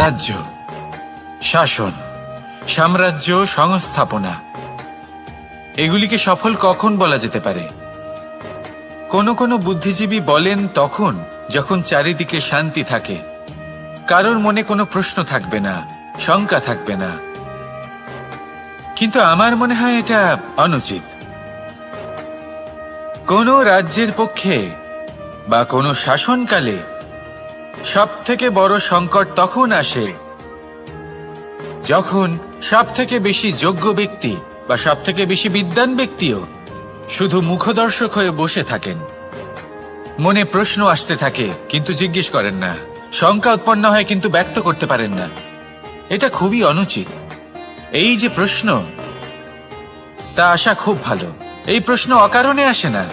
রাজ্য, শাসন, সাম্রাজ্য, সংস্থাপনা, এগুলিকে সফল কখন বলা যেতে পারে? কোনো কোনো বুদ্ধিজীবী বলেন তখন যখন চারিদিকে শান্তি থাকে, কারোর মনে কোনো প্রশ্ন থাকবে না, শঙ্কা থাকবে না। কিন্তু আমার মনে হয় এটা অনুচিত। কোনো রাজ্যের পক্ষে বা কোনো শাসনকালে সবথেকে বড় সংকট তখন আসে যখন সবথেকে বেশি যোগ্য ব্যক্তি বা সবথেকে বেশি বিদ্বান ব্যক্তিও শুধু মুখদর্শক হয়ে বসে থাকেন। মনে প্রশ্ন আসতে থাকে কিন্তু জিজ্ঞেস করেন না, শঙ্কা উৎপন্ন হয় কিন্তু ব্যক্ত করতে পারেন না। এটা খুবই অনুচিত। এই যে প্রশ্ন, তা আসা খুব ভালো। এই প্রশ্ন অকারণে আসে না,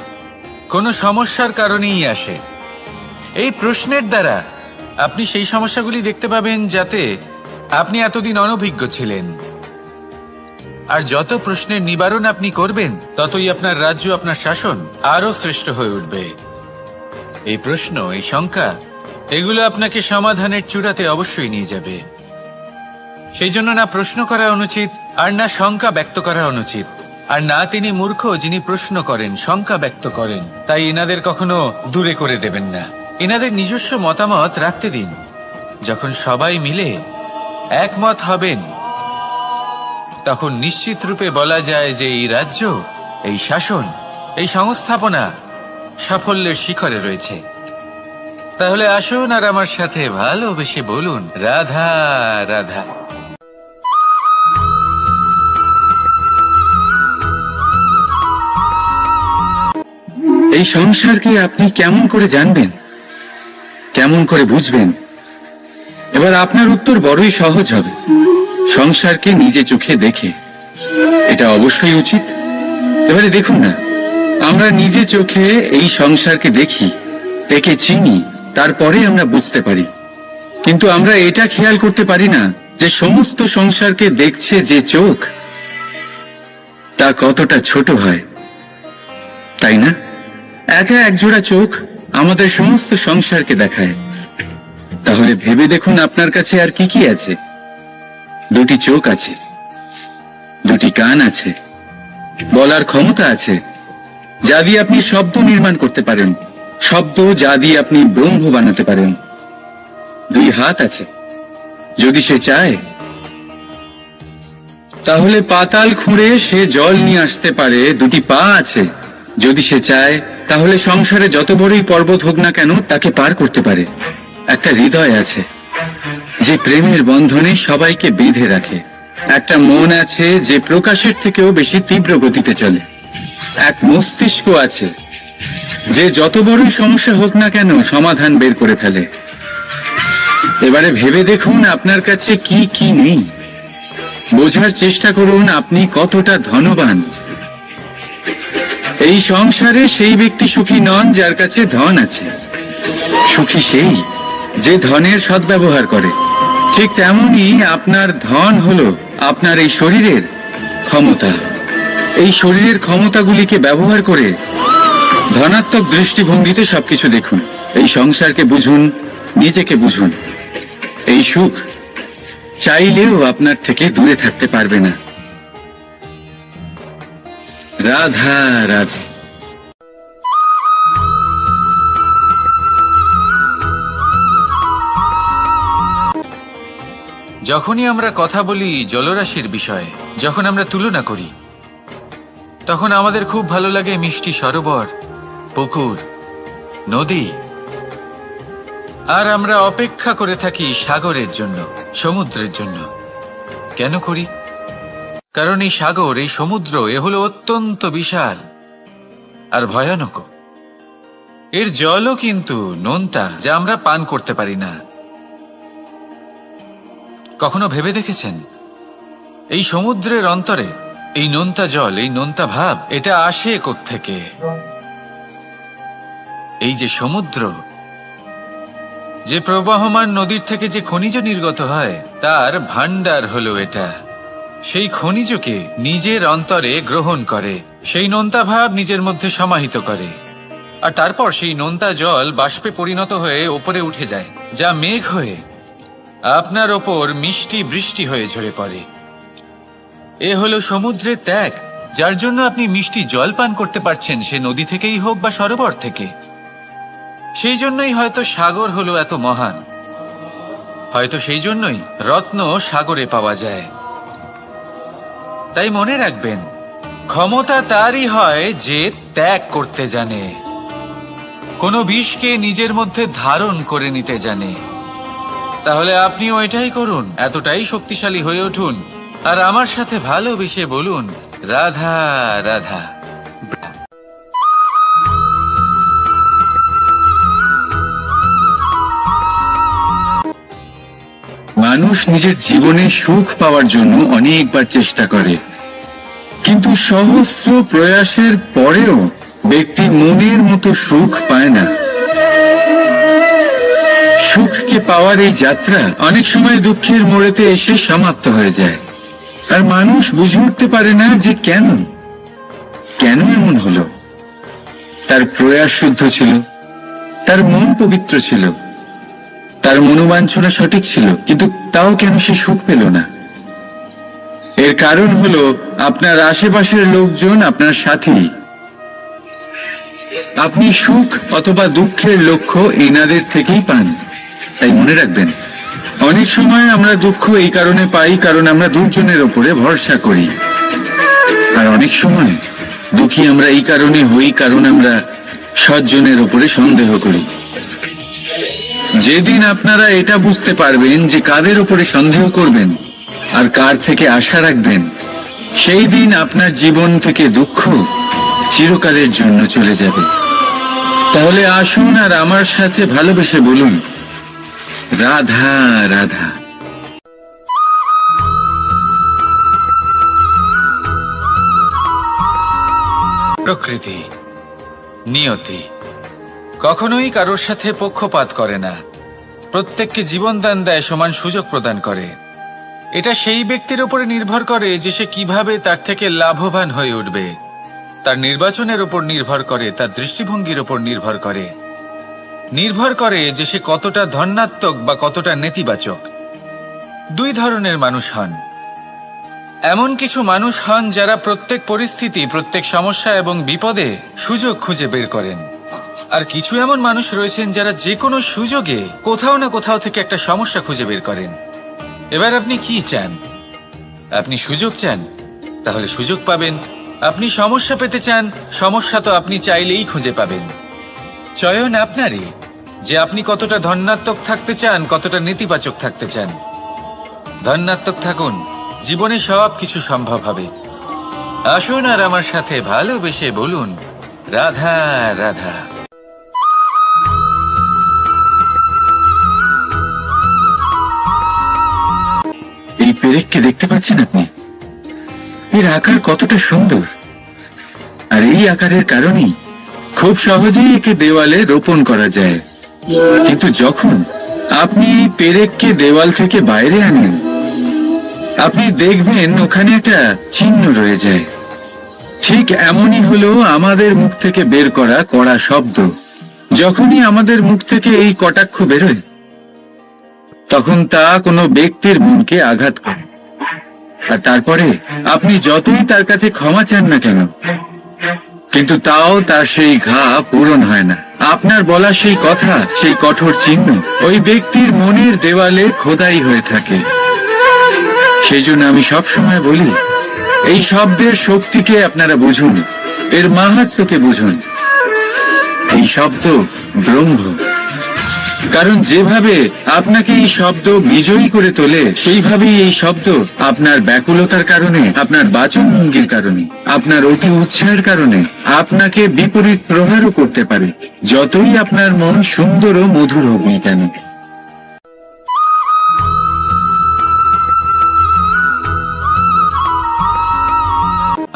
কোনো সমস্যার কারণেই আসে। এই প্রশ্নের দ্বারা আপনি সেই সমস্যাগুলি দেখতে পাবেন যাতে আপনি এতদিন অনভিজ্ঞ ছিলেন। আর যত প্রশ্নের নিবারণ আপনি করবেন ততই আপনার রাজ্য, আপনার শাসন আরো শ্রেষ্ঠ হয়ে উঠবে। এই প্রশ্ন, এই শঙ্কা, এগুলো আপনাকে সমাধানের চূড়াতে অবশ্যই নিয়ে যাবে। সেই জন্য না প্রশ্ন করা অনুচিত, আর না শঙ্কা ব্যক্ত করা অনুচিত। আর না তিনি মূর্খ যিনি প্রশ্ন করেন, শঙ্কা ব্যক্ত করেন। তাই এনাদের কখনো দূরে করে দেবেন না, এনাদের নিজস্ব মতামত রাখতে দিন। যখন সবাই মিলে একমত হবেন তখন নিশ্চিত রূপে বলা যায় যে এই রাজ্য, এই শাসন, এই সংস্থাপনা সাফল্যের শিখরে রয়েছে। তাহলে আসুন আর আমার সাথে ভালোবেসে বলুন, রাধা রাধা। এই সংসারকে আপনি কেমন করে জানবেন, কেমন করে বুঝবেন? এবার আপনার উত্তর বড়ই সহজ হবে, সংসারকে নিজে চোখে দেখে। এটা অবশ্যই উচিত। এবারে দেখুন না, আমরা নিজে চোখে এই সংসারকে দেখি, একে চিনি, তারপরে আমরা বুঝতে পারি। কিন্তু আমরা এটা খেয়াল করতে পারি না যে সমস্ত সংসারকে দেখছে যে চোখ, তা কতটা ছোট হয়, তাই না? একা একজোড়া চোখ আমাদের সমস্ত সংসারকে দেখায়। তাহলে ভেবে দেখুন আপনার কাছে আর কি কি আছে। দুটি চোখ আছে, দুটি কান আছে, বলার ক্ষমতা আছে, যা দিয়ে আপনি শব্দ নির্মাণ করতে পারেন, শব্দ যা দিয়ে আপনি ব্রহ্ম বানাতে পারেন। দুই হাত আছে, যদি সে চায় তাহলে পাতাল খুঁড়ে সে জল নিয়ে আসতে পারে। দুটি পা আছে, যদি সে চায় তাহলে সংসারে যত বড়ই পর্বত হোক না কেন তাকে পার করতে পারে। একটা হৃদয় আছে যে প্রেমের বন্ধনে সবাইকে বেঁধে রাখে। একটা মন আছে যে প্রকাশের থেকেও বেশি তীব্র গতিতে চলে। এক মস্তিষ্ক আছে যে যত বড়ই সমস্যা হোক না কেন সমাধান বের করে ফেলে। এবারে ভেবে দেখুন আপনার কাছে কি কি নেই। বোঝার চেষ্টা করুন আপনি কতটা ধনবান। এই সংসারে সেই ব্যক্তি সুখী নন যার কাছে ধন আছে, সুখী সেই যে ধনের সদ্ব্যবহার করে। ঠিক তেমনই আপনার ধন হলো আপনার এই শরীরের ক্ষমতা। এই শরীরের ক্ষমতাগুলিকে ব্যবহার করে ধনাত্মক দৃষ্টিভঙ্গিতে সবকিছু দেখুন। এই সংসারকে বুঝুন, নিজেকে বুঝুন। এই সুখ চাইলেও আপনার থেকে দূরে থাকতে পারবে না। রাধা রাধা। যখনই আমরা কথা বলি জলরাশির বিষয়ে, যখন আমরা তুলনা করি, তখন আমাদের খুব ভালো লাগে মিষ্টি সরোবর, পুকুর, নদী। আর আমরা অপেক্ষা করে থাকি সাগরের জন্য, সমুদ্রের জন্য। কেন করি? কারণ এই সাগর, এই সমুদ্র, এ হলো অত্যন্ত বিশাল আর ভয়ানক। এর জলও কিন্তু নোনতা, যা আমরা পান করতে পারি না। কখনো ভেবে দেখেছেন এই সমুদ্রের অন্তরে এই নোনতা জল, এই নোনতা ভাব, এটা আসে কোত্থেকে? এই যে সমুদ্র, যে প্রবাহমান নদীর থেকে যে খনিজ নির্গত হয়, তার ভান্ডার হলো এটা। সেই খনিজকে নিজের অন্তরে গ্রহণ করে, সেই নোনতা ভাব নিজের মধ্যে সমাহিত করে, আর তারপর সেই নোনতা জল বাষ্পে পরিণত হয়ে উপরে উঠে যায়, যা মেঘ হয়ে আপনার ওপর মিষ্টি বৃষ্টি হয়ে ঝরে পড়ে। এ হলো সমুদ্রের ত্যাগ, যার জন্য আপনি মিষ্টি জল পান করতে পারছেন, সে নদী থেকেই হোক বা সরোবর থেকে। সেই জন্যই হয়তো সাগর হলো এত মহান, হয়তো সেই জন্যই রত্ন সাগরে পাওয়া যায়। তাই মনে রাখবেন, ক্ষমতা তারই হয় যে ত্যাগ করতে জানে, কোনো বিষকে নিজের মধ্যে ধারণ করে নিতে জানে। তাহলে আপনিও এটাই করুন, এতটাই শক্তিশালী হয়ে উঠুন, আর আমার সাথে ভালোবেসে বলুন, রাধা রাধা। মানুষ নিজের জীবনে সুখ পাওয়ার জন্য অনেকবার চেষ্টা করে, কিন্তু সহস্র প্রয়াসের পরেও ব্যক্তি মনের মতো সুখ পায় না। সুখকে পাওয়ার এই যাত্রা অনেক সময় দুঃখের মোড়েতে এসে সমাপ্ত হয়ে যায়, আর মানুষ বুঝে উঠতে পারে না যে কেন এমন হলো। তার প্রয়াস শুদ্ধ ছিল, তার মন পবিত্র ছিল, তার মনোবাঞ্ছনা সঠিক ছিল, কিন্তু তাও কেন সে সুখ পেল না? এর কারণ হলো আপনার আশেপাশের লোকজন আপনার সাথী। আপনি সুখ অথবা দুঃখের লক্ষ্য এনাদের থেকেই পান। তাই মনে রাখবেন, অনেক সময় আমরা দুঃখ এই কারণে পাই কারণ আমরা দুজনের ওপরে ভরসা করি, আর অনেক সময় দুঃখী আমরা এই কারণে হই কারণ আমরা সজ্জনের ওপরে সন্দেহ করি। যেদিন আপনারা এটা বুঝতে পারবেন যে কাদের ওপরে সন্দেহ করবেন আর কার থেকে আশা রাখবেন, সেই দিন আপনার জীবন থেকে দুঃখ চিরকালের জন্য চলে যাবে। তাহলে আসুন আর আমার সাথে ভালোবেসে বলুন, রাধা রাধা। প্রকৃতি, নিয়তি কখনোই কারোর সাথে পক্ষপাত করে না, প্রত্যেককে জীবনদান দেয়, সমান সুযোগ প্রদান করে। এটা সেই ব্যক্তির উপরে নির্ভর করে যে সে কিভাবে তার থেকে লাভবান হয়ে উঠবে, তার নির্বাচনের উপর নির্ভর করে, তার দৃষ্টিভঙ্গির উপর নির্ভর করে যে সে কতটা ধনাত্মক বা কতটা নেতিবাচক। দুই ধরনের মানুষ হন। এমন কিছু মানুষ হন যারা প্রত্যেক পরিস্থিতি, প্রত্যেক সমস্যা এবং বিপদে সুযোগ খুঁজে বের করেন, আর কিছু এমন মানুষ রয়েছেন যারা যে কোনো সুযোগে কোথাও না কোথাও থেকে একটা সমস্যা খুঁজে বের করেন। এবার আপনি কি চান? আপনি সুযোগ চান, তাহলে সুযোগ পাবেন। আপনি সমস্যা পেতে চান, সমস্যা তো আপনি চাইলেই খুঁজে পাবেন। চয়ন আপনারই, যে আপনি কতটা ধনাত্মক থাকতে চান, কতটা নেতিবাচক থাকতে চান। ধনাত্মক থাকুন, জীবনে সব কিছু সম্ভব হবে। আসুন আর আমার সাথে ভালোবেসে বলুন, রাধা রাধা। এই পেরেককে দেখতে পাচ্ছেন আপনি? এর আকার কতটা সুন্দর, আর এই আকারের কারণেই খুব সহজেই একে দেওয়ালে রোপণ করা যায়। কিন্তু যখন আপনি এই পেরেককে দেওয়াল থেকে বাইরে আনেন, আপনি দেখবেন ওখানে একটা চিহ্ন রয়ে যায়। ঠিক এমনই হলো আমাদের মুখ থেকে বের করা কড়া শব্দ। যখনই আমাদের মুখ থেকে এই কটাক্ষ বেরোয়, তখন তা কোনো ব্যক্তির মনকে আঘাত করে, আর তারপরে আপনি যতই তার কাছে ক্ষমা চান না কেন, কিন্তু তাও তার সেই ঘা পূরণ হয় না। আপনার বলা সেই কথা, সেই কঠোর চিহ্ন ওই ব্যক্তির মনের দেওয়ালে খোদাই হয়ে থাকে। সেই জন্য আমি সবসময় বলি, এই শব্দের শক্তিকে আপনারা বুঝুন, এর মাহাত্ম্যকে বুঝুন। এই শব্দ ব্রহ্ম, কারণ যেভাবে আপনাকে এই শব্দ বিজয়ী করে তোলে, সেইভাবেই এই শব্দ আপনার ব্যাকুলতার কারণে, আপনার বাচনভঙ্গির কারণে, আপনার অতি উৎসাহের কারণে আপনাকে বিপরীত প্রহারও করতে পারে, যতই আপনার মন সুন্দর ও মধুর হোক না কেন।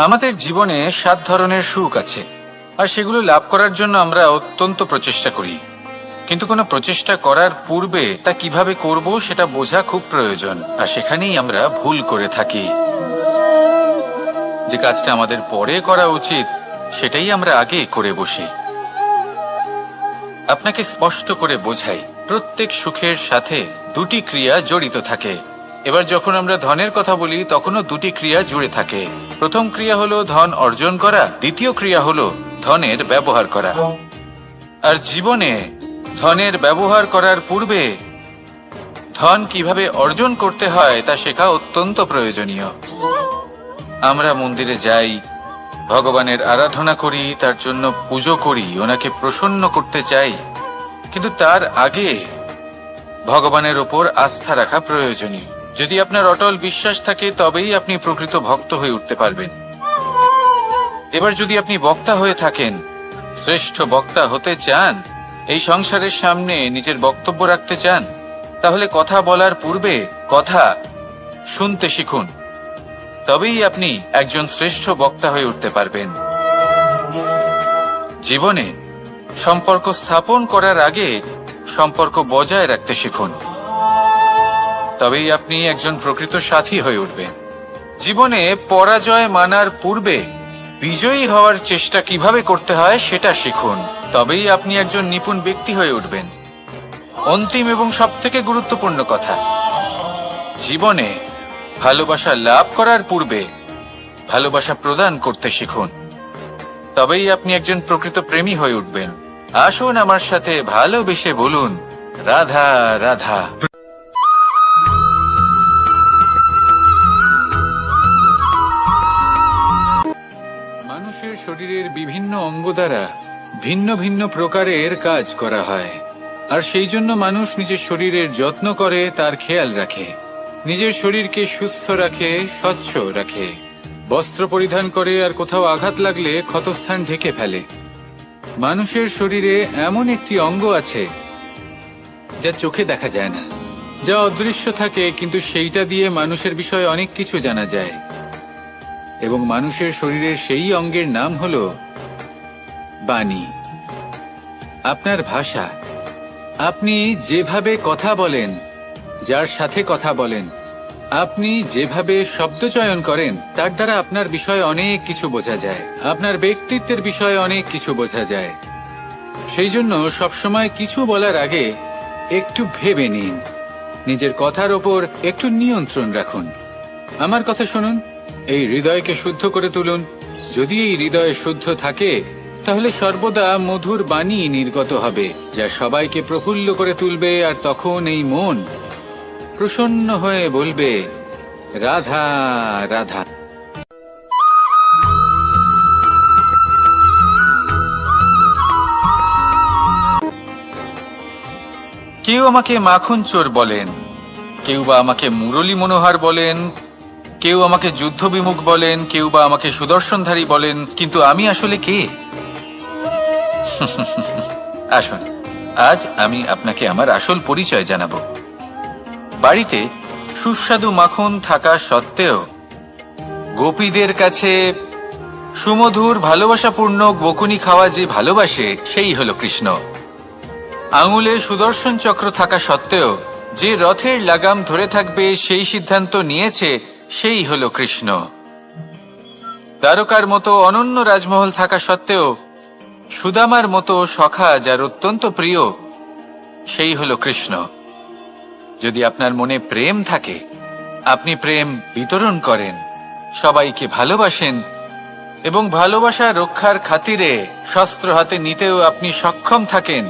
আমাদের জীবনে 7 ধরনের সুখ আছে, আর সেগুলো লাভ করার জন্য আমরা অত্যন্ত প্রচেষ্টা করি। কিন্তু কোনো প্রচেষ্টা করার পূর্বে তা কিভাবে করব সেটা বোঝা খুব প্রয়োজন, আর সেখানেই আমরা ভুল করে থাকি। যে কাজটা আমাদের পরে করা উচিত সেটাই আমরা আগে করে বসি। আপনাকে স্পষ্ট করে বোঝাই, প্রত্যেক সুখের সাথে দুটি ক্রিয়া জড়িত থাকে। এবার যখন আমরা ধনের কথা বলি তখনও দুটি ক্রিয়া জুড়ে থাকে। প্রথম ক্রিয়া হলো ধন অর্জন করা, দ্বিতীয় ক্রিয়া হলো ধনের ব্যবহার করা। আর জীবনে ধনের ব্যবহার করার পূর্বে ধন কিভাবে অর্জন করতে হয় তা শেখা অত্যন্ত প্রয়োজনীয়। আমরা মন্দিরে যাই, ভগবানের আরাধনা করি, তার জন্য পুজো করি, ওনাকে প্রসন্ন করতে চাই, কিন্তু তার আগে ভগবানের ওপর আস্থা রাখা প্রয়োজনীয়। যদি আপনার অটল বিশ্বাস থাকে তবেই আপনি প্রকৃত ভক্ত হয়ে উঠতে পারবেন। এবার যদি আপনি বক্তা হয়ে থাকেন, শ্রেষ্ঠ বক্তা হতে চান, এই সংসারের সামনে নিজের বক্তব্য রাখতে চান, তাহলে কথা বলার পূর্বে কথা শুনতে শিখুন। তবেই আপনি একজন শ্রেষ্ঠ বক্তা হয়ে উঠতে পারবেন। জীবনে সম্পর্ক স্থাপন করার আগে সম্পর্ক বজায় রাখতে শিখুন। তবেই আপনি একজন প্রকৃত সাথী হয়ে উঠবেন। জীবনে পরাজয় মানার পূর্বে বিজয়ী হওয়ার চেষ্টা কিভাবে করতে হয় সেটা শিখুন। তবেই আপনি একজন নিপুণ ব্যক্তি হয়ে উঠবেন। অন্তিম এবং সবথেকে গুরুত্বপূর্ণ কথা, জীবনে ভালোবাসা লাভ করার পূর্বে ভালোবাসা প্রদান করতে শিখুন। তবেই আপনি একজন প্রকৃত প্রেমী হয়ে উঠবেন। আসুন আমার সাথে ভালোবেসে বলুন, রাধা রাধা। মানুষের শরীরের বিভিন্ন অঙ্গ দ্বারা ভিন্ন ভিন্ন প্রকারের কাজ করা হয়, আর সেই জন্য মানুষ নিজের শরীরের যত্ন করে, তার খেয়াল রাখে, নিজের শরীরকে সুস্থ রাখে, স্বচ্ছ রাখে, বস্ত্র পরিধান করে, আর কোথাও আঘাত লাগলে ক্ষতস্থান ঢেকে ফেলে। মানুষের শরীরে এমন একটি অঙ্গ আছে যা চোখে দেখা যায় না, যা অদৃশ্য থাকে, কিন্তু সেইটা দিয়ে মানুষের বিষয়ে অনেক কিছু জানা যায়। এবং মানুষের শরীরের সেই অঙ্গের নাম হলো বাণী, আপনার ভাষা। আপনি যেভাবে কথা বলেন, যার সাথে কথা বলেন, আপনি যেভাবে শব্দ চয়ন করেন, তার দ্বারা আপনার বিষয়ে অনেক কিছু বোঝা যায়, আপনার ব্যক্তিত্বের বিষয়ে অনেক কিছু বোঝা যায়। সেই জন্য সবসময় কিছু বলার আগে একটু ভেবে নিন, নিজের কথার ওপর একটু নিয়ন্ত্রণ রাখুন। আমার কথা শুনুন, এই হৃদয়কে শুদ্ধ করে তুলুন। যদি এই হৃদয় শুদ্ধ থাকে তাহলে সর্বদা মধুর বাণী নির্গত হবে, যা সবাইকে প্রফুল্ল করে তুলবে, আর তখন এই মন প্রসন্ন হয়ে বলবে, রাধা রাধা। কেউ আমাকে মাখন চোর বলেন, কেউ বা আমাকে মুরলী মনোহর বলেন, কেউ আমাকে যুদ্ধ বিমুখ বলেন, কেউ বা আমাকে সুদর্শনধারী বলেন, কিন্তু আমি আসলে কে? আসুন, আজ আমি আপনাকে আমার আসল পরিচয় জানাবো। বাড়িতে সুস্বাদু মাখন থাকা সত্ত্বেও গোপীদের কাছে সুমধুর ভালোবাসাপূর্ণ বকুনি খাওয়া যে ভালোবাসে, সেই হলো কৃষ্ণ। আঙুলে সুদর্শন চক্র থাকা সত্ত্বেও যে রথের লাগাম ধরে থাকবে সেই সিদ্ধান্ত নিয়েছে, সেই হলো কৃষ্ণ। দ্বারকার মতো অনন্য রাজমহল থাকা সত্ত্বেও সুদামার মতো সখা যার অত্যন্ত প্রিয়, সেই হলো কৃষ্ণ। যদি আপনার মনে প্রেম থাকে, আপনি প্রেম বিতরণ করেন, সবাইকে ভালোবাসেন, এবং ভালোবাসা রক্ষার খাতিরে শস্ত্র হাতে নিতেও আপনি সক্ষম থাকেন,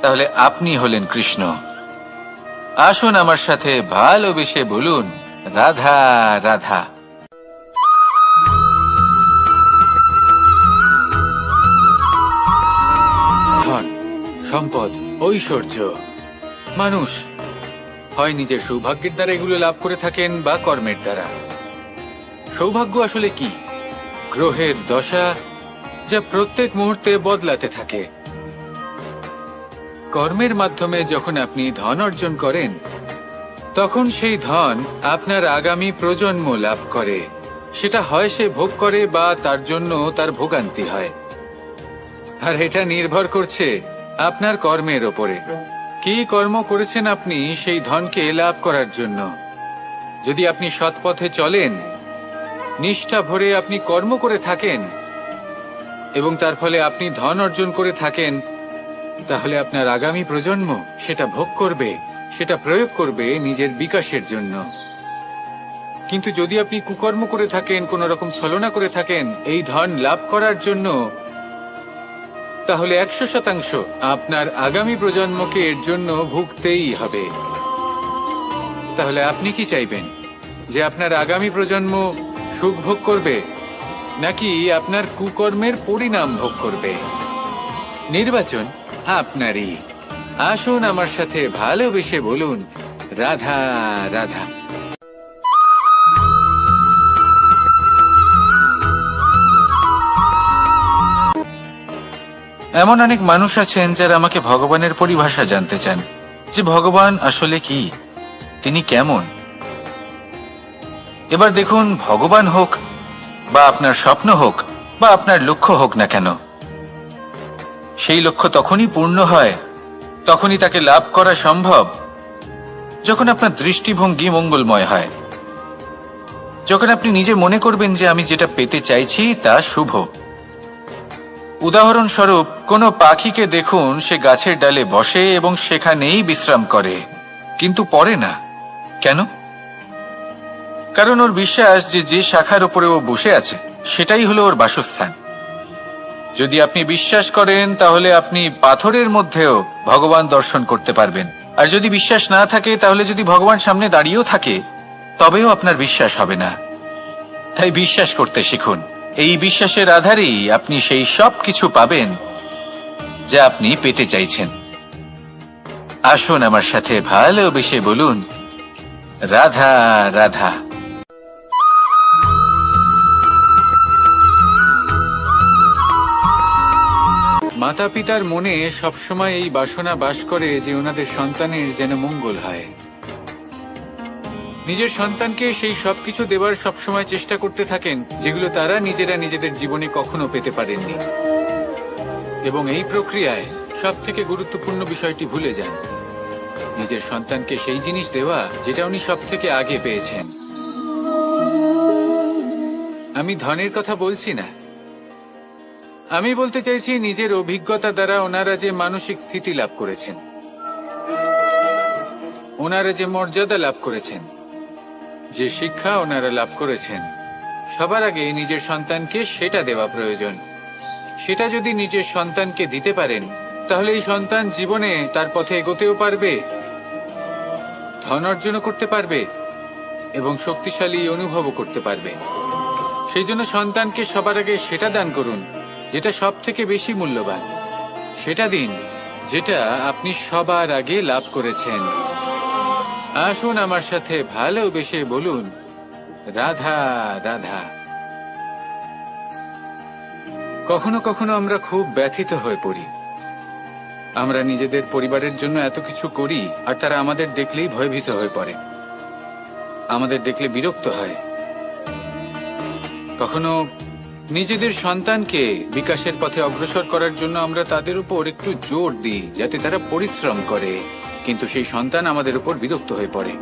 তাহলে আপনি হলেন কৃষ্ণ। আসুন আমার সাথে ভালোবেসে বলুন, রাধা রাধা। ধন, সম্পদ, ঐশ্বর্য, মানুষ হয় নিজের সৌভাগ্যের দ্বারা এগুলো লাভ করে থাকেন বা কর্মের দ্বারা। সৌভাগ্য আসলে কি? গ্রহের দশা, যা প্রত্যেক মুহূর্তে বদলাতে থাকে। কর্মের মাধ্যমে যখন আপনি ধন অর্জন করেন, তখন সেই ধন আপনার আগামী প্রজন্ম লাভ করে। সেটা হয় সে ভোগ করে বা তার জন্য তার ভোগান্তি হয়। আর এটা নির্ভর করছে আপনার কর্মের ওপরে। কি কর্ম করেছেন আপনি সেই ধনকে লাভ করার জন্য। যদি আপনি সৎ পথে চলেন, নিষ্ঠা ভরে আপনি কর্ম করে থাকেন এবং তার ফলে আপনি ধন অর্জন করে থাকেন, তাহলে আপনার আগামী প্রজন্ম সেটা ভোগ করবে, সেটা প্রয়োগ করবে নিজের বিকাশের জন্য। কিন্তু যদি আপনি কুকর্ম করে থাকেন, কোন রকম ছলনা করে থাকেন এই ধন লাভ করার জন্য, তাহলে 100% আপনার আগামী প্রজন্মকে এর জন্য ভুগতেই হবে। তাহলে আপনি কি চাইবেন, যে আপনার আগামী প্রজন্ম সুখ ভোগ করবে, নাকি আপনার কুকর্মের পরিণাম ভোগ করবে? নির্বাচন আপনারই। আসুন আমার সাথে ভালোবেসে বলুন, রাধা রাধা। এমন অনেক মানুষ আছেন যারা আমাকে ভগবানের পরিভাষা জানতে চান, যে ভগবান আসলে কি, তিনি কেমন। এবার দেখুন, ভগবান হোক বা আপনার স্বপ্ন হোক বা আপনার লক্ষ্য হোক না কেন, সেই লক্ষ্য তখনই পূর্ণ হয়, তখনই তাকে লাভ করা সম্ভব যখন আপনার দৃষ্টিভঙ্গি মঙ্গলময় হয়, যখন আপনি নিজে মনে করবেন যে আমি যেটা পেতে চাইছি তা শুভ। উদাহরণস্বরূপ, কোনো পাখিকে দেখুন, সে গাছের ডালে বসে এবং সেখানেই বিশ্রাম করে, কিন্তু পড়ে না। কেন? কারণ ওর বিশ্বাস যে যে শাখার উপরে ও বসে আছে সেটাই হলো ওর বাসস্থান। যদি আপনি বিশ্বাস করেন, তাহলে আপনি পাথরের মধ্যেও ভগবান দর্শন করতে পারবেন। আর যদি বিশ্বাস না থাকে, তাহলে যদি ভগবান সামনে দাঁড়িয়েও থাকে, তবেও আপনার বিশ্বাস হবে না। তাই বিশ্বাস করতে শিখুন। এই বিশ্বাসের আধারেই আপনি সেই সব কিছু পাবেন যা আপনি পেতে চাইছেন। আসুন আমার সাথে ভালোবেসে বলুন, রাধা রাধা। মাতা পিতার মনে সবসময় এই বাসনা বাস করে যে ওনাদের সন্তানের যেন মঙ্গল হয়। নিজের সন্তানকে সেই সবকিছু দেবার সবসময় চেষ্টা করতে থাকেন যেগুলো তারা নিজেরা নিজেদের জীবনে কখনো পেতে পারেননি। এবং এই প্রক্রিয়ায় সব থেকে গুরুত্বপূর্ণ বিষয়টি ভুলে যান, নিজের সন্তানকে সেই জিনিস দেওয়া যেটা উনি সব থেকে আগে পেয়েছেন। আমি ধনের কথা বলছি না, আমি বলতে চাইছি নিজের অভিজ্ঞতা দ্বারা ওনারা যে মানসিক স্থিতি লাভ করেছেন, ওনারা যে মর্যাদা লাভ করেছেন, যে শিক্ষা ওনারা লাভ করেছেন, সবার আগে নিজের সন্তানকে সেটা দেওয়া প্রয়োজন। সেটা যদি নিজের সন্তানকে দিতে পারেন, তাহলে এই সন্তান জীবনে তার পথে এগোতেও পারবে, ধন অর্জনও করতে পারবে এবং শক্তিশালী অনুভবও করতে পারবে। সেই জন্য সন্তানকে সবার আগে সেটা দান করুন যেটা সব থেকে বেশি মূল্যবান। সেটা দিন যেটা আপনি সবার আগে লাভ করেছেন। আসুন আমার সাথে ভালোবেসে বলুন, রাধা রাধা। কখনো কখনো আমরা খুব ব্যথিত হয়ে পড়ি। আমরা নিজেদের পরিবারের জন্য এত কিছু করি, আর তারা আমাদের দেখলেই ভয়ভীত হয়ে পড়ে, আমাদের দেখলে বিরক্ত হয়। কখনো নিজেদের সন্তানকে বিকাশের পথে অগ্রসর করার জন্য আমরা তাদের উপর একটু জোর দিই যাতে তারা পরিশ্রম করে, কিন্তু সেই সন্তান আমাদের উপর বিরক্ত হয়ে পড়ে।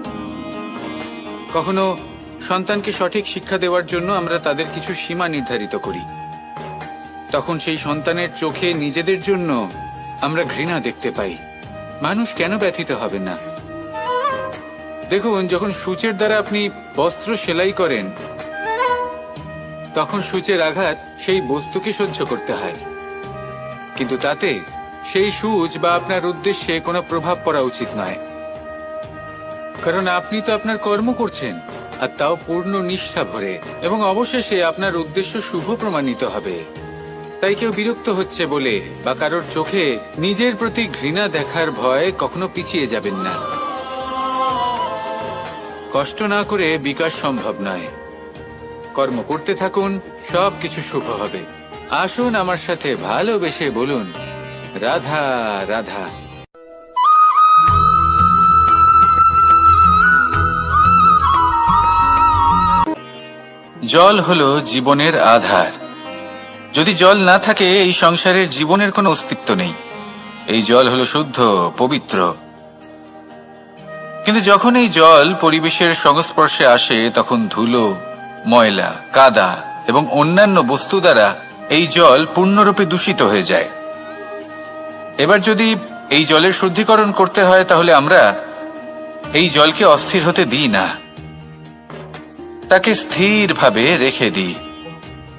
কখনো সন্তানকে সঠিক শিক্ষা দেওয়ার জন্য আমরা তাদের কিছু সীমা নির্ধারিত করি, তখন সেই সন্তানের চোখে নিজেদের জন্য আমরা ঘৃণা দেখতে পাই। মানুষ কেন ব্যথিত হবে না? দেখুন, যখন সূচের দ্বারা আপনি বস্ত্র সেলাই করেন, তখন সূচের আঘাত সেই বস্তুকে সহ্য করতে হয়, কিন্তু তাতে সেই সূচ বা আপনার উদ্দেশ্যে কোনো প্রভাব পড়া উচিত নয়, কারণ আপনি তো আপনার কর্ম করছেন, আর তাও পূর্ণ নিষ্ঠা ভরে, এবং অবশেষে আপনার উদ্দেশ্য শুভ প্রমাণিত হবে। তাই কেউ বিরক্ত হচ্ছে বলে বা কারোর চোখে নিজের প্রতি ঘৃণা দেখার ভয় কখনো পিছিয়ে যাবেন না। কষ্ট না করে বিকাশ সম্ভব নয়। কর্ম করতে থাকুন, সব কিছু শুভ হবে। আসুন আমার সাথে ভালোবেসে বলুন, রাধা রাধা। জল হলো জীবনের আধার। যদি জল না থাকে, এই সংসারের জীবনের কোনো অস্তিত্ব নেই। এই জল হলো শুদ্ধ, পবিত্র। কিন্তু যখন এই জল পরিবেশের সংস্পর্শে আসে, তখন ধুলো, ময়লা, কাদা এবং অন্যান্য বস্তু দ্বারা এই জল পূর্ণরূপে দূষিত হয়ে যায়। এবার যদি এই জলের শুদ্ধিকরণ করতে হয় তাহলে আমরা এই জলকে অস্থির হতে দিই না, তাকে স্থিরভাবে রেখে দিই।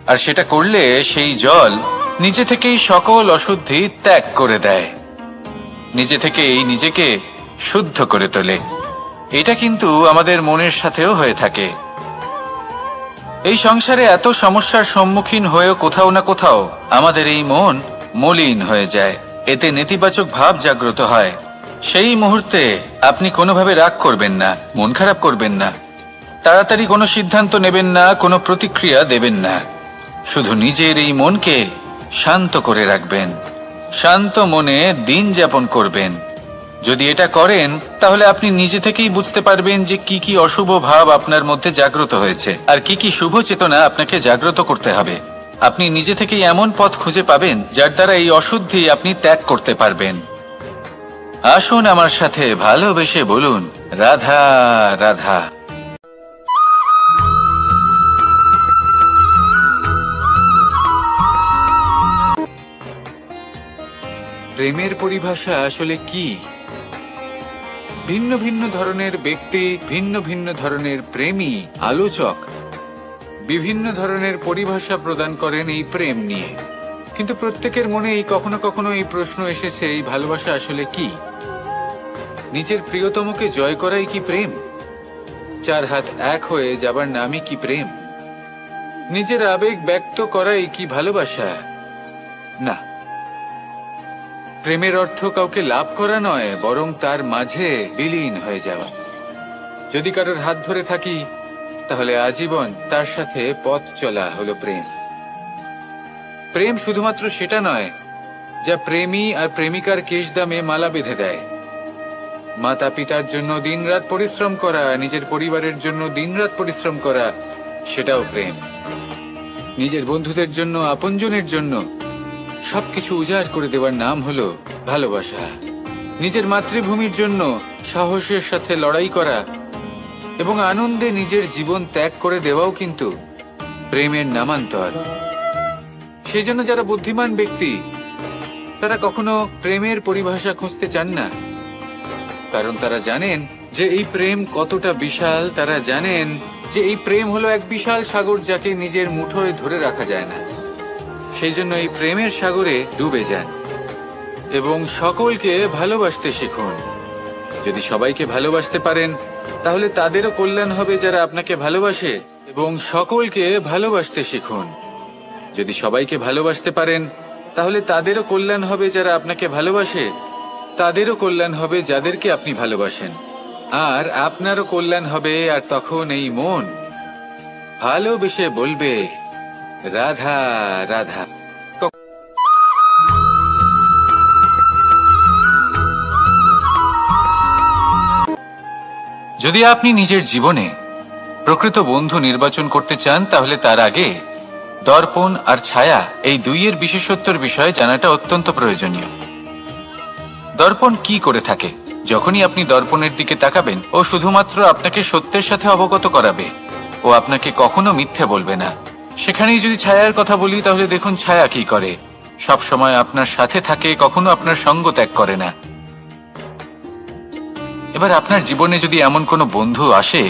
আর সেটা করলে সেই জল নিজে থেকেই সকল অশুদ্ধি ত্যাগ করে দেয়, নিজে থেকেই নিজেকে শুদ্ধ করে তোলে। এটা কিন্তু আমাদের মনের সাথেও হয়ে থাকে। এই সংসারে এত সমস্যার সম্মুখীন হয়েও কোথাও না কোথাও আমাদের এই মন মলিন হয়ে যায়, এতে নেতিবাচক ভাব জাগ্রত হয়। সেই মুহূর্তে আপনি কোনোভাবে রাগ করবেন না, মন খারাপ করবেন না, তাড়াতাড়ি কোনো সিদ্ধান্ত নেবেন না, কোনো প্রতিক্রিয়া দেবেন না। শুধু নিজের এই মনকে শান্ত করে রাখবেন, শান্ত মনে দিন যাপন করবেন। যদি এটা করেন তাহলে আপনি নিজে থেকেই বুঝতে পারবেন যে কি কি অশুভ ভাব আপনার মধ্যে জাগ্রত হয়েছে আর কি কি শুভ চেতনা আপনাকে জাগ্রত করতে হবে। আপনি নিজে থেকেই এমন পথ খুঁজে পাবেন যার দ্বারা এই অশুদ্ধি আপনি ত্যাগ করতে পারবেন। আসুন আমার সাথে ভালোবেসে বলুন, রাধা রাধা। প্রেমের পরিভাষা আসলে কি? ভিন্ন ভিন্ন ধরনের ব্যক্তি, ভিন্ন ভিন্ন ধরনের প্রেমী, আলোচক বিভিন্ন ধরনের পরিভাষা প্রদান করেন এই প্রেম নিয়ে। কিন্তু প্রত্যেকের মনেই কখনো কখনো এই প্রশ্ন এসেছে, এই ভালোবাসা আসলে কি? নিজের প্রিয়তমকে জয় করাই কি প্রেম? চার হাত এক হয়ে যাবার নামই কি প্রেম? নিজের আবেগ ব্যক্ত করাই কি ভালোবাসা? না, প্রেমের অর্থ কাউকে লাভ করা নয়, বরং তার মাঝে বিলীন হয়ে যাওয়া। যদি কারোর হাত ধরে থাকি তাহলে আজীবন তার সাথে পথ চলা হলো প্রেম। প্রেম শুধুমাত্র সেটা নয় যা প্রেমী আর প্রেমিকার কেশদামে মালা বেঁধে দেয়। মাতা পিতার জন্য দিনরাত পরিশ্রম করা, নিজের পরিবারের জন্য দিনরাত পরিশ্রম করা, সেটাও প্রেম। নিজের বন্ধুদের জন্য, আপনজনের জন্য সবকিছু উজাড় করে দেওয়ার নাম হলো ভালোবাসা। নিজের মাতৃভূমির জন্য সাহসের সাথে লড়াই করা এবং আনন্দে নিজের জীবন ত্যাগ করে দেওয়াও কিন্তু প্রেমের নামান্তর। সেই জন্য যারা বুদ্ধিমান ব্যক্তি তারা কখনো প্রেমের পরিভাষা খুঁজতে চান না, কারণ তারা জানেন যে এই প্রেম কতটা বিশাল। তারা জানেন যে এই প্রেম হলো এক বিশাল সাগর যাকে নিজের মুঠোয় ধরে রাখা যায় না। সেই জন্য এই প্রেমের সাগরে ডুবে যান এবং সকলকে ভালোবাসতে শিখুন। যদি সবাইকে ভালোবাসতে পারেন তাহলে তাদেরও কল্যাণ হবে যারা আপনাকে ভালোবাসে, এবং সকলকে ভালোবাসতে শিখুন। যদি সবাইকে ভালোবাসতে পারেন তাহলে তাদেরও কল্যাণ হবে যারা আপনাকে ভালোবাসে, তাদেরও কল্যাণ হবে যাদেরকে আপনি ভালোবাসেন, আর আপনারও কল্যাণ হবে। আর তখন এই মন ভালোবেসে বলবে, রাধা রাধা। যদি আপনি নিজের জীবনে প্রকৃত বন্ধু নির্বাচন করতে চান তাহলে তার আগে দর্পণ আর ছায়া এই দুইয়ের বিশেষত্বর বিষয়ে জানাটা অত্যন্ত প্রয়োজনীয়। দর্পণ কি করে থাকে? যখনই আপনি দর্পণের দিকে তাকাবেন ও শুধুমাত্র আপনাকে সত্যের সাথে অবগত করাবে, ও আপনাকে কখনো মিথ্যে বলবে না। সেখানেই যদি ছায়ার কথা বলি তাহলে দেখুন ছায়া কি করে। সব সময় আপনার সাথে থাকে, কখনো আপনার সঙ্গ ত্যাগ করে না। এবার আপনার জীবনে যদি এমন কোনো বন্ধু আসে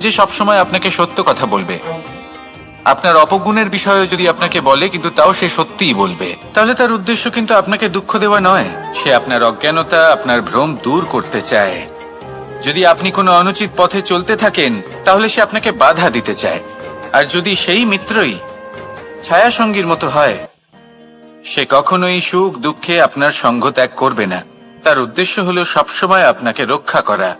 যে সবসময় আপনাকে সত্য কথা বলবে, আপনার অপগুণের বিষয়ে যদি আপনাকে বলে কিন্তু তাও সে সত্যিই বলবে, তাহলে তার উদ্দেশ্য কিন্তু আপনাকে দুঃখ দেওয়া নয়। সে আপনার অজ্ঞানতা, আপনার ভ্রম দূর করতে চায়। যদি আপনি কোনো অনুচিত পথে চলতে থাকেন তাহলে সে আপনাকে বাধা দিতে চায়। আর যদি সেই মিত্রই ছায়া সঙ্গীর মতো হয়, সে কখনোই সুখ দুঃখে আপনার সঙ্গ ত্যাগ করবে না। তার উদ্দেশ্য হলো সবসময় আপনাকে রক্ষা করা।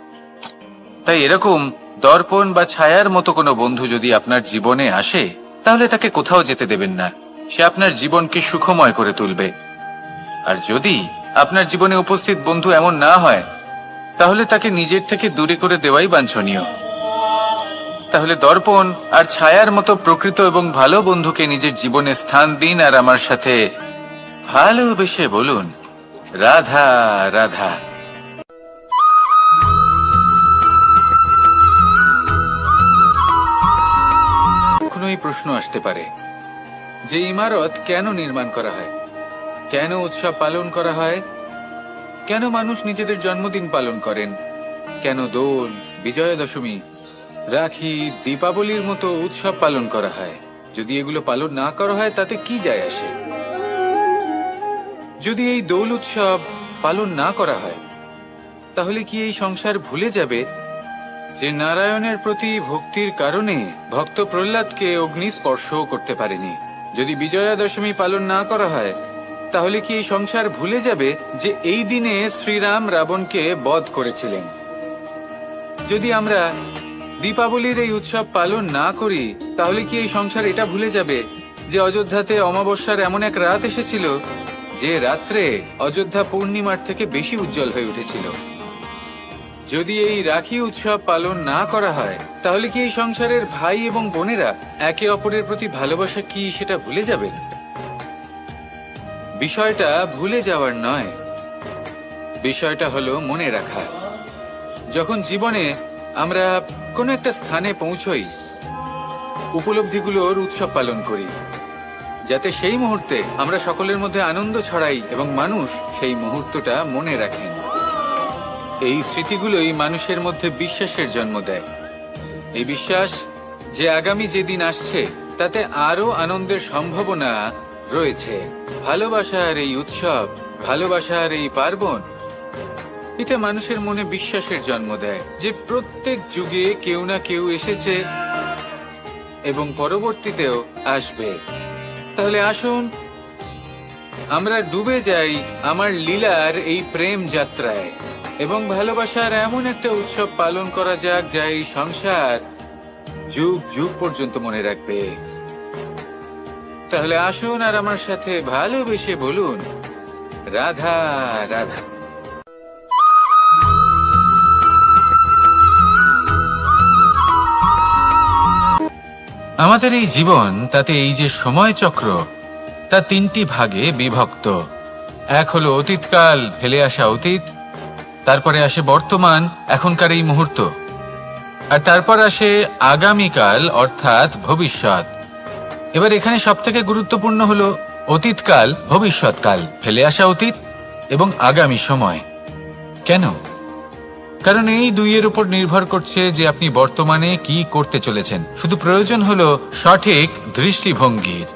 তাই এরকম দর্পণ বা ছায়ার মতো কোনো বন্ধু যদি আপনার জীবনে আসে তাহলে তাকে কোথাও যেতে দেবেন না। সে আপনার জীবনকে সুখময় করে তুলবে। আর যদি আপনার জীবনে উপস্থিত বন্ধু এমন না হয় তাহলে তাকে নিজের থেকে দূরে করে দেওয়াই বাঞ্ছনীয়। তাহলে দর্পণ আর ছায়ার মতো প্রকৃত এবং ভালো বন্ধুকে নিজের জীবনে স্থান দিন আর আমার সাথে ভালোবেসে বলুন, রাধা রাধা। কখনো এই প্রশ্ন আসতে পারে যে ইমারত কেন নির্মাণ করা হয়, কেন উৎসব পালন করা হয়, কেন মানুষ নিজেদের জন্মদিন পালন করেন, কেন দোল, বিজয়া দশমী, রাখি, দীপাবলির মতো উৎসব পালন করা হয়। যদি এগুলো পালন না করা হয় তাতে কি যায় আসে? যদি এই দোল উৎসব পালন না করা হয় তাহলে কি এই সংসার ভুলে যাবে যে নারায়ণের প্রতি ভক্তির কারণে ভক্ত প্রহ্লাদকে অগ্নি স্পর্শও করতে পারেনি? যদি বিজয়া দশমী পালন না করা হয় তাহলে কি এই সংসার ভুলে যাবে যে এই দিনে শ্রীরাম রাবণকে বধ করেছিলেন? যদি আমরা দীপাবলির এই উৎসব পালন না করি তাহলে কি এই সংসার এটা ভুলে যাবে যে অযোধ্যাতে অমাবস্যার এমন এক রাত এসেছিল যে রাত্রে অযোধ্যা পূর্ণিমার থেকে বেশি উজ্জ্বল হয়ে উঠেছিল? যদি এই রাখি উৎসব পালন না করা হয় তাহলে কি এই সংসারের ভাই এবং বোনেরা একে অপরের প্রতি ভালোবাসা কি সেটা ভুলে যাবেন? বিষয়টা ভুলে যাওয়ার নয়, বিষয়টা হলো মনে রাখা। যখন জীবনে আমরা কোনো একটা স্থানে পৌঁছই, উপলব্ধিগুলোর উৎসব পালন করি, যাতে সেই মুহূর্তে আমরা সকলের মধ্যে আনন্দ ছড়াই এবং মানুষ সেই মুহূর্তটা মনে রাখেন। এই স্মৃতিগুলোই মানুষের মধ্যে বিশ্বাসের জন্ম দেয়। এই বিশ্বাস যে আগামী যেদিন আসছে তাতে আরো আনন্দের সম্ভাবনা রয়েছে। ভালোবাসার এই উৎসব, ভালোবাসার এই পার্বণ, এটা মানুষের মনে বিশ্বাসের জন্ম দেয় যে প্রত্যেক যুগে কেউ না কেউ এসেছে এবং পরবর্তীতেও আসবে। তাহলে আসুন আমরা ডুবে যাই আমার লীলার এই প্রেম যাত্রায় এবং ভালোবাসার এমন একটা উৎসব পালন করা যাক যা এই সংসার যুগ যুগ পর্যন্ত মনে রাখবে। তাহলে আসুন আর আমার সাথে ভালোবেসে বলুন, রাধা রাধা। আমাদের এই জীবন, তাতে এই যে সময় চক্র, তা তিনটি ভাগে বিভক্ত। এক হলো অতীতকাল, ফেলে আসা অতীত, তারপরে আসে বর্তমান, এখনকার এই মুহূর্ত, আর তারপর আসে আগামীকাল অর্থাৎ ভবিষ্যৎ। এবার এখানে সবথেকে গুরুত্বপূর্ণ হলো অতীতকাল, ভবিষ্যৎকাল, ফেলে আসা অতীত এবং আগামী সময়। কেন? কারণ এই দুইয়ের উপর নির্ভর করছে যে আপনি বর্তমানে কি করতে চলেছেন। শুধু প্রয়োজন হলো সঠিক দৃষ্টিভঙ্গির।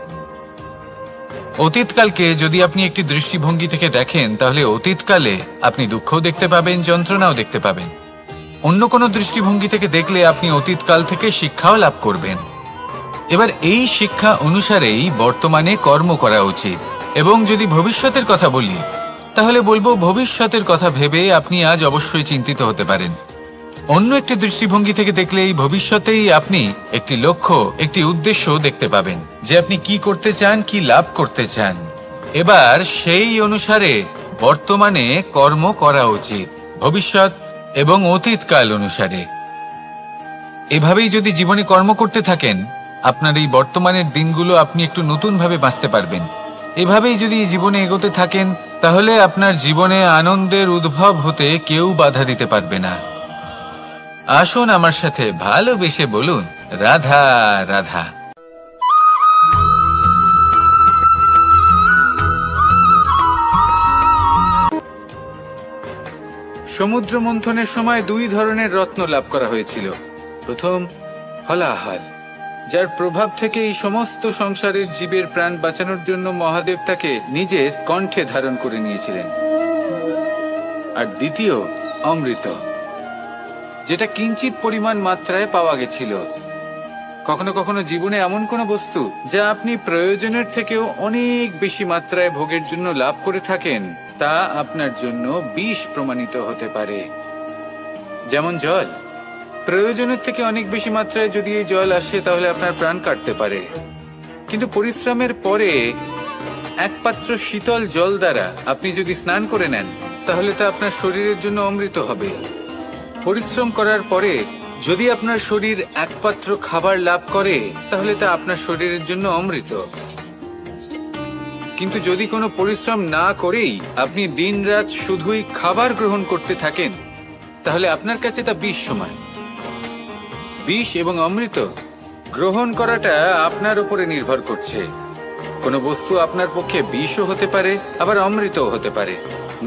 অতীতকালকে যদি আপনি একটি দৃষ্টিভঙ্গি থেকে দেখেন তাহলে অতীতকালে আপনি দুঃখও দেখতে পাবেন, যন্ত্রণাও দেখতে পাবেন। অন্য কোনো দৃষ্টিভঙ্গি থেকে দেখলে আপনি অতীতকাল থেকে শিক্ষাও লাভ করবেন। এবার এই শিক্ষা অনুসারেই বর্তমানে কর্ম করা উচিত। এবং যদি ভবিষ্যতের কথা বলি তাহলে বলবো ভবিষ্যতের কথা ভেবে আপনি আজ অবশ্যই চিন্তিত হতে পারেন। অন্য একটি দৃষ্টিভঙ্গি থেকে দেখলে এই ভবিষ্যতেই আপনি একটি লক্ষ্য, একটি উদ্দেশ্য দেখতে পাবেন যে আপনি কি করতে চান, কি লাভ করতে চান। এবার সেই অনুসারে বর্তমানে কর্ম করা উচিত, ভবিষ্যৎ এবং অতীতকাল অনুসারে। এভাবেই যদি জীবনে কর্ম করতে থাকেন আপনার এই বর্তমানের দিনগুলো আপনি একটু নতুন ভাবে বাঁচতে পারবেন। এভাবেই যদি জীবনে এগোতে থাকেন তাহলে আপনার জীবনে আনন্দের উদ্ভব হতে কেউ বাধা দিতে পারবে না। আসুন আমার সাথে ভালোবেসে বলুন, রাধা রাধা। সমুদ্র মন্থনের সময় দুই ধরনের রত্ন লাভ করা হয়েছিল। প্রথম হলাহল, যার প্রভাব থেকে এই সমস্ত সংসারের জীবের প্রাণ বাঁচানোর জন্য মহাদেব তাকে নিজের কণ্ঠে ধারণ করে নিয়েছিলেন। আর দ্বিতীয় অমৃত, যেটা কিঞ্চিত পরিমাণ মাত্রায় পাওয়া গেছিল। কখনো কখনো জীবনে এমন কোনো বস্তু যা আপনি প্রয়োজনের থেকেও অনেক বেশি মাত্রায় ভোগের জন্য লাভ করে থাকেন তা আপনার জন্য বিষ প্রমাণিত হতে পারে। যেমন জল, প্রয়োজনের থেকে অনেক বেশি মাত্রায় যদি এই জল আসে তাহলে আপনার প্রাণ কাটতে পারে। কিন্তু পরিশ্রমের পরে এক পাত্র শীতল জল দ্বারা আপনি যদি স্নান করে নেন তাহলে তা আপনার শরীরের জন্য অমৃত হবে। পরিশ্রম করার পরে যদি আপনার শরীর এক পাত্র খাবার লাভ করে তাহলে তা আপনার শরীরের জন্য অমৃত। কিন্তু যদি কোনো পরিশ্রম না করেই আপনি দিনরাত শুধুই খাবার গ্রহণ করতে থাকেন তাহলে আপনার কাছে তা বিষ সমান। বিষ এবং অমৃত গ্রহণ করাটা আপনার উপরে নির্ভর করছে। কোনো বস্তু আপনার পক্ষে বিষও হতে পারে, আবার অমৃতও হতে পারে।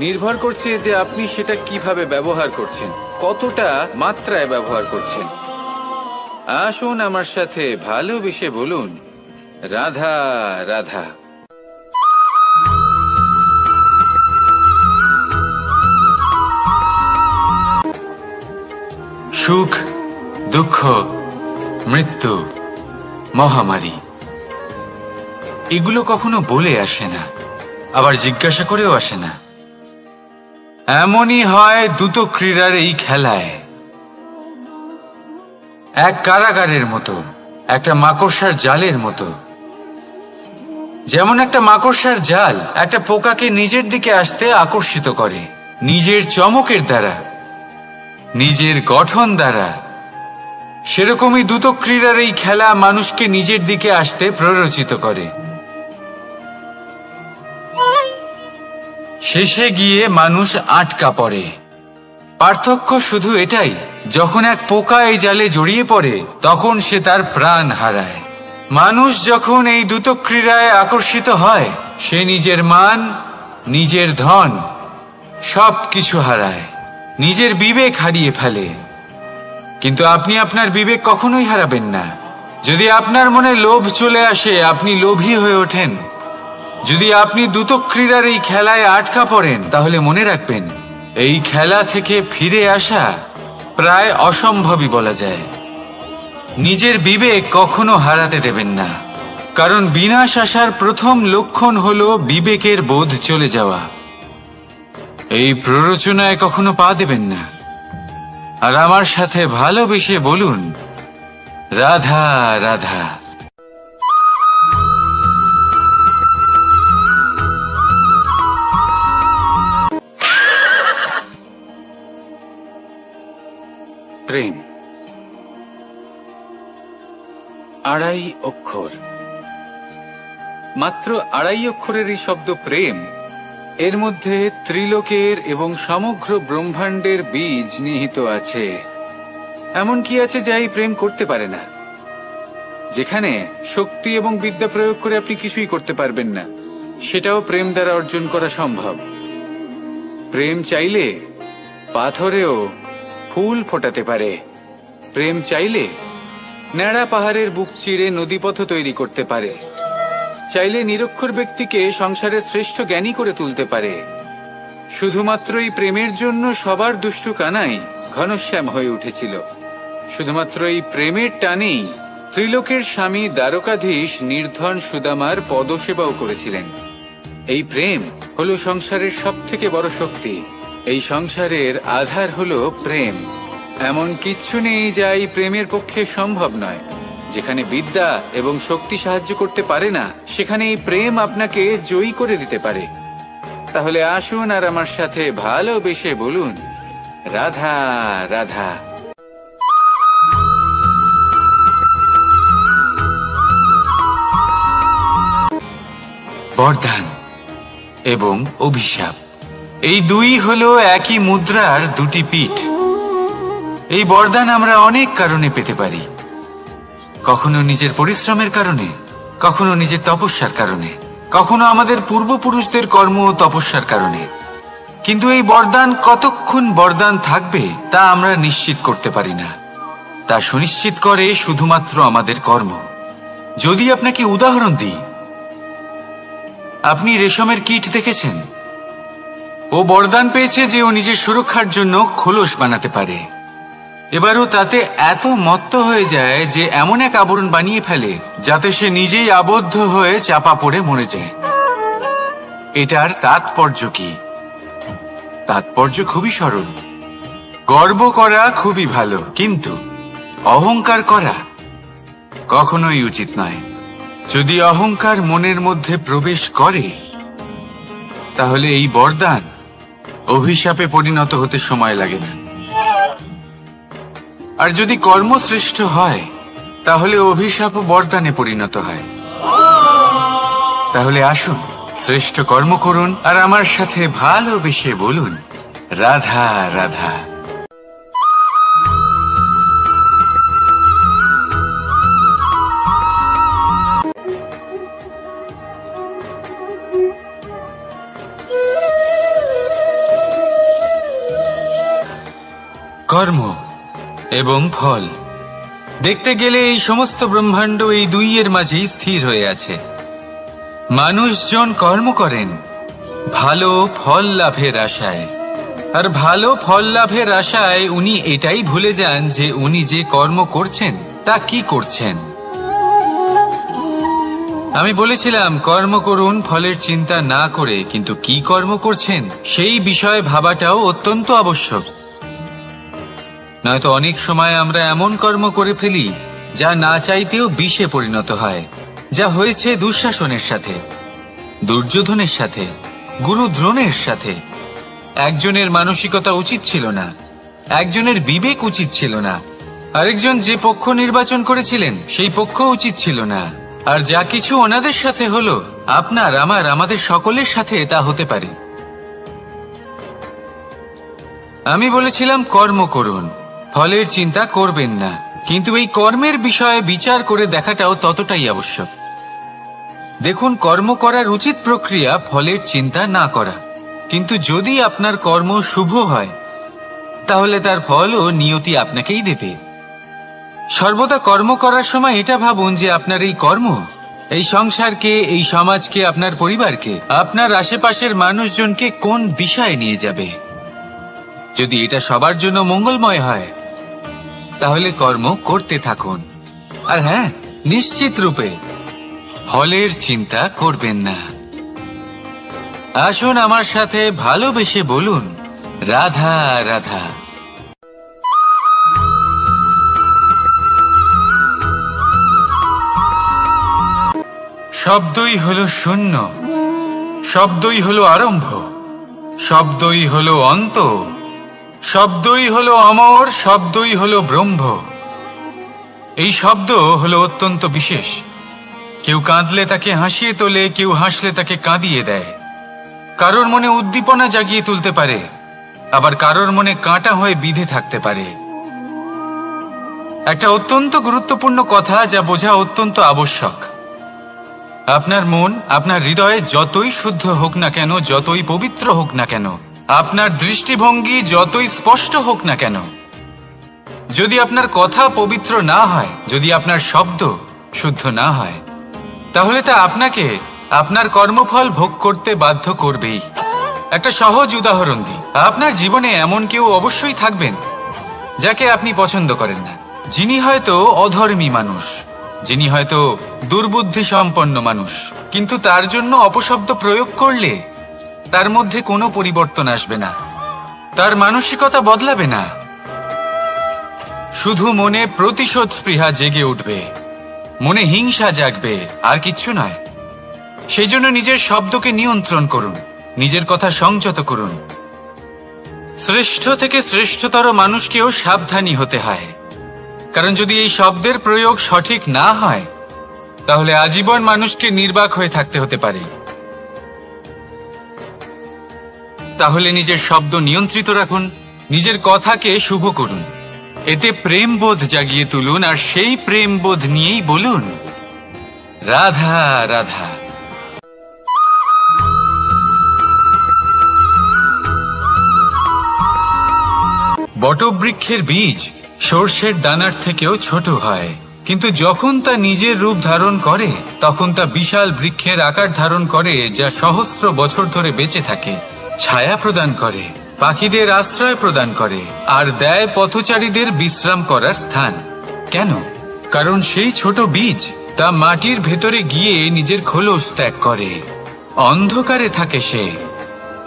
নির্ভর করছে যে আপনি সেটা কিভাবে ব্যবহার করছেন, কতটা মাত্রায় ব্যবহার করছেন। আসুন আমার সাথে ভালোবেসে বলুন, রাধা রাধা। সুখ, দুঃখ, মৃত্যু, মহামারী, এগুলো কখনো বলে আসে না, আবার জিজ্ঞাসা করেও আসে না। এমনই হয় দ্রুত ক্রীড়ার এই খেলায়। এক কারাগারের মতো, একটা মাকড়সার জালের মতো। যেমন একটা মাকড়সার জাল একটা পোকাকে নিজের দিকে আসতে আকর্ষিত করে, নিজের চমকের দ্বারা, নিজের গঠন দ্বারা। সেরকমই দ্রুত ক্রীড়ার এই খেলা মানুষকে নিজের দিকে আসতে প্ররোচিত করে। শেষে গিয়ে মানুষ আটকা পড়ে। পার্থক্য শুধু এটাই, যখন এক পোকা এই জালে জড়িয়ে পড়ে তখন সে তার প্রাণ হারায়। মানুষ যখন এই দ্রুত ক্রীড়ায় আকর্ষিত হয়, সে নিজের মান, নিজের ধন সবকিছু হারায়, নিজের বিবেক হারিয়ে ফেলে। কিন্তু আপনি আপনার বিবেক কখনোই হারাবেন না। যদি আপনার মনে লোভ চলে আসে, আপনি লোভী হয়ে ওঠেন। যদি আপনি দ্রুত ক্রীড়ার এই খেলায় আটকা পড়েন, তাহলে মনে রাখবেন, এই খেলা থেকে ফিরে আসা প্রায় অসম্ভবই বলা যায়। নিজের বিবেক কখনো হারাতে দেবেন না, কারণ বিনাশ আসার প্রথম লক্ষণ হলো বিবেকের বোধ চলে যাওয়া। এই প্ররোচনায় কখনো পা দেবেন না। আর আমার সাথে ভালোবেসে বলুন, রাধা রাধা। প্রেম, আড়াই অক্ষর, মাত্র আড়াই অক্ষরের এই শব্দ প্রেম, এর মধ্যে ত্রিলোকের এবং সমগ্র ব্রহ্মাণ্ডের বীজ নিহিত আছে। এমন কি আছে যা এই প্রেম করতে পারে না? যেখানে শক্তি এবং বিদ্যা প্রয়োগ করে আপনি কিছুই করতে পারবেন না, সেটাও প্রেম দ্বারা অর্জন করা সম্ভব। প্রেম চাইলে পাথরেও ফুল ফোটাতে পারে। প্রেম চাইলে ন্যাড়া পাহাড়ের বুক চিরে নদীপথ তৈরি করতে পারে। চাইলে নিরক্ষর ব্যক্তিকে সংসারের শ্রেষ্ঠ জ্ঞানী করে তুলতে পারে। শুধুমাত্র এই প্রেমের জন্য সবার দুষ্টু কানাই ঘনশ্যাম হয়ে উঠেছিল। শুধুমাত্র এই প্রেমের টানেই ত্রিলোকের স্বামী দ্বারকাধীশ নির্ধন সুদামার পদসেবাও করেছিলেন। এই প্রেম হলো সংসারের সবথেকে বড় শক্তি। এই সংসারের আধার হলো প্রেম। এমন কিচ্ছু নেই যা এই প্রেমের পক্ষে সম্ভব নয়। যেখানে বিদ্যা এবং শক্তি সাহায্য করতে পারে না, সেখানে এই প্রেম আপনাকে জয়ী করে দিতে পারে। তাহলে আসুন আর আমার সাথে ভালোবেসে বলুন, রাধা রাধা। বরদান এবং অভিশাপ, এই দুই হলো একই মুদ্রার দুটি পিঠ। এই বরদান আমরা অনেক কারণে পেতে পারি। কখনো নিজের পরিশ্রমের কারণে, কখনো নিজের তপস্যার কারণে, কখনো আমাদের পূর্বপুরুষদের কর্ম ও তপস্যার কারণে। কিন্তু এই বরদান কতক্ষণ বরদান থাকবে তা আমরা নিশ্চিত করতে পারি না। তা সুনিশ্চিত করে শুধুমাত্র আমাদের কর্ম। যদি আপনাকে উদাহরণ দিই, আপনি রেশমের কীট দেখেছেন? ও বরদান পেয়েছে যে ও নিজের সুরক্ষার জন্য খোলস বানাতে পারে। এবারও তাতে এত মত্ত হয়ে যায় যে এমন এক আবরণ বানিয়ে ফেলে যাতে সে নিজেই আবদ্ধ হয়ে চাপা পড়ে মরে যায়। এটার তাৎপর্য কি? তাৎপর্য খুবই সরল। গর্ব করা খুবই ভালো, কিন্তু অহংকার করা কখনোই উচিত নয়। যদি অহংকার মনের মধ্যে প্রবেশ করে, তাহলে এই বরদান অভিশাপে পরিণত হতে সময় লাগে না। আর যদি কর্মশ্রেষ্ঠ হয়, তাহলে অভিশাপ বরদানে পরিণত হয়। তাহলে আসুন শ্রেষ্ঠ কর্ম করুন আর আমার সাথে ভালোবেসে বলুন, রাধা রাধা। কর্ম এবং ফল। দেখতে গেলে এই সমস্ত ব্রহ্মাণ্ড এই দুইয়ের মাঝেই স্থির হয়ে আছে। মানুষজন কর্ম করেন ভালো ফল লাভের আশায়, আর ভালো ফল লাভের আশায় উনি এটাই ভুলে যান যে উনি যে কর্ম করছেন তা কি করছেন। আমি বলেছিলাম কর্ম করুন ফলের চিন্তা না করে, কিন্তু কি কর্ম করছেন সেই বিষয়ে ভাবাটাও অত্যন্ত আবশ্যক। নয়তো অনেক সময় আমরা এমন কর্ম করে ফেলি যা না চাইতেও বিষে পরিণত হয়, যা হয়েছে দুঃশাসনের সাথে, দুর্যোধনের সাথে, গুরু দ্রোণের সাথে। একজনের মানসিকতা উচিত ছিল না, একজনের বিবেক উচিত ছিল না, আরেকজন যে পক্ষ নির্বাচন করেছিলেন সেই পক্ষ উচিত ছিল না। আর যা কিছু ওনাদের সাথে হলো, আপনার আমার আমাদের সকলের সাথে তা হতে পারে। আমি বলেছিলাম কর্ম করুন, ফলের চিন্তা করবেন না, কিন্তু এই কর্মের বিষয়ে বিচার করে দেখাটাও ততটাই আবশ্যক। দেখুন, কর্ম করার উচিত প্রক্রিয়া ফলের চিন্তা না করা, কিন্তু যদি আপনার কর্ম শুভ হয় তাহলে তার ফলও নিয়তি আপনাকেই দেবে। সর্বদা কর্ম করার সময় এটা ভাবুন যে আপনার এই কর্ম এই সংসারকে, এই সমাজকে, আপনার পরিবারকে, আপনার আশেপাশের মানুষজনকে কোন দিশায় নিয়ে যাবে। যদি এটা সবার জন্য মঙ্গলময় হয় তাহলে কর্ম করতে থাকুন। আর হ্যাঁ, নিশ্চিত রূপে ফলের চিন্তা করবেন না। আসুন আমার সাথে ভালোবেসে বলুন, রাধা রাধা। শব্দই হলো শূন্য, শব্দই হলো আরম্ভ, শব্দই হলো অন্ত, শব্দই হলো অমর, শব্দই হলো ব্রহ্ম। এই শব্দ হলো অত্যন্ত বিশেষ। কেউ কাঁদলে তাকে হাসিয়ে তোলে, কেউ হাসলে তাকে কাঁদিয়ে দেয়। কারোর মনে উদ্দীপনা জাগিয়ে তুলতে পারে, আবার কারোর মনে কাঁটা হয়ে বিঁধে থাকতে পারে। একটা অত্যন্ত গুরুত্বপূর্ণ কথা যা বোঝা অত্যন্ত আবশ্যক। আপনার মন, আপনার হৃদয়ে যতই শুদ্ধ হোক না কেন, যতই পবিত্র হোক না কেন, আপনার দৃষ্টিভঙ্গি যতই স্পষ্ট হোক না কেন, যদি আপনার কথা পবিত্র না হয়, যদি আপনার শব্দ শুদ্ধ না হয়, তাহলে তা আপনাকে আপনার কর্মফল ভোগ করতে বাধ্য করবেই। একটা সহজ উদাহরণ দিই। আপনার জীবনে এমন কেউ অবশ্যই থাকবেন যাকে আপনি পছন্দ করেন না, যিনি হয়তো অধর্মী মানুষ, যিনি হয়তো দুর্বুদ্ধি সম্পন্ন মানুষ, কিন্তু তার জন্য অপশব্দ প্রয়োগ করলে তার মধ্যে কোনো পরিবর্তন আসবে না, তার মানসিকতা বদলাবে না, শুধু মনে প্রতিশোধ স্পৃহা জেগে উঠবে, মনে হিংসা জাগবে, আর কিচ্ছু নয়। সেই জন্য নিজের শব্দকে নিয়ন্ত্রণ করুন, নিজের কথা সংযত করুন। শ্রেষ্ঠ থেকে শ্রেষ্ঠতর মানুষকেও সাবধানী হতে হয়, কারণ যদি এই শব্দের প্রয়োগ সঠিক না হয় তাহলে আজীবন মানুষকে নির্বাক হয়ে থাকতে হতে পারে। তাহলে নিজের শব্দ নিয়ন্ত্রিত রাখুন, নিজের কথাকে শুভ করুন, এতে প্রেমবোধ জাগিয়ে তুলুন, আর সেই প্রেমবোধ নিয়েই বলুন, রাধা রাধা। বটবৃক্ষের বীজ সর্ষের দানার থেকেও ছোট হয়, কিন্তু যখন তা নিজের রূপ ধারণ করে তখন তা বিশাল বৃক্ষের আকার ধারণ করে, যা সহস্র বছর ধরে বেঁচে থাকে, ছায়া প্রদান করে, পাখিদের আশ্রয় প্রদান করে, আর দেয় পথচারীদের বিশ্রাম করার স্থান। কেন? কারণ সেই ছোট বীজ তা মাটির ভেতরে গিয়ে নিজের খোলস ত্যাগ করে। অন্ধকারে থাকে সে,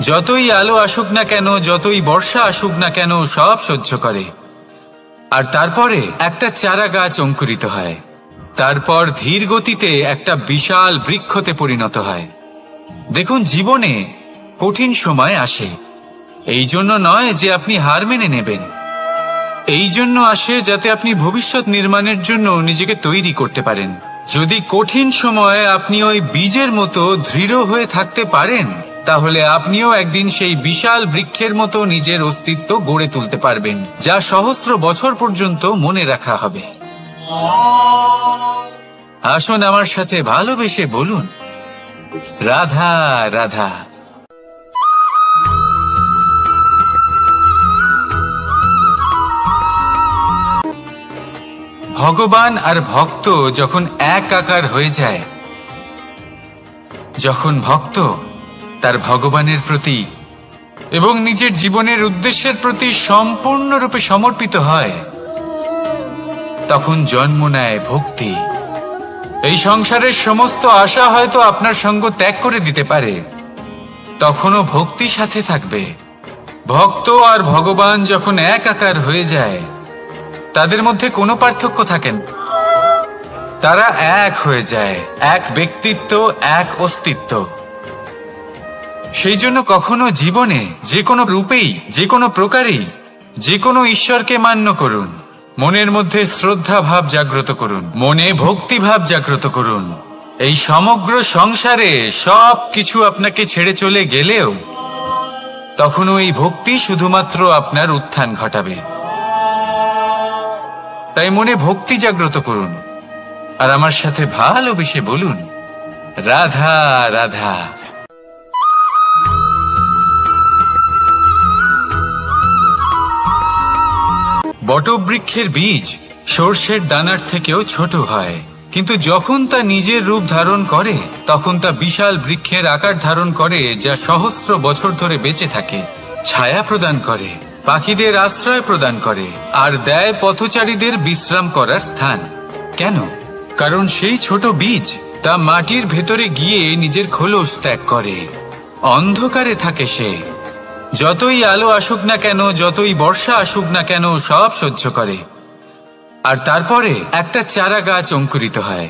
যতই আলো আসুক না কেন, যতই বর্ষা আসুক না কেন, সব সহ্য করে। আর তারপরে একটা চারা গাছ অঙ্কুরিত হয়, তারপর ধীর গতিতে একটা বিশাল বৃক্ষতে পরিণত হয়। দেখুন, জীবনে কঠিন সময় আসে, এই জন্য নয় যে আপনি হার মেনে নেবেন, এই জন্য আসে যাতে আপনি ভবিষ্যৎ নির্মাণের জন্য নিজেকে তৈরি করতে পারেন। যদি কঠিন সময়ে আপনি ওই বীজের মতো দৃঢ় হয়ে থাকতে পারেন, তাহলে আপনিও একদিন সেই বিশাল বৃক্ষের মতো নিজের অস্তিত্ব গড়ে তুলতে পারবেন, যা সহস্র বছর পর্যন্ত মনে রাখা হবে। আসুন আমার সাথে ভালোবেসে বলুন, রাধা রাধা। ভগবান আর ভক্ত যখন এক আকার হয়ে যায়, যখন ভক্ত তার ভগবানের প্রতি এবং নিজের জীবনের উদ্দেশ্যের প্রতি সম্পূর্ণরূপে সমর্পিত হয়, তখন জন্ম নেয় ভক্তি। এই সংসারের সমস্ত আশা হয়তো আপনার সঙ্গ ত্যাগ করে দিতে পারে, তখনও ভক্তি সাথে থাকবে। ভক্ত আর ভগবান যখন এক আকার হয়ে যায়, তাদের মধ্যে কোনো পার্থক্য থাকে না। তারা এক হয়ে যায়, এক ব্যক্তিত্ব, এক অস্তিত্ব। সেই জন্য কখনো জীবনে যে কোনো রূপেই, যে কোনো প্রকারেই, যে কোনো ঈশ্বরকে মান্য করুন, মনের মধ্যে শ্রদ্ধা ভাব জাগ্রত করুন, মনে ভক্তি ভাব জাগ্রত করুন। এই সমগ্র সংসারে সব কিছু আপনাকে ছেড়ে চলে গেলেও তখনও এই ভক্তি শুধুমাত্র আপনার উত্থান ঘটাবে। তাই মনে ভক্তি জাগ্রত করুন আর আমার সাথে ভালোবেসে বলুন, রাধা রাধা। বটবৃক্ষের বীজ সর্ষের দানার থেকেও ছোট হয়, কিন্তু যখন তা নিজের রূপ ধারণ করে তখন তা বিশাল বৃক্ষের আকার ধারণ করে, যা সহস্র বছর ধরে বেঁচে থাকে, ছায়া প্রদান করে, পাখিদের আশ্রয় প্রদান করে আর দেয় পথচারীদের বিশ্রাম করার স্থান। কেন? কারণ সেই ছোট বীজ তা মাটির ভেতরে গিয়ে নিজের খোলস ত্যাগ করে। অন্ধকারে থাকে সে, যতই আলো আসুক না কেন, যতই বর্ষা আসুক না কেন, সব সহ্য করে। আর তারপরে একটা চারা গাছ অঙ্কুরিত হয়,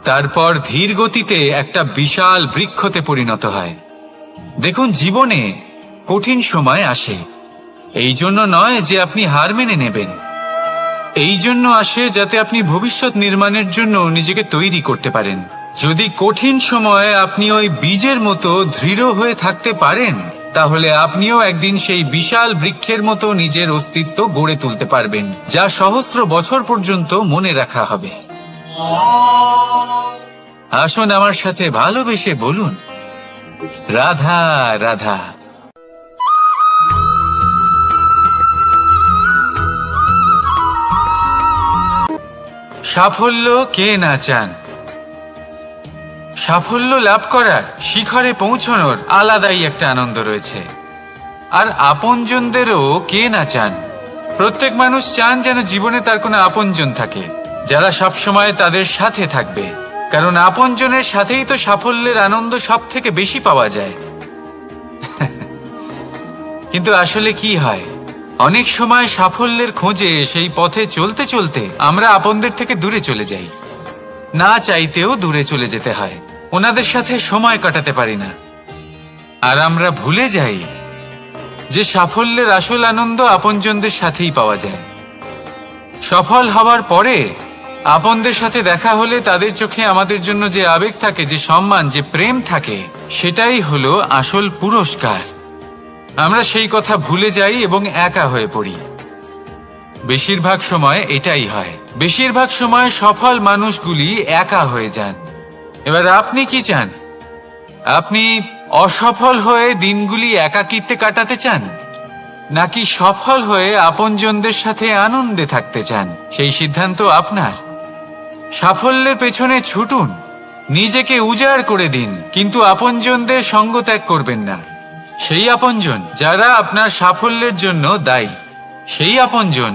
তারপর ধীর গতিতে একটা বিশাল বৃক্ষতে পরিণত হয়। দেখুন, জীবনে কঠিন সময় আসে, এই জন্য নয় যে আপনি হার মেনে নেবেন, এই জন্য আসে যাতে আপনি ভবিষ্যৎ নির্মাণের জন্য নিজেকে তৈরি করতে পারেন। যদি কঠিন সময়ে আপনি ওই বীজের মতো দৃঢ় হয়ে থাকতে পারেন, তাহলে আপনিও একদিন সেই বিশাল বৃক্ষের মতো নিজের অস্তিত্ব গড়ে তুলতে পারবেন, যা সহস্র বছর পর্যন্ত মনে রাখা হবে। আসুন আমার সাথে ভালোবেসে বলুন, রাধা রাধা। সাফল্য কে না চান? সাফল্য লাভ করার, শিখরে পৌঁছানোর আলাদাই একটা আনন্দ রয়েছে। আর আপনজনদেরও কে না চান? প্রত্যেক মানুষ চান যেন জীবনে তার কোনো আপনজন থাকে, যারা সবসময় তাদের সাথে থাকবে, কারণ আপনজনের সাথেই তো সাফল্যের আনন্দ সব থেকে বেশি পাওয়া যায়। কিন্তু আসলে কি হয়, অনেক সময় সাফল্যের খোঁজে সেই পথে চলতে চলতে আমরা আপনদের থেকে দূরে চলে যাই, না চাইতেও দূরে চলে যেতে হয়, ওনাদের সাথে সময় কাটাতে পারি না। আর আমরা ভুলে যাই যে সাফল্যের আসল আনন্দ আপনজনদের সাথেই পাওয়া যায়। সফল হওয়ার পরে আপনদের সাথে দেখা হলে তাদের চোখে আমাদের জন্য যে আবেগ থাকে, যে সম্মান, যে প্রেম থাকে, সেটাই হলো আসল পুরস্কার। আমরা সেই কথা ভুলে যাই এবং একা হয়ে পড়ি। বেশিরভাগ সময় এটাই হয়, বেশিরভাগ সময় সফল মানুষগুলি একা হয়ে যান। এবার আপনি কি চান? আপনি অসফল হয়ে দিনগুলি একাকিত্বে কাটাতে চান, নাকি সফল হয়ে আপনজনদের সাথে আনন্দে থাকতে চান? সেই সিদ্ধান্ত আপনার। সাফল্যের পেছনে ছুটুন, নিজেকে উজাড় করে দিন, কিন্তু আপনজনদের সঙ্গ ত্যাগ করবেন না। সেই আপনজন যারা আপনার সাফল্যের জন্য দায়ী, সেই আপনজন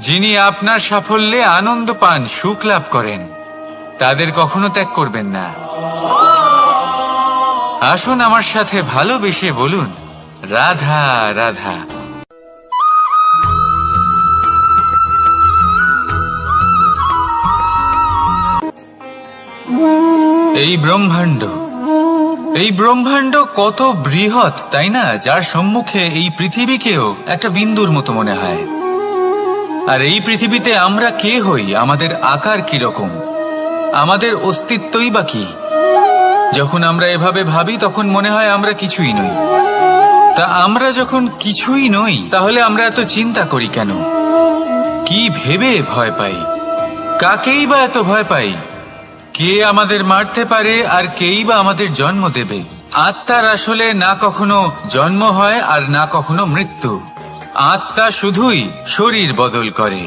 যিনি আপনার সাফল্যে আনন্দ পান, সুখ লাভ করেন, তাদের কখনো ত্যাগ করবেন না। আসুন আমার সাথে ভালোবেসে বলুন, রাধা রাধা। এই ব্রহ্মাণ্ড কত বৃহৎ, তাই না? যার সম্মুখে এই পৃথিবীকেও একটা বিন্দুর মতো মনে হয়। আর এই পৃথিবীতে আমরা কে হই, আমাদের আকার কিরকম, আমাদের অস্তিত্বই বা কি? যখন আমরা এভাবে ভাবি তখন মনে হয় আমরা কিছুই নই। তা আমরা যখন কিছুই নই, তাহলে আমরা এত চিন্তা করি কেন? কি ভেবে ভয় পাই? কাকেই বা এত ভয় পাই? কে আমাদের মারতে পারে আর কেই বা আমাদের জন্ম দেবে? আত্মার আসলে না কখনো জন্ম হয় আর না কখনো মৃত্যু। আত্মা শুধুই শরীর বদল করে।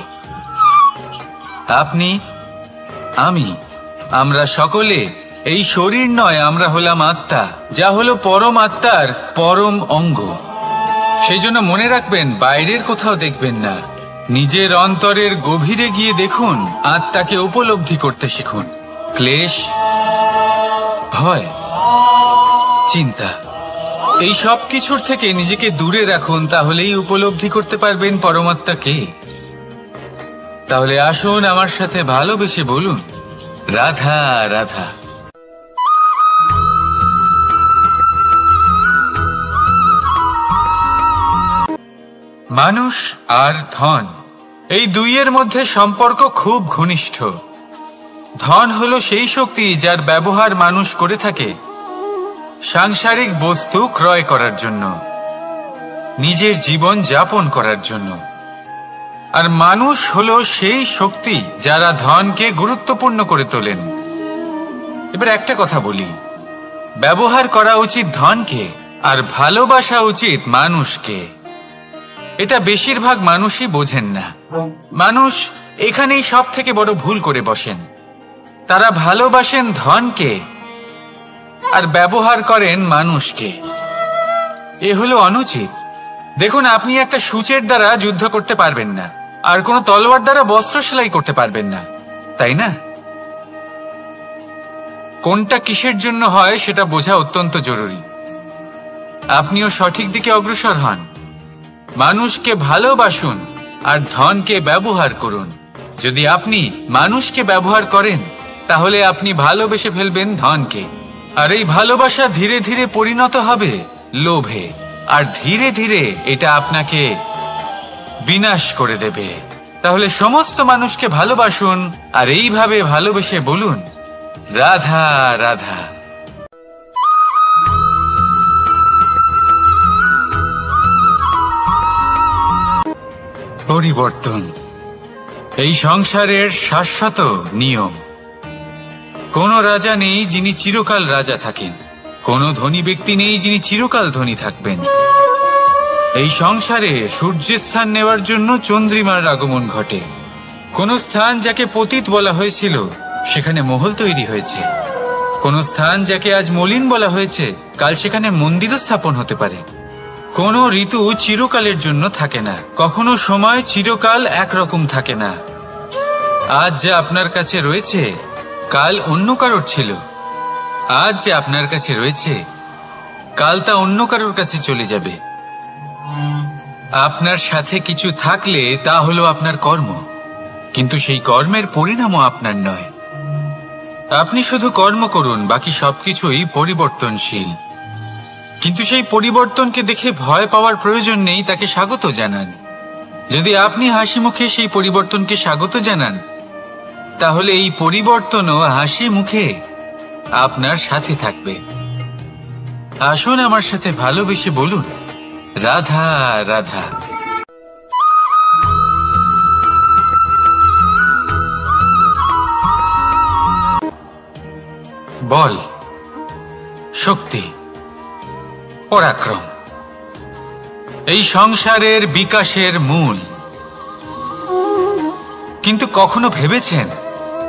আপনি, আমি, আমরা সকলে এই শরীর নয়, আমরা হলাম আত্মা, যা হলো পরম আত্মার পরম অঙ্গ। সেই জন্য মনে রাখবেন, বাইরের কোথাও দেখবেন না, নিজের অন্তরের গভীরে গিয়ে দেখুন, আত্মাকে উপলব্ধি করতে শিখুন। ক্লেশ, ভয়, চিন্তা, এই সব কিছুর থেকে নিজেকে দূরে রাখুন, তাহলেই উপলব্ধি করতে পারবেন পরমাত্মাকে। তাহলে আসুন আমার সাথে ভালোবেসে বলুন, রাধা রাধা। মানুষ আর ধন, এই দুইয়ের মধ্যে সম্পর্ক খুব ঘনিষ্ঠ। ধন হলো সেই শক্তি যার ব্যবহার মানুষ করে থাকে সাংসারিক বস্তু ক্রয় করার জন্য, নিজের জীবন যাপন করার জন্য। আর মানুষ হলো সেই শক্তি যারা ধনকে গুরুত্বপূর্ণ করে তোলেন। এবার একটা কথা বলি, ব্যবহার করা উচিত ধনকে আর ভালোবাসা উচিত মানুষকে। এটা বেশিরভাগ মানুষই বোঝেন না। মানুষ এখানেই সব থেকে বড় ভুল করে বসেন। তারা ভালোবাসেন ধনকে আর ব্যবহার করেন মানুষকে। এ হলো অনুচিত। দেখুন, আপনি একটা সূচের দ্বারা যুদ্ধ করতে পারবেন না, আর কোনো তলোয়ার দ্বারা বস্ত্র সেলাই করতে পারবেন না, তাই না? কোনটা কিসের জন্য হয় সেটা বোঝা অত্যন্ত জরুরি। আপনিও সঠিক দিকে অগ্রসর হন। মানুষকে ভালোবাসুন আর ধনকে ব্যবহার করুন। যদি আপনি মানুষকে ব্যবহার করেন, তাহলে আপনি ভালোবেসে ফেলবেন ধনকে। আর এই ভালোবাসা ধীরে ধীরে পরিণত হবে লোভে, আর ধীরে ধীরে এটা আপনাকে বিনাশ করে দেবে। তাহলে সমস্ত মানুষকে ভালোবাসুন আর এইভাবে ভালোবেসে বলুন, রাধা রাধা। পরিবর্তন এই সংসারের শাশ্বত নিয়ম। কোন রাজা নেই যিনি চিরকাল রাজা থাকেন, কোন ধনী ব্যক্তি নেই যিনি চিরকাল ধনী থাকবেন। এই সংসারে সূর্যের স্থান নেওয়ার জন্য চন্দ্রিমার আগমন ঘটে। কোন স্থান যাকে পতিত বলা হয়েছিল সেখানে মহল তৈরি হয়েছে। কোন স্থান যাকে আজ মলিন বলা হয়েছে, কাল সেখানে মন্দিরও স্থাপন হতে পারে। কোন ঋতু চিরকালের জন্য থাকে না, কখনো সময় চিরকাল একরকম থাকে না। আজ যা আপনার কাছে রয়েছে কাল অন্য কারোর ছিল। আজ যে আপনার কাছে রয়েছে কাল তা অন্য কারোর কাছে চলে যাবে। আপনার সাথে কিছু থাকলে তা হলো আপনার কর্ম, কিন্তু সেই কর্মের পরিণামও আপনার নয়। আপনি শুধু কর্ম করুন, বাকি সবকিছুই পরিবর্তনশীল। কিন্তু সেই পরিবর্তনকে দেখে ভয় পাওয়ার প্রয়োজন নেই, তাকে স্বাগত জানান। যদি আপনি হাসি মুখে সেই পরিবর্তনকে স্বাগত জানান, তাহলে এই পরিবর্তনও হাসি মুখে আপনার সাথে থাকবে। আসুন আমার সাথে ভালোবেসে বলুন, রাধা রাধা। বল, শক্তি, পরাক্রম এই সংসারের বিকাশের মূল। কিন্তু কখনো ভেবেছেন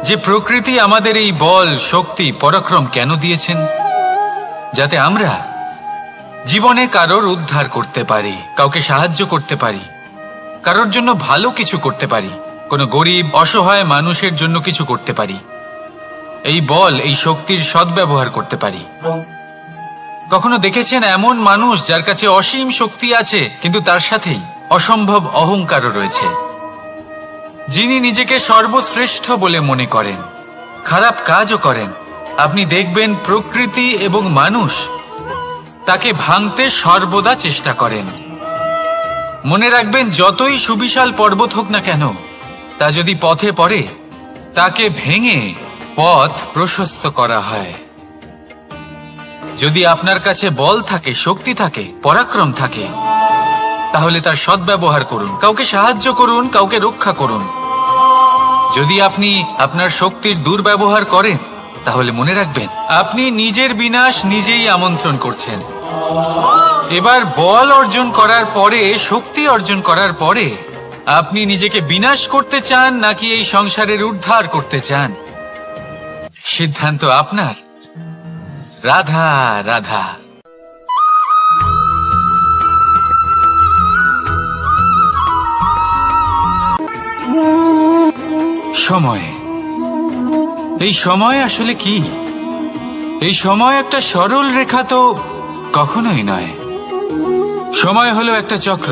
যে প্রকৃতি আমাদের এই বল, শক্তি, পরাক্রম কেন দিয়েছেন? যাতে আমরা জীবনে কারোর উদ্ধার করতে পারি, কাউকে সাহায্য করতে পারি, কারোর জন্য ভালো কিছু করতে পারি, কোনো গরিব অসহায় মানুষের জন্য কিছু করতে পারি। এই বল, এই শক্তির সদ্ব্যবহার করতে পারি। কখনো দেখেছেন এমন মানুষ যার কাছে অসীম শক্তি আছে, কিন্তু তার সাথেই অসম্ভব অহংকারও রয়েছে? যিনি নিজেকে সর্বশ্রেষ্ঠ বলে মনে করেন, খারাপ কাজও করেন। আপনি দেখবেন প্রকৃতি এবং মানুষ তাকে ভাঙতে সর্বদা চেষ্টা করেন। মনে রাখবেন, যতই সুবিশাল পর্বত হোক না কেন, তা যদি পথে পড়ে তাকে ভেঙে পথ প্রশস্ত করা হয়। যদি আপনার কাছে বল থাকে, শক্তি থাকে, পরাক্রম থাকে, তাহলে তার সদ্ব্যবহার করুন, কাউকে সাহায্য করুন, কাউকে রক্ষা করুন। যদি আপনি আপনার শক্তির দুর্ব্যবহার করেন, তাহলে মনে রাখবেন আপনি নিজের বিনাশ নিজেই আমন্ত্রণ করছেন। এবার বল অর্জন করার পরে, শক্তি অর্জন করার পরে আপনি নিজেকে বিনাশ করতে চান নাকি এই সংসারের উদ্ধার করতে চান? সিদ্ধান্ত আপনার। রাধা রাধা। সময়। এই সময় আসলে কি? এই সময় একটা সরল রেখা তো কখনোই নয়। সময় হলো একটা চক্র,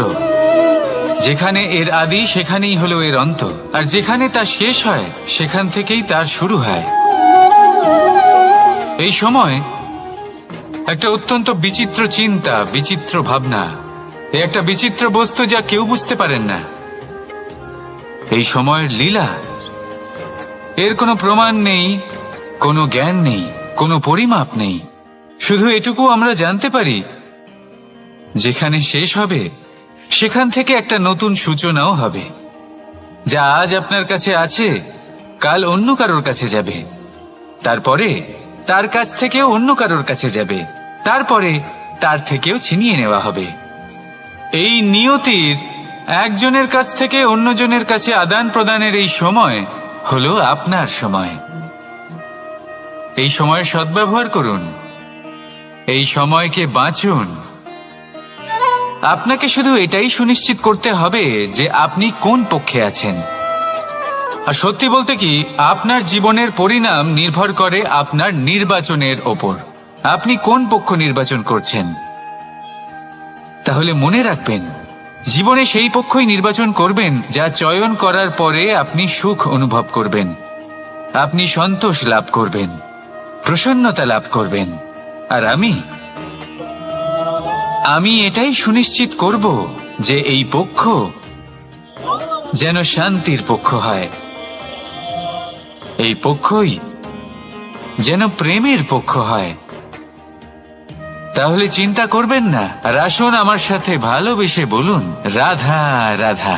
যেখানে এর আদি সেখানেই হলো এর অন্ত, আর যেখানে তা শেষ হয় সেখান থেকেই তার শুরু হয়। এই সময় একটা অত্যন্ত বিচিত্র চিন্তা, বিচিত্র ভাবনা, একটা বিচিত্র বস্তু যা কেউ বুঝতে পারেন না। এই সময়ের লীলা, এর কোনো প্রমাণ নেই, কোনো জ্ঞান নেই, কোনো পরিমাপ নেই। শুধু এটুকু আমরা জানতে পারি, যেখানে শেষ হবে সেখান থেকে একটা নতুন সূচনাও হবে। যা আজ আপনার কাছে আছে কাল অন্য কারোর কাছে যাবে, তারপরে তার কাছ থেকেও অন্য কারোর কাছে যাবে, তারপরে তার থেকেও ছিনিয়ে নেওয়া হবে। এই নিয়তির একজনের কাছ থেকে অন্যজনের কাছে আদান প্রদানের এই সময় হলো আপনার সময়। এই সময়ের সদ্ব্যবহার করুন, এই সময়কে বাঁচুন। আপনাকে শুধু এটাই সুনিশ্চিত করতে হবে যে আপনি কোন পক্ষে আছেন। আর সত্যি বলতে কি, আপনার জীবনের পরিণাম নির্ভর করে আপনার নির্বাচনের ওপর। আপনি কোন পক্ষ নির্বাচন করছেন। তাহলে মনে রাখবেন, জীবনে সেই পক্ষই নির্বাচন করবেন যা চয়ন করার পরে আপনি সুখ অনুভব করবেন, আপনি সন্তোষ লাভ করবেন, প্রসন্নতা লাভ করবেন। আর আমি এটাই সুনিশ্চিত করব যে এই পক্ষ যেন শান্তির পক্ষ হয়, এই পক্ষই যেন প্রেমের পক্ষ হয়। তাহলে চিন্তা করবেন না, আর আসুন আমার সাথে ভালোবেসে বলুন রাধা রাধা।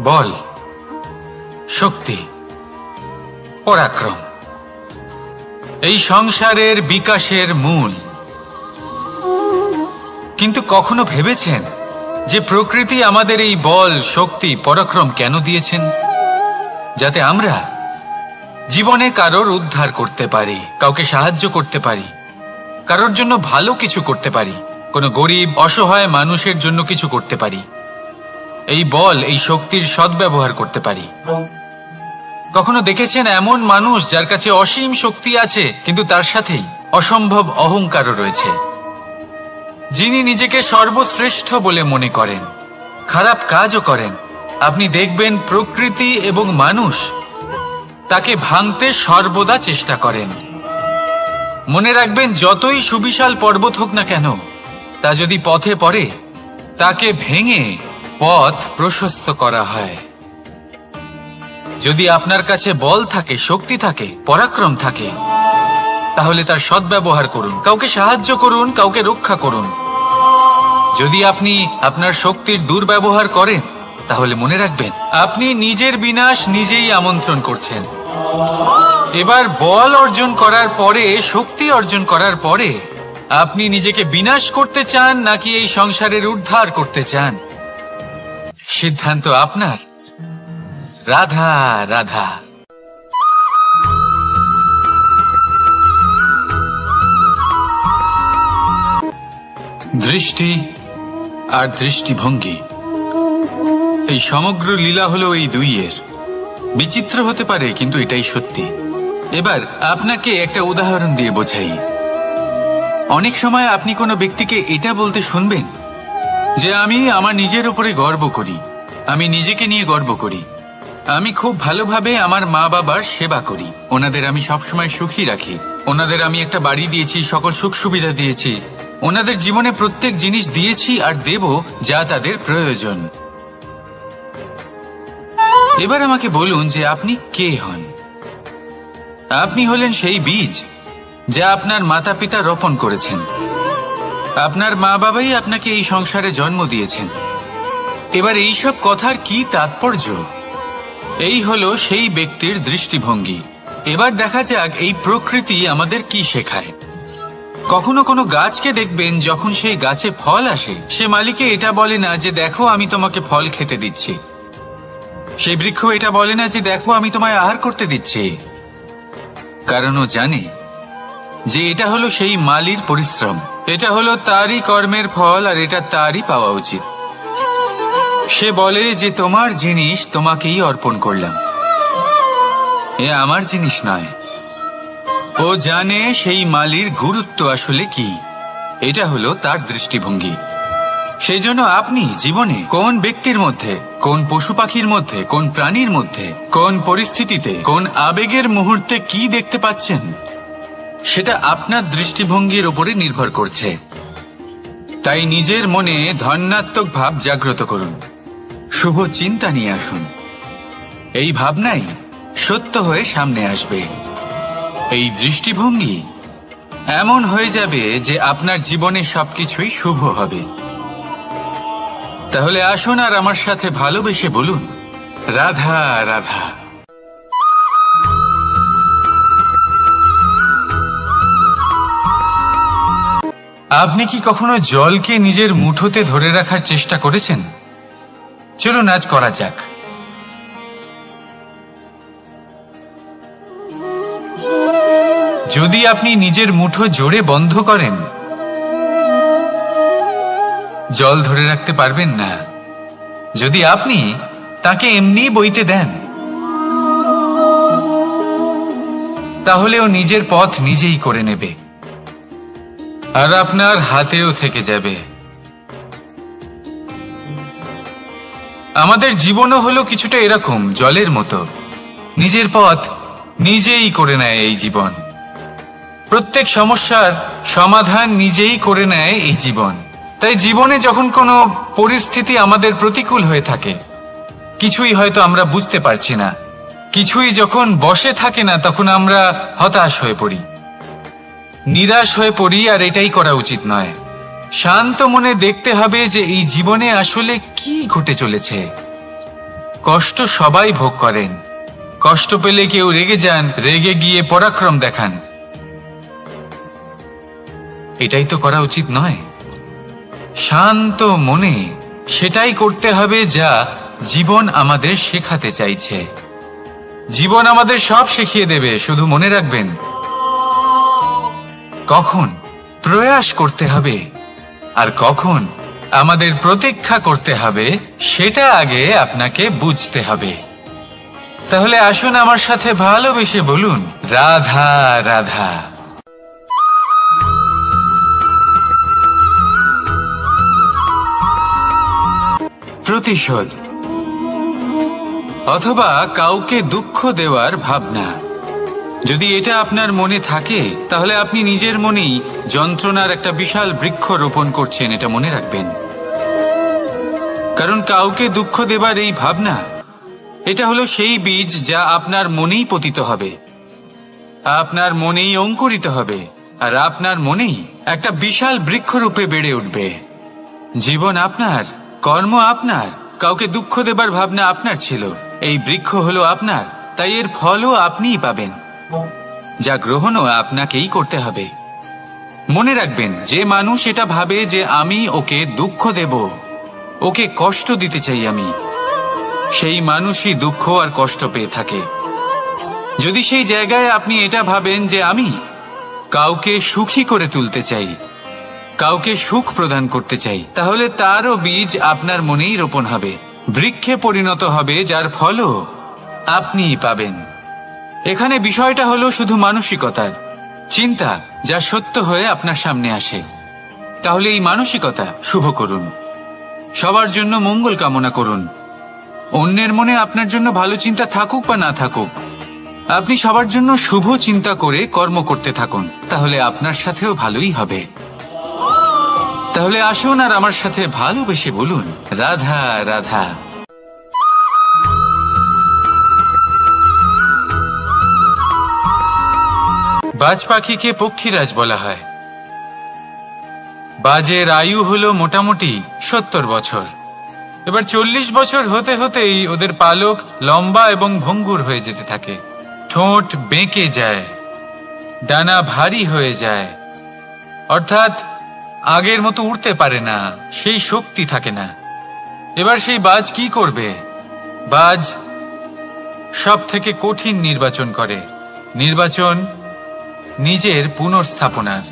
বল, শক্তি, পরাক্রম এই সংসারের বিকাশের মূল। কিন্তু কখনো ভেবেছেন যে প্রকৃতি আমাদের এই বল, শক্তি, পরাক্রম কেন দিয়েছেন? যাতে আমরা জীবনে কারোর উদ্ধার করতে পারি, কাউকে সাহায্য করতে পারি, কারোর জন্য ভালো কিছু করতে পারি, কোনো গরিব অসহায় মানুষের জন্য কিছু করতে পারি। এই বল, এই শক্তির সদ্ব্যবহার করতে পারি। কখনো দেখেছেন এমন মানুষ যার কাছে অসীম শক্তি আছে, কিন্তু তার সাথেই অসম্ভব অহংকারও রয়েছে, যিনি নিজেকে সর্বশ্রেষ্ঠ বলে মনে করেন, খারাপ কাজও করেন। আপনি দেখবেন প্রকৃতি এবং মানুষ তাকে ভাঙতে সর্বদা চেষ্টা করেন। মনে রাখবেন, যতই সুবিশাল পর্বত হোক না কেন, তা যদি পথে পড়ে তাকে ভেঙে পথ প্রশস্ত করা হয়। যদি আপনার কাছে বল থাকে, শক্তি থাকে, পরাক্রম থাকে, তাহলে তার সদ্ব্যবহার করুন, কাউকে সাহায্য করুন, কাউকে রক্ষা করুন। যদি আপনি আপনার শক্তির দুর্ব্যবহার করেন, তাহলে মনে রাখবেন আপনি নিজের বিনাশ নিজেই আমন্ত্রণ করছেন। এবার বল অর্জন করার পরে, শক্তি অর্জন করার পরে আপনি নিজেকে বিনাশ করতে চান নাকি এই সংসারের উদ্ধার করতে চান? সিদ্ধান্ত আপনার। রাধা রাধা। দৃষ্টি আর দৃষ্টিভঙ্গি, এই সমগ্র লীলা হলো এই দুইয়ের। বিচিত্র হতে পারে, কিন্তু এটাই সত্যি। এবার আপনাকে একটা উদাহরণ দিয়ে বোঝাই। অনেক সময় আপনি কোনো ব্যক্তিকে এটা বলতে শুনবেন যে আমি আমার নিজের উপরে গর্ব করি, আমি নিজেকে নিয়ে গর্ব করি, আমি খুব ভালোভাবে আমার মা বাবার সেবা করি, ওনাদের আমি সবসময় সুখী রাখি, ওনাদের আমি একটা বাড়ি দিয়েছি, সকল সুখ সুবিধা দিয়েছি, ওনাদের জীবনে প্রত্যেক জিনিস দিয়েছি আর দেব যা তাদের প্রয়োজন। এবার আমাকে বলুন যে আপনি কে হন? আপনি হলেন সেই বীজ যা আপনার মাতা পিতা রোপণ করেছেন। আপনার মা বাবাই আপনাকে এই সংসারে জন্ম দিয়েছেন। এবার এইসব কথার কি তাৎপর্য? এই হলো সেই ব্যক্তির দৃষ্টিভঙ্গি। এবার দেখা যাক এই প্রকৃতি আমাদের কি শেখায়। কখনো কোনো গাছকে দেখবেন, যখন সেই গাছে ফল আসে, সে মালিকে এটা বলে না যে দেখো আমি তোমাকে ফল খেতে দিচ্ছি। সেই বৃক্ষ এটা বলে না যে দেখো আমি তোমায় আহার করতে দিচ্ছি, কারণ ও জানে যে এটা হলো সেই মালির পরিশ্রম, এটা হলো তারই কর্মের ফল, আর এটা তারই পাওয়া উচিত। সে বলে যে তোমার জিনিস তোমাকেই অর্পণ করলাম, এ আমার জিনিস নয়। ও জানে সেই মালির গুরুত্ব আসলে কি, এটা হলো তার দৃষ্টিভঙ্গি। সেই জন্য আপনি জীবনে কোন ব্যক্তির মধ্যে, কোন পশু পাখির মধ্যে, কোন প্রাণীর মধ্যে, কোন পরিস্থিতিতে, কোন আবেগের মুহূর্তে কি দেখতে পাচ্ছেন, সেটা আপনার দৃষ্টিভঙ্গির উপরে নির্ভর করছে। তাই নিজের মনে ধনাত্মক ভাব জাগ্রত করুন, শুভ চিন্তা নিয়ে আসুন। এই ভাবনাই সত্য হয়ে সামনে আসবে। এই দৃষ্টিভঙ্গি এমন হয়ে যাবে যে আপনার জীবনে সবকিছুই শুভ হবে। তাহলে আসুন আর আমার সাথে ভালোবেসে বলুন, রাধা রাধা। আপনি কি কখনো জলকে নিজের মুঠোতে ধরে রাখার চেষ্টা করেছেন? চলুন আজ করা যাক। যদি আপনি নিজের মুঠো জোরে বন্ধ করেন, জল ধরে রাখতে পারবেন না। যদি আপনি তাকে এমনি বইতে দেন, তাহলে ও নিজের পথ নিজেই করে নেবে, আর আপনার হাতেও থেকে যাবে। আমাদের জীবনও হলো কিছুটা এরকম, জলের মতো। নিজের পথ নিজেই করে নেয় এই জীবন। প্রত্যেক সমস্যার সমাধান নিজেই করে নেয় এই জীবন। তাই জীবনে যখন কোনো পরিস্থিতি আমাদের প্রতিকূল হয়ে থাকে, কিছুই হয়তো আমরা বুঝতে পারছি না, কিছুই যখন বসে থাকে না, তখন আমরা হতাশ হয়ে পড়ি, নিরাশ হয়ে পড়ি, আর এটাই করা উচিত নয়। শান্ত মনে দেখতে হবে যে এই জীবনে আসলে কি ঘটে চলেছে। কষ্ট সবাই ভোগ করেন, কষ্ট পেলে কেউ রেগে যান, রেগে গিয়ে পরাক্রম দেখান। এটাই তো করা উচিত নয়। শান্ত মনে সেটাই করতে হবে যা জীবন আমাদের শেখাতে চাইছে। জীবন আমাদের সব শিখিয়ে দেবে, শুধু মনে রাখবেন কখন প্রয়াস করতে হবে আর কখন আমাদের প্রতীক্ষা করতে হবে, সেটা আগে আপনাকে বুঝতে হবে। তাহলে আসুন আমার সাথে ভালোবেসে বলুন, রাধা রাধা। প্রতিশোধ অথবা কাউকে দুঃখ দেওয়ার ভাবনা, যদি এটা আপনার মনে থাকে, তাহলে আপনি নিজের মনেই যন্ত্রণার একটা বিশাল বৃক্ষ রোপণ করছেন, এটা মনে রাখবেন। কারণ কাউকে দুঃখ দেবার এই ভাবনা, এটা হলো সেই বীজ যা আপনার মনেই পতিত হবে, আপনার মনেই অঙ্কুরিত হবে, আর আপনার মনেই একটা বিশাল বৃক্ষরূপে বেড়ে উঠবে। জীবন আপনার, কর্ম আপনার, কাউকে দুঃখ দেবার ভাবনা আপনার ছিল, এই বৃক্ষ হলো আপনার, তাই এর ফলও আপনিই পাবেন, যা গ্রহণও আপনাকেই করতে হবে। মনে রাখবেন, যে মানুষ এটা ভাবে যে আমি ওকে দুঃখ দেব, ওকে কষ্ট দিতে চাই আমি, সেই মানুষই দুঃখ আর কষ্ট পেয়ে থাকে। যদি সেই জায়গায় আপনি এটা ভাবেন যে আমি কাউকে সুখী করে তুলতে চাই, কাউকে সুখ প্রদান করতে চাই, তাহলে তারও বীজ আপনার মনেই রোপণ হবে, বৃক্ষে পরিণত হবে, যার ফলও আপনিই পাবেন। এখানে বিষয়টা হলো শুধু মানসিকতার চিন্তা, যা সত্য হয়ে আপনার সামনে আসে। তাহলে এই মানসিকতা শুভ করুন, সবার জন্য মঙ্গল কামনা করুন। অন্যের মনে আপনার জন্য ভালো চিন্তা থাকুক বা না থাকুক, আপনি সবার জন্য শুভ চিন্তা করে কর্ম করতে থাকুন, তাহলে আপনার সাথেও ভালোই হবে। তাহলে আসুন আর আমার সাথে ভালোবেসে বলুন, রাধা রাধা। বাজ পাখিকে পক্ষীরাজ বলা হয়। বাজের আয়ু হলো মোটামুটি 70 বছর। এবার 40 বছর হতে হতেই ওদের পালক লম্বা এবং ভঙ্গুর হয়ে যেতে থাকে, ঠোঁট বেঁকে যায়, ডানা ভারী হয়ে যায়, অর্থাৎ আগের মতো উড়তে পারে না, সেই শক্তি থাকে না। এবার সেই বাজ কি করবে? বাজ সব থেকে কঠিন নির্বাচন করে, নির্বাচন নিজের পুনর্স্থাপনার।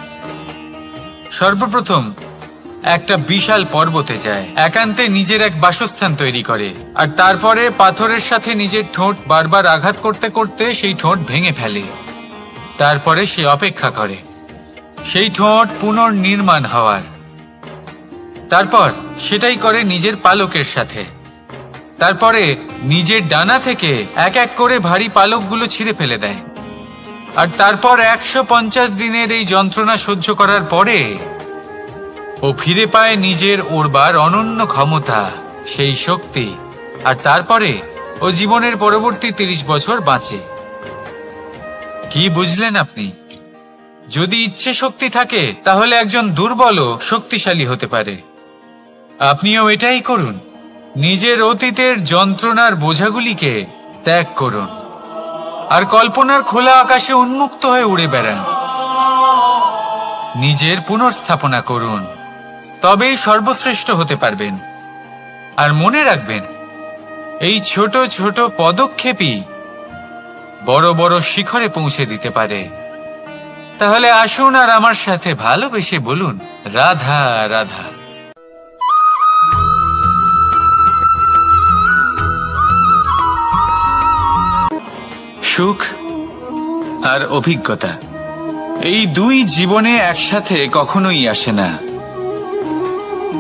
সর্বপ্রথম একটা বিশাল পর্বতে যায়, একান্তে নিজের এক বাসস্থান তৈরি করে, আর তারপরে পাথরের সাথে নিজের ঠোঁট বারবার আঘাত করতে করতে সেই ঠোঁট ভেঙে ফেলে। তারপরে সে অপেক্ষা করে সেই ঠোঁট পুনর্নির্মাণ হওয়ার। তারপর সেটাই করে নিজের পালকের সাথে। তারপরে নিজের ডানা থেকে এক এক করে ভারী পালকগুলো ছিঁড়ে ফেলে দেয়। আর তারপর 150 দিনের এই যন্ত্রণা সহ্য করার পরে ও ফিরে পায় নিজের ওড়বার অনন্য ক্ষমতা, সেই শক্তি। আর তারপরে ও জীবনের পরবর্তী 30 বছর বাঁচে। কি বুঝলেন আপনি? যদি ইচ্ছে শক্তি থাকে তাহলে একজন দুর্বলও শক্তিশালী হতে পারে। আপনিও এটাই করুন, নিজের অতীতের যন্ত্রণার বোঝাগুলিকে ত্যাগ করুন আর কল্পনার খোলা আকাশে উন্মুক্ত হয়ে উড়ে বেড়ান। নিজের পুনর্স্থাপনা করুন, তবেই সর্বশ্রেষ্ঠ হতে পারবেন। আর মনে রাখবেন, এই ছোট ছোট পদক্ষেপই বড় বড় শিখরে পৌঁছে দিতে পারে। তাহলে আসুন আর আমার সাথে ভালোবেসে বলুন, রাধা রাধা। সুখ আর অভিজ্ঞতা, এই দুই জীবনে একসাথে কখনোই আসে না।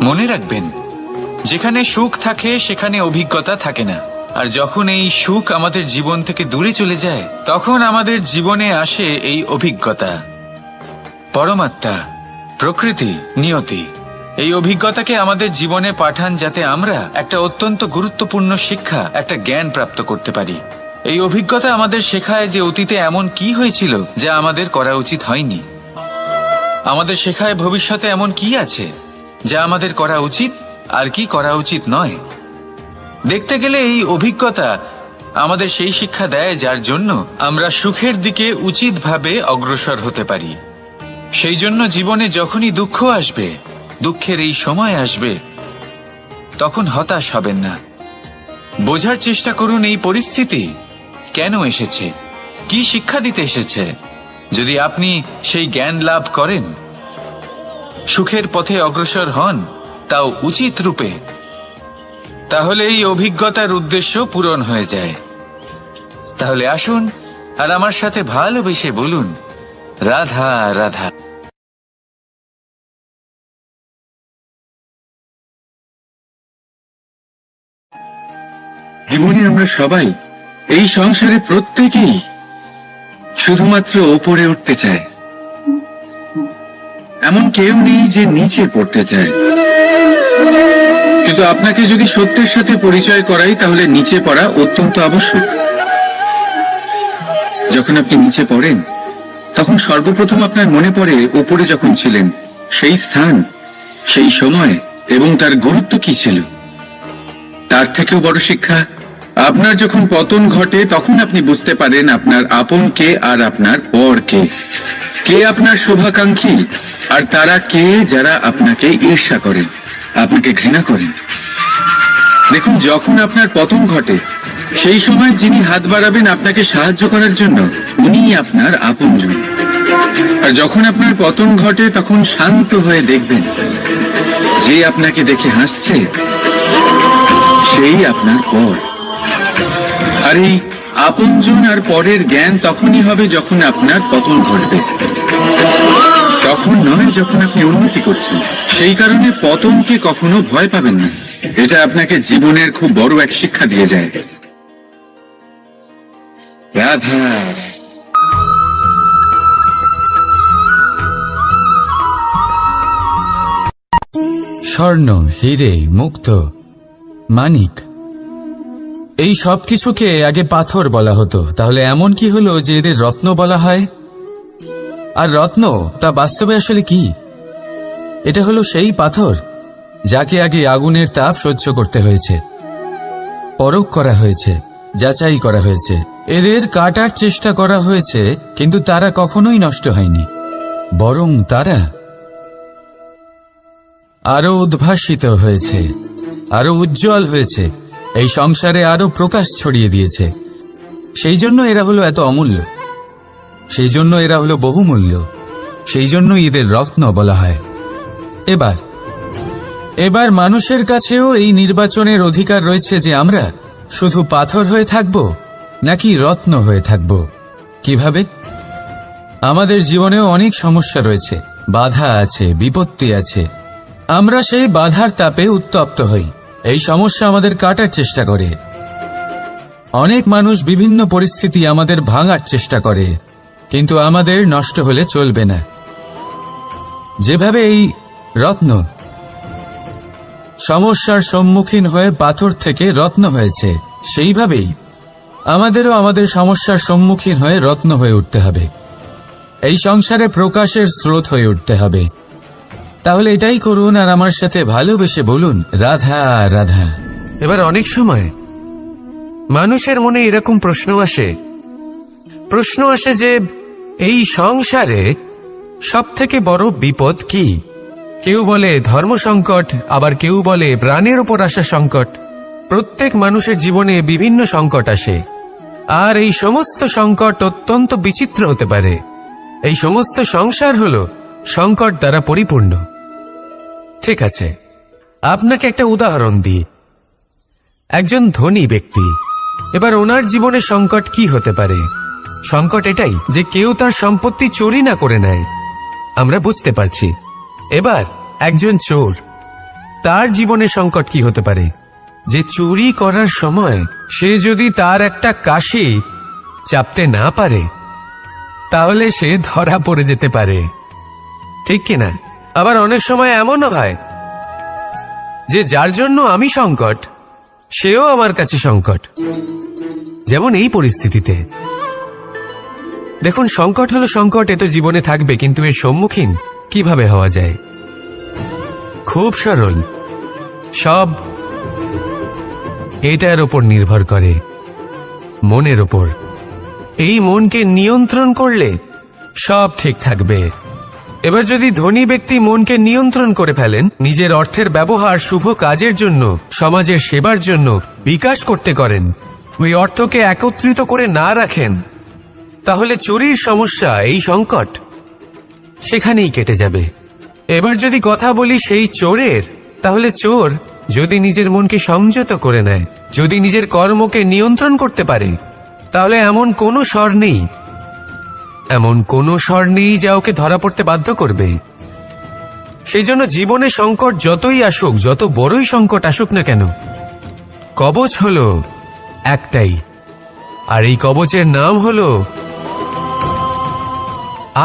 মনে রাখবেন, যেখানে সুখ থাকে সেখানে অভিজ্ঞতা থাকে না। আর যখন এই সুখ আমাদের জীবন থেকে দূরে চলে যায়, তখন আমাদের জীবনে আসে এই অভিজ্ঞতা। পরমাত্মা, প্রকৃতি, নিয়তি এই অভিজ্ঞতাকে আমাদের জীবনে পাঠান, যাতে আমরা একটা অত্যন্ত গুরুত্বপূর্ণ শিক্ষা, একটা জ্ঞান প্রাপ্ত করতে পারি। এই অভিজ্ঞতা আমাদের শেখায় যে অতীতে এমন কি হয়েছিল যা আমাদের করা উচিত হয়নি। আমাদের শেখায় ভবিষ্যতে এমন কি আছে যা আমাদের করা উচিত আর কি করা উচিত নয়। দেখতে গেলে এই অভিজ্ঞতা আমাদের সেই শিক্ষা দেয় যার জন্য আমরা সুখের দিকে উচিতভাবে অগ্রসর হতে পারি। সেই জন্য জীবনে যখনই দুঃখ আসবে, দুঃখের এই সময় আসবে, তখন হতাশ হবেন না। বোঝার চেষ্টা করুন এই পরিস্থিতি কেন এসেছে, কি শিক্ষা দিতে এসেছে। যদি আপনি সেই জ্ঞান লাভ করেন, সুখের পথে অগ্রসর হন, তাও উচিত রূপে, তাহলে এই অভিজ্ঞতার উদ্দেশ্য পূরণ হয়ে যায়। তাহলে আসুন আর আমার সাথে ভালোবেসে বলুন, রাধা রাধা। জীবনে আমরা সবাই, এই সংসারে প্রত্যেকেই শুধুমাত্র ওপরে উঠতে চায়। এমন কেউ নেই যে নিচে পড়তে চায়। কিন্তু আপনাকে যদি সত্যের সাথে পরিচয় করাই, তাহলে নিচে পড়া অত্যন্ত আবশ্যক। যখন আপনি নিচে পড়েন, তখন সর্বপ্রথম আপনার মনে পড়ে উপরে যখন ছিলেন, সেই স্থান, সেই সময় এবং তার গুরুত্ব কি ছিল। তার থেকেও বড় শিক্ষা, আপনার যখন পতন ঘটে তখন আপনি বুঝতে পারেন আপনার আপন কে আর আপনার পর কে। কে আপনার শুভাকাঙ্ক্ষী আর তারা কে যারা আপনাকে ঈর্ষা করেন, আপনাকে ঘৃণা করেন। দেখুন, যখন আপনার পতন ঘটে, সেই সময় যিনি হাত বাড়াবেন আপনাকে সাহায্য করার জন্য, উনিই আপনার আপনজন। আর যখন আপনার পতন ঘটে, তখন শান্ত হয়ে দেখবেন, যে আপনাকে দেখে হাসছে সেই আপনার পর। আর এই আপনজন আর পরের জ্ঞান তখনই হবে যখন আপনার পতন ঘটবে, তখন নয় যখন আপনি উন্নতি করছেন। সেই কারণে পতনকে কখনো ভয় পাবেন না। এটা আপনাকে জীবনের খুব বড় এক শিক্ষা দিয়ে যায়। রাধা। স্বর্ণ, হিরে, মুক্ত, মানিক, এই সব কিছুকে আগে পাথর বলা হতো। তাহলে এমন কি হলো যে এদের রত্ন বলা হয়? আর রত্ন তা বাস্তবে আসলে কি? এটা হলো সেই পাথর যাকে আগে আগুনের তাপ সহ্য করতে হয়েছে, পরখ করা হয়েছে, যাচাই করা হয়েছে, এদের কাটার চেষ্টা করা হয়েছে, কিন্তু তারা কখনোই নষ্ট হয়নি, বরং তারা আরো উদ্ভাসিত হয়েছে, আরো উজ্জ্বল হয়েছে, এই সংসারে আরো প্রকাশ ছড়িয়ে দিয়েছে। সেই জন্য এরা হলো এত অমূল্য, সেই জন্য এরা হলো বহুমূল্য, সেই জন্য এদের রত্ন বলা হয়। এবার মানুষের কাছেও এই নির্বাচনের অধিকার রয়েছে যে আমরা শুধু পাথর হয়ে থাকব নাকি রত্ন হয়ে থাকব। কিভাবে? আমাদের জীবনেও অনেক সমস্যা রয়েছে, বাধা আছে, বিপত্তি আছে। আমরা সেই বাধার তাপে উত্তপ্ত হই, এই সমস্যা আমাদের কাটার চেষ্টা করে। অনেক মানুষ বিভিন্ন পরিস্থিতি আমাদের ভাঙার চেষ্টা করে, কিন্তু আমাদের নষ্ট হলে চলবে না। যেভাবে এই রত্ন সমস্যার সম্মুখীন হয়ে পাথর থেকে রত্ন হয়েছে, সেইভাবেই আমাদেরও আমাদের সমস্যার সম্মুখীন হয়ে রত্ন হয়ে উঠতে হবে, এই সংসারে প্রকাশের স্রোত হয়ে উঠতে হবে। তাহলে এটাই করুন আর আমার সাথে ভালোবেসে বলুন, রাধা রাধা। এবার অনেক সময় মানুষের মনে এরকম প্রশ্ন আসে যে এই সংসারে সবথেকে বড় বিপদ কি? কেউ বলে ধর্ম সংকট, আবার কেউ বলে প্রাণের উপর আসা সংকট। প্রত্যেক মানুষের জীবনে বিভিন্ন সংকট আসে, আর এই সমস্ত সংকট অত্যন্ত বিচিত্র হতে পারে। এই সমস্ত সংসার হলো সংকট দ্বারা পরিপূর্ণ। ঠিক আছে, আপনাকে একটা উদাহরণ দিই। একজন ধনী ব্যক্তি, এবার ওনার জীবনে সংকট কি হতে পারে? সংকট এটাই যে কেউ তার সম্পত্তি চুরি না করে নেয়, আমরা বুঝতে পারছি। এবার একজন চোর, তার জীবনে সংকট কি হতে পারে? যে চুরি করার সময় সে যদি তার একটা কাশি চাপতে না পারে, তাহলে সে ধরা পড়ে যেতে পারে, ঠিক কিনা? আবার অনেক সময় এমনও হয় যে যার জন্য আমি সংকট, সেও আমার কাছে সংকট। যেমন এই পরিস্থিতিতে দেখুন, সংকট হলো সংকট, এ তো জীবনে থাকবে, কিন্তু এর সম্মুখীন কিভাবে হওয়া যায়? খুব সরল, সব এটার ওপর নির্ভর করে, মনের ওপর। এই মনকে নিয়ন্ত্রণ করলে সব ঠিক থাকবে। এবার যদি ধনী ব্যক্তি মনকে নিয়ন্ত্রণ করে ফেলেন, নিজের অর্থের ব্যবহার শুভ কাজের জন্য, সমাজের সেবার জন্য বিকাশ করতে করেন, ওই অর্থকে একত্রিত করে না রাখেন, তাহলে চুরির সমস্যা, এই সংকট সেখানেই কেটে যাবে। এবার যদি কথা বলি সেই চোরের, তাহলে চোর যদি নিজের মনকে সংযত করে নেয়, যদি নিজের কর্মকে নিয়ন্ত্রণ করতে পারে, তাহলে এমন কোনো স্বর নেই যা ওকে ধরা পড়তে বাধ্য করবে। সেই জন্য জীবনে সংকট যতই আসুক, যত বড়ই সংকট আসুক না কেন, কবচ হলো একটাই, আর এই কবচের নাম হলো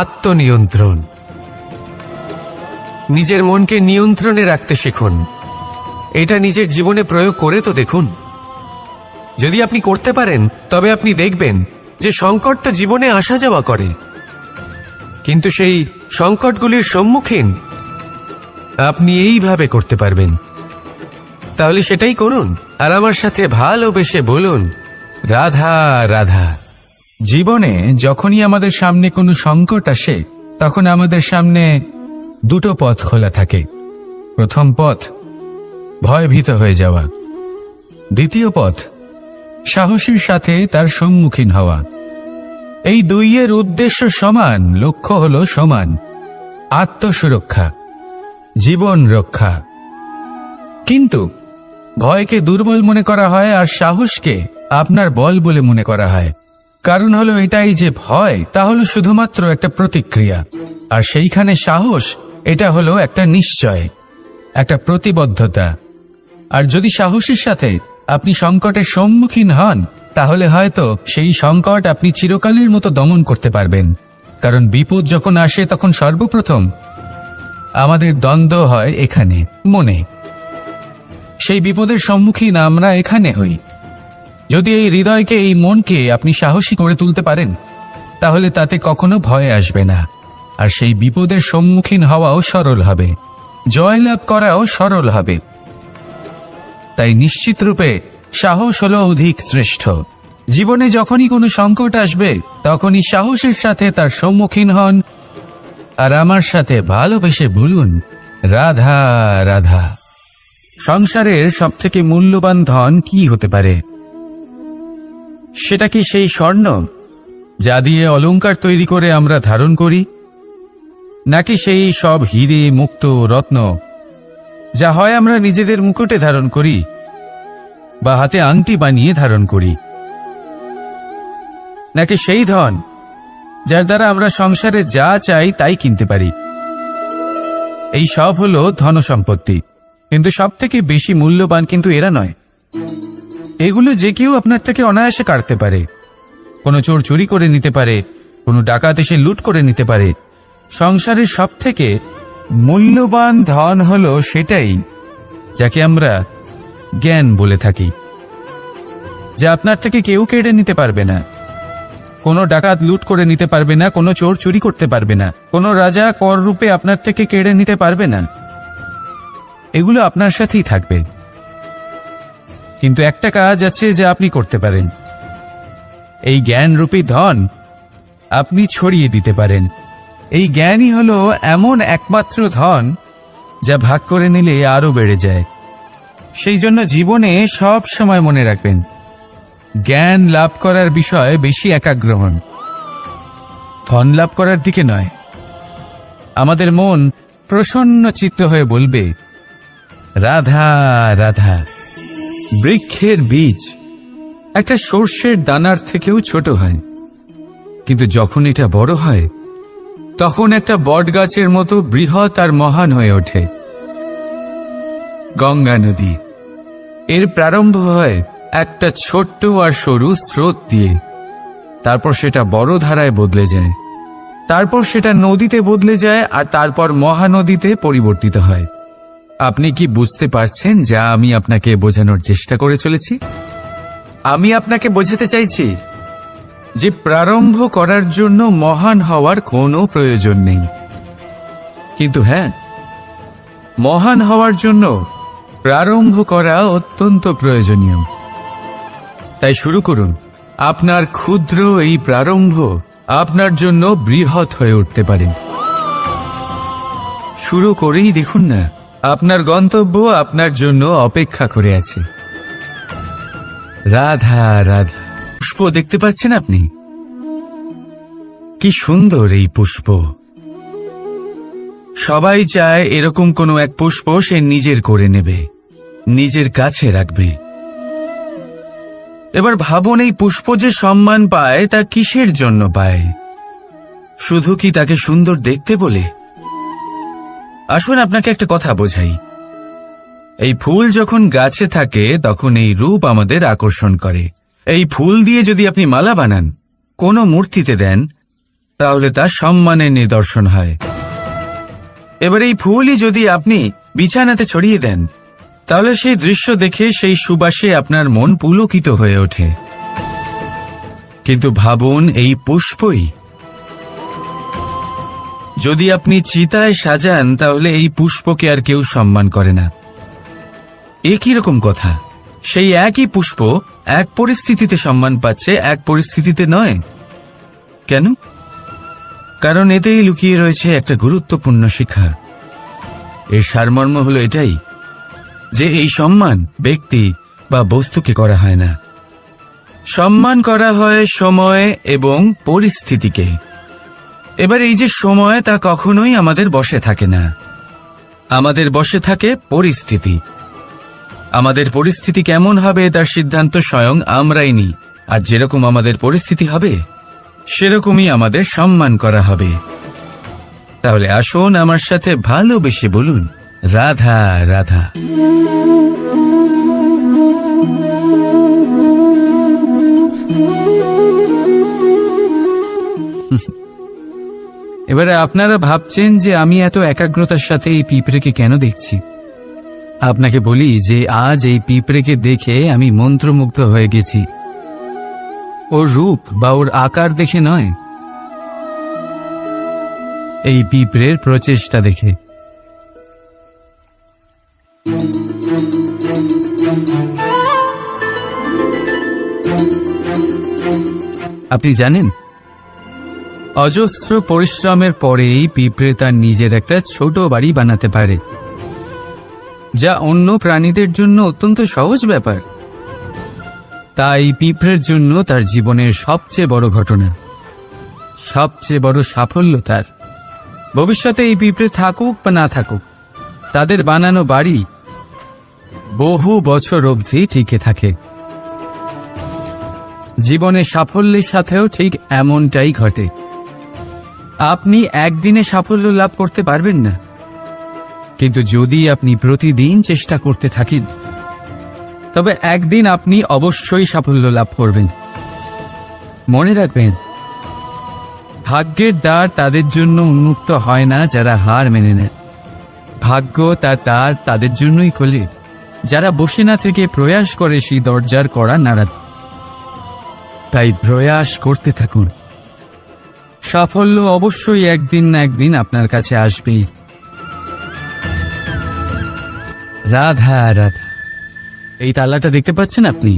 আত্মনিয়ন্ত্রণ। নিজের মনকে নিয়ন্ত্রণে রাখতে শিখুন। এটা নিজের জীবনে প্রয়োগ করে তো দেখুন। যদি আপনি করতে পারেন, তবে আপনি দেখবেন যে সংকট তো জীবনে আসা যাওয়া করে, কিন্তু সেই সংকটগুলির সম্মুখীন আপনি এইভাবে করতে পারবেন। তাহলে সেটাই করুন, আর আমার সাথে ভালোবেসে বলুন, রাধা রাধা। জীবনে যখনই আমাদের সামনে কোনো সংকট আসে, তখন আমাদের সামনে দুটো পথ খোলা থাকে। প্রথম পথ ভয়ভীত হয়ে যাওয়া, দ্বিতীয় পথ সাহসীর সাথে তার সম্মুখীন হওয়া। এই দুইয়ের উদ্দেশ্য সমান, লক্ষ্য হলো সমান, আত্মসুরক্ষা, জীবন রক্ষা। কিন্তু ভয়কে দুর্বল মনে করা হয় আর সাহসকে আপনার বল বলে মনে করা হয়। কারণ হলো এটাই যে ভয় তা হলো শুধুমাত্র একটা প্রতিক্রিয়া, আর সেইখানে সাহস এটা হলো একটা নিশ্চয়, একটা প্রতিবদ্ধতা। আর যদি সাহসের সাথে আপনি সংকটের সম্মুখীন হন, তাহলে হয়তো সেই সংকট আপনি চিরকালের মতো দমন করতে পারবেন। কারণ বিপদ যখন আসে, তখন সর্বপ্রথম আমাদের দ্বন্দ্ব হয় এখানে, মনে। সেই বিপদের সম্মুখীন আমরা এখানে হই। যদি এই হৃদয়কে, এই মনকে আপনি সাহসী করে তুলতে পারেন, তাহলে তাতে কখনো ভয় আসবে না, আর সেই বিপদের সম্মুখীন হওয়াও সরল হবে, জয়লাভ করাও সরল হবে। তাই নিশ্চিত রূপে সাহস হলো অধিক শ্রেষ্ঠ। জীবনে যখনই কোনো সংকট আসবে, তখনই সাহসের সাথে তার সম্মুখীন হন, আর আমার সাথে ভালোবেসে বলুন, রাধা রাধা। সংসারের সবথেকে মূল্যবান ধন কি হতে পারে? সেটা কি সেই স্বর্ণ যা দিয়ে অলংকার তৈরি করে আমরা ধারণ করি, নাকি সেই সব হিরে মুক্ত রত্ন যা হয় আমরা নিজেদের মুকুটে ধারণ করি বা হাতে আংটি বানিয়ে ধারণ করি, নাকি সেই ধন যার দ্বারা আমরা সংসারে যা চাই তাই কিনতে পারি? এই সব হলো ধন সম্পত্তি, কিন্তু সব থেকে বেশি মূল্যবান কিন্তু এরা নয়। এগুলো যে কেউ আপনার থেকে অনায়াসে কাটতে পারে। কোনো চোর চুরি করে নিতে পারে, কোনো ডাকাত এসে লুট করে নিতে পারে। সংসারের সব থেকে মূল্যবান ধন হলো সেটাই যাকে আমরা জ্ঞান বলে থাকি, যা আপনার থেকে কেউ কেড়ে নিতে পারবে না। কোনো ডাকাত লুট করে নিতে পারবে না, কোনো চোর চুরি করতে পারবে না, কোনো রাজা কর রূপে আপনার থেকে কেড়ে নিতে পারবে না। এগুলো আপনার সাথেই থাকবে। কিন্তু একটা কাজ আছে যা আপনি করতে পারেন। এই জ্ঞানরূপী ধন আপনি ছড়িয়ে দিতে পারেন। এই জ্ঞানই হলো এমন একমাত্র ধন যা ভাগ করে নিলে আরো বেড়ে যায়। সেই জন্য জীবনে সব সময় মনে রাখবেন, জ্ঞান লাভ করার বিষয়ে বেশি একাগ্র হন, ধন লাভ করার দিকে নয়। আমাদের মন প্রসন্ন চিত্ত হয়ে বলবে, রাধা রাধা। বৃক্ষের বীজ একটা সর্ষের দানার থেকেও ছোট হয়, কিন্তু যখন এটা বড় হয় তখন একটা বট গাছের মতো বৃহৎ আর মহান হয়ে ওঠে। গঙ্গা নদী, এর প্রারম্ভ হয় একটা ছোট্ট আর সরু স্রোত দিয়ে, তারপর সেটা বড় ধারায় বদলে যায়, তারপর সেটা নদীতে বদলে যায়, আর তারপর মহানদীতে পরিবর্তিত হয়। আপনি কি বুঝতে পারছেন যা আমি আপনাকে বোঝানোর চেষ্টা করে চলেছি? আমি আপনাকে বোঝাতে চাইছি যে প্রারম্ভ করার জন্য মহান হওয়ার কোনো প্রয়োজন নেই, কিন্তু হ্যাঁ, মহান হওয়ার জন্য প্রারম্ভ করা অত্যন্ত প্রয়োজনীয়। তাই শুরু করুন। আপনার ক্ষুদ্র এই প্রারম্ভ আপনার জন্য বৃহৎ হয়ে উঠতে পারে। শুরু করেই দেখুন না, আপনার গন্তব্য আপনার জন্য অপেক্ষা করে আছে। রাধা রাধা। পুষ্প দেখতে পাচ্ছেন আপনি? কি সুন্দর এই পুষ্প। সবাই চায় এরকম কোনো এক পুষ্প সে নিজের করে নেবে, নিজের কাছে রাখবে। এবার ভাবুন, এই পুষ্প যে সম্মান পায় তা কিসের জন্য পায়? শুধু কি তাকে সুন্দর দেখতে বলে? আসুন আপনাকে একটা কথা বোঝাই। এই ফুল যখন গাছে থাকে তখন এই রূপ আমাদের আকর্ষণ করে। এই ফুল দিয়ে যদি আপনি মালা বানান, কোনো মূর্তিতে দেন, তাহলে তা সম্মানের নিদর্শন হয়। এবার এই ফুলই যদি আপনি বিছানাতে ছড়িয়ে দেন, তাহলে সেই দৃশ্য দেখে সেই সুবাসে আপনার মন পুলকিত হয়ে ওঠে। কিন্তু ভাবুন, এই পুষ্পই যদি আপনি চিতায় সাজান, তাহলে এই পুষ্পকে আর কেউ সম্মান করে না। একই রকম কথা, সেই একই পুষ্প এক পরিস্থিতিতে সম্মান পাচ্ছে, এক পরিস্থিতিতে নয়। কেন? কারণ এতেই লুকিয়ে রয়েছে একটা গুরুত্বপূর্ণ শিক্ষা। এর সারমর্ম হলো এটাই যে এই সম্মান ব্যক্তি বা বস্তুকে করা হয় না, সম্মান করা হয় সময় এবং পরিস্থিতিকে। এবার এই যে সময়, তা কখনোই আমাদের বশে থাকে না। আমাদের বশে থাকে পরিস্থিতি। আমাদের পরিস্থিতি কেমন হবে তার সিদ্ধান্ত স্বয়ং আমরাই নিই, আর যেরকম আমাদের পরিস্থিতি হবে সেরকমই আমাদের সম্মান করা হবে। তাহলে আসুন আমার সাথে ভালোবেসে বলুন, রাধা রাধা। এবারে আপনারা ভাবছেন যে আমি এত একাগ্রতার সাথে এই পিঁপড়েকে কেন দেখছি। আপনাকে বলি যে আজ এই পিঁপড়েকে দেখে আমি মন্ত্রমুগ্ধ হয়ে গেছি। ওর রূপ বা ওর আকার দেখে নয়, এই পিঁপড়ের প্রচেষ্টা দেখে। আপনি জানেন, অজস্র পরিশ্রমের পরেই পিঁপড়ে তার নিজের একটা ছোট বাড়ি বানাতে পারে, যা অন্য প্রাণীদের জন্য অত্যন্ত সহজ ব্যাপার। তাই পিঁপড়ের জন্য তার জীবনের সবচেয়ে বড় ঘটনা, সবচেয়ে বড় সাফল্য তার। ভবিষ্যতে এই পিঁপড়ে থাকুক বা না থাকুক, তাদের বানানো বাড়ি বহু বছর অবধি টিকে থাকে। জীবনের সাফল্যের সাথেও ঠিক এমনটাই ঘটে। আপনি একদিনে সাফল্য লাভ করতে পারবেন না, কিন্তু যদি আপনি প্রতিদিন চেষ্টা করতে থাকেন, তবে একদিন আপনি অবশ্যই সাফল্য লাভ করবেন। মনে রাখবেন, ভাগ্যের দ্বার তাদের জন্য উন্মুক্ত হয় না যারা হার মেনে নেয়। ভাগ্য তার দ্বার তাদের জন্যই খোলে যারা বসে না থেকে প্রয়াস করে সেই দরজার কড়া নাড়াতে। তাই প্রয়াস করতে থাকুন, সাফল্য অবশ্যই একদিন না একদিন আপনার কাছে আসবেই। রাধা রাধা। এই তালাটা দেখতে পাচ্ছেন আপনি?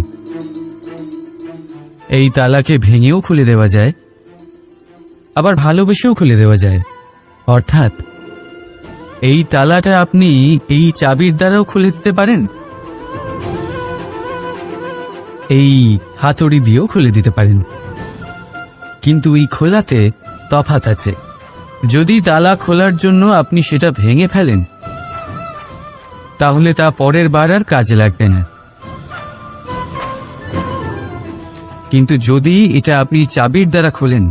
এই তালাকে ভেঙেও খুলে দেওয়া যায়, আবার ভালোবেসেও খুলে দেওয়া যায়। অর্থাৎ এই তালাটা আপনি এই চাবির দ্বারাও খুলে দিতে পারেন, এই হাতুড়ি দিয়েও খুলে দিতে পারেন। কিন্তু এই খোলাতে তফাৎ আছে। যদি তালা খোলার জন্য আপনি সেটা ভেঙে ফেলেন, তাহলে তা পরের বার আর কাজে লাগবে না। কিন্তু যদি এটা আপনি চাবির দ্বারা খোলেন,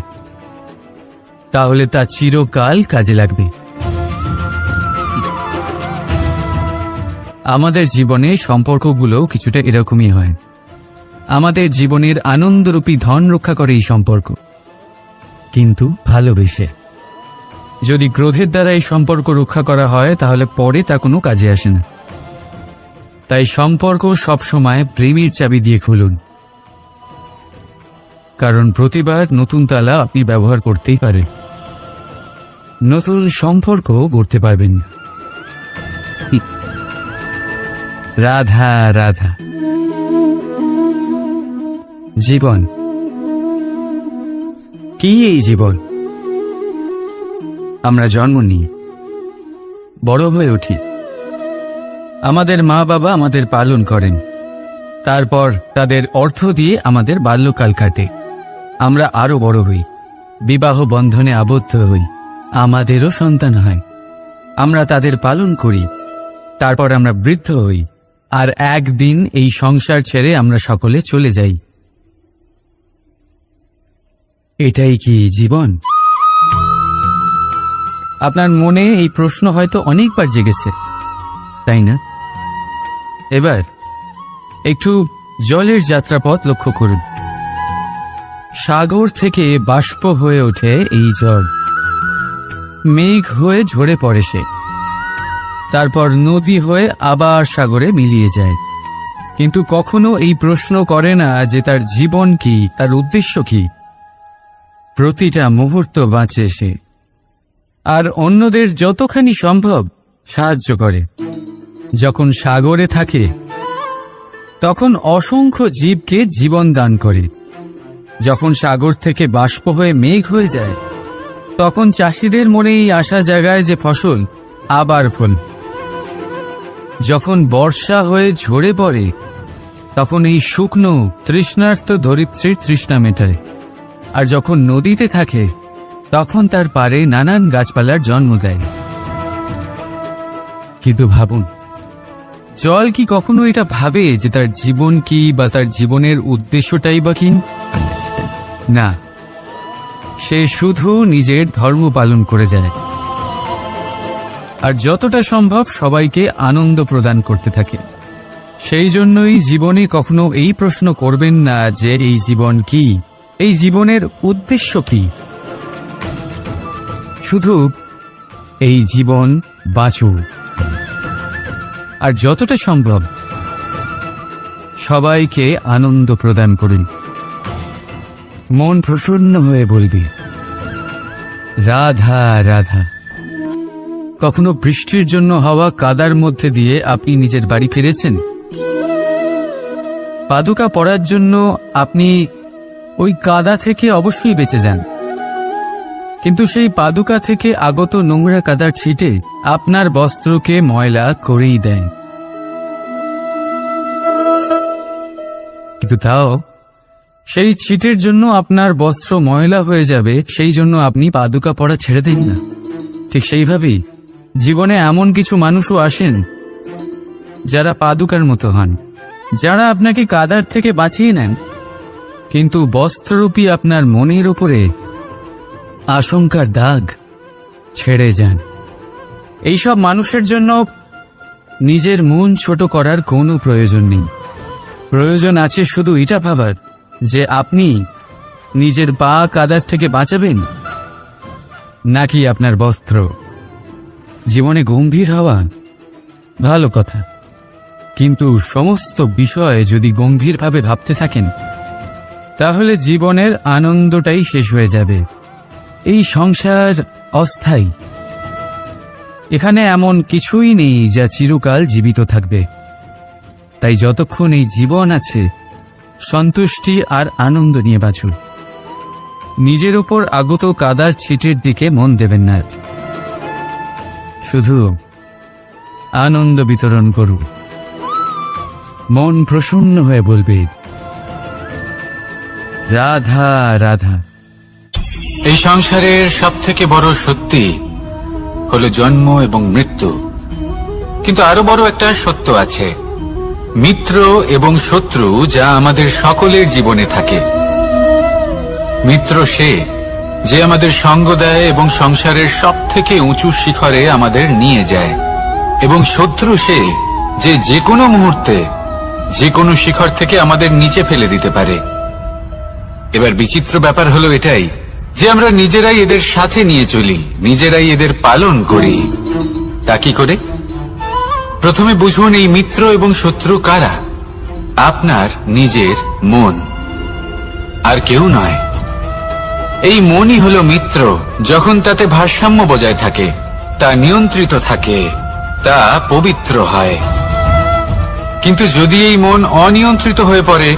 তাহলে তা চিরকাল কাজে লাগবে। আমাদের জীবনে সম্পর্কগুলো কিছুটা এরকমই হয়। আমাদের জীবনের আনন্দরূপী ধন রক্ষা করে এই সম্পর্ক, কিন্তু ভালোবেসে। যদি ক্রোধের দ্বারা এই সম্পর্ক রক্ষা করা হয়, তাহলে পরে তা কোনো কাজে আসে না। তাই সম্পর্ক সবসময় প্রেমের চাবি দিয়ে খুলুন, কারণ প্রতিবার নতুন তালা আপনি ব্যবহার করতেই পারেন, নতুন সম্পর্ক গড়তে পারবেন। রাধা রাধা। জীবন কি? এই জীবন আমরা জন্ম নিই, বড় হয়ে উঠি, আমাদের মা বাবা আমাদের পালন করেন, তারপর তাদের অর্থ দিয়ে আমাদের বাল্যকাল কাটে। আমরা আরো বড় হই, বিবাহ বন্ধনে আবদ্ধ হই, আমাদেরও সন্তান হয়, আমরা তাদের পালন করি, তারপর আমরা বৃদ্ধ হই, আর একদিন এই সংসার ছেড়ে আমরা সকলে চলে যাই। এটাই কি জীবন? আপনার মনে এই প্রশ্ন হয়তো অনেকবার জেগেছে, তাই না? এবার একটু জলের যাত্রাপথ লক্ষ্য করুন। সাগর থেকে বাষ্প হয়ে ওঠে এই জল, মেঘ হয়ে ঝরে পড়ে সে, তারপর নদী হয়ে আবার সাগরে মিলিয়ে যায়। কিন্তু কখনো এই প্রশ্ন করে না যে তার জীবন কি, তার উদ্দেশ্য কি। প্রতিটা মুহূর্ত বাঁচে সে, আর অন্যদের যতখানি সম্ভব সাহায্য করে। যখন সাগরে থাকে, তখন অসংখ্য জীবকে জীবন দান করে। যখন সাগর থেকে বাষ্প হয়ে মেঘ হয়ে যায়, তখন চাষিদের মনে এই আশা জাগায় যে ফসল আবার ফল। যখন বর্ষা হয়ে ঝরে পড়ে, তখন এই শুকনো তৃষ্ণার্ত ধরিত্রীর তৃষ্ণা মেটায়। আর যখন নদীতে থাকে, তখন তার পাড়ে নানান গাছপালার জন্ম দেয়। কিন্তু ভাবুন, জল কি কখনো এটা ভাবে যে তার জীবন কি বা তার জীবনের উদ্দেশ্যটাই বা কি? না, সে শুধু নিজের ধর্ম পালন করে যায়, আর যতটা সম্ভব সবাইকে আনন্দ প্রদান করতে থাকে। সেই জন্যই জীবনে কখনো এই প্রশ্ন করবেন না যে এই জীবন কি, এই জীবনের উদ্দেশ্য কি। শুধু এই জীবন বাঁচুন, আর যতটা সম্ভব সবাইকে আনন্দ প্রদান করুন। মন প্রসন্ন হয়ে বলবি রাধা রাধা। কখনো বৃষ্টির জন্য হওয়া কাদার মধ্যে দিয়ে আপনি নিজের বাড়ি ফিরেছেন? পাদুকা পড়ার জন্য আপনি ওই কাদা থেকে অবশ্যই বেঁচে যান, কিন্তু সেই পাদুকা থেকে আগত নোংরা কাদার ছিটে আপনার বস্ত্রকে ময়লা করেই দেয়। কিন্তু তাও সেই ছিটের জন্য আপনার বস্ত্র ময়লা হয়ে যাবে, সেই জন্য আপনি পাদুকা পরা ছেড়ে দিন না। ঠিক সেইভাবেই জীবনে এমন কিছু মানুষও আসেন যারা পাদুকার মতো হন, যারা আপনাকে কাদার থেকে বাঁচিয়ে নেন, কিন্তু বস্ত্ররূপী আপনার মনের উপরে আশঙ্কার দাগ ছেড়ে যান। এইসব মানুষের জন্য নিজের মন ছোট করার কোনো প্রয়োজন নেই। প্রয়োজন আছে শুধু এটা ভাবার যে আপনি নিজের পা কাদার থেকে বাঁচাবেন নাকি আপনার বস্ত্র। জীবনে গম্ভীর হওয়া ভালো কথা, কিন্তু সমস্ত বিষয়ে যদি গম্ভীরভাবে ভাবতে থাকেন তাহলে জীবনের আনন্দটাই শেষ হয়ে যাবে। এই সংসার অস্থায়ী, এখানে এমন কিছুই নেই যা চিরকাল জীবিত থাকবে। তাই যতক্ষণ এই জীবন আছে সন্তুষ্টি আর আনন্দ নিয়ে বাঁচুন। নিজের ওপর আগত কাদার ছিটের দিকে মন দেবেন না, শুধু আনন্দ বিতরণ করুন। মন প্রসন্ন হয়ে বলবে, রাধা রাধা। এই সংসারের সবথেকে বড় সত্যি হলো জন্ম এবং মৃত্যু, কিন্তু আরো বড় একটা সত্য আছে, মিত্র এবং শত্রু, যা আমাদের সকলের জীবনে থাকে। মিত্র সে যে আমাদের সঙ্গ দেয় এবং সংসারের সবথেকে উঁচু শিখরে আমাদের নিয়ে যায়, এবং শত্রু সে যে যে কোনো মুহূর্তে যে কোনো শিখর থেকে আমাদের নিচে ফেলে দিতে পারে। এবার বিচিত্র ব্যাপার হলো এটাই যে আমরা নিজেরাই এদের সাথে নিয়ে চলি, নিজেরাই এদের পালন করি। তা কি করে? প্রথমে বুঝুন এই মিত্র এবং শত্রু কারা। আপনার নিজের মন, আর কেউ নয়। এই মনই হলো মিত্র যখন তাতে ভারসাম্য বজায় থাকে, তা নিয়ন্ত্রিত থাকে, তা পবিত্র হয়। কিন্তু যদি এই মন অনিয়ন্ত্রিত হয়ে পড়ে,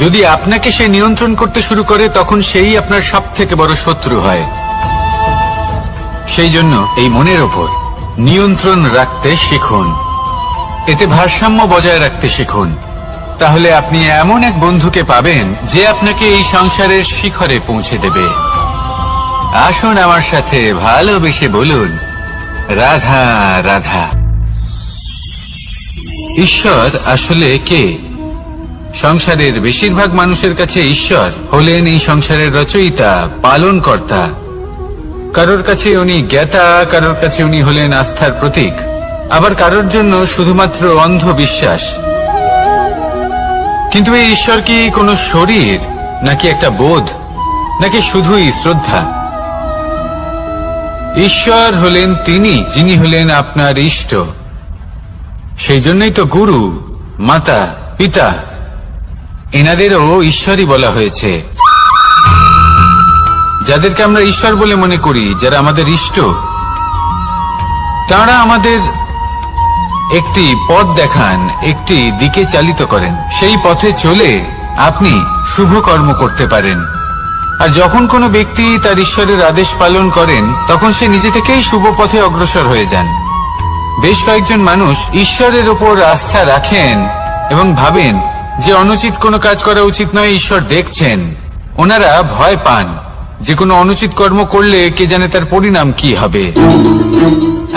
যদি আপনাকে সে নিয়ন্ত্রণ করতে শুরু করে, তখন সেই আপনার সবথেকে বড় শত্রু হয়। সেই জন্য এই মনের ওপর নিয়ন্ত্রণ রাখতে শিখুন, এতে ভারসাম্য বজায় রাখতে শিখুন। তাহলে আপনি এমন এক বন্ধুকে পাবেন যে আপনাকে এই সংসারের শিখরে পৌঁছে দেবে। আসুন আমার সাথে ভালোবেসে বলুন, রাধা রাধা। ঈশ্বর আসলে কে? সংসারের বেশিরভাগ মানুষের কাছে ঈশ্বর হলেন এই সংসারের রচয়িতা, পালনকর্তা। কারোর কাছে উনি জ্ঞাতা, কারোর কাছে উনি হলেন আস্থার প্রতীক, আবার কারোর জন্য শুধুমাত্র অন্ধ বিশ্বাস। কিন্তু এই ঈশ্বর কি কোনো শরীর, নাকি একটা বোধ, নাকি শুধুই শ্রদ্ধা? ঈশ্বর হলেন তিনি যিনি হলেন আপনার ইষ্ট। সেই জন্যই তো গুরু, মাতা, পিতা এনাদেরও ঈশ্বরই বলা হয়েছে। যাদেরকে আমরা ঈশ্বর বলে মনে করি, যারা আমাদের ইষ্ট, তারা আমাদের একটি পথ দেখান, একটি দিকে চালিত করেন। সেই পথে চলে আপনি শুভ কর্ম করতে পারেন। আর যখন কোনো ব্যক্তি তার ঈশ্বরের আদেশ পালন করেন, তখন সে নিজে থেকেই শুভ পথে অগ্রসর হয়ে যান। বেশ কয়েকজন মানুষ ঈশ্বরের ওপর আস্থা রাখেন এবং ভাবেন যে অনুচিত কোনো কাজ করা উচিত নয়, ঈশ্বর দেখছেন। ওনারা ভয় পান যে কোনো অনুচিত কর্ম করলে কে জানে তার পরিণাম কি হবে।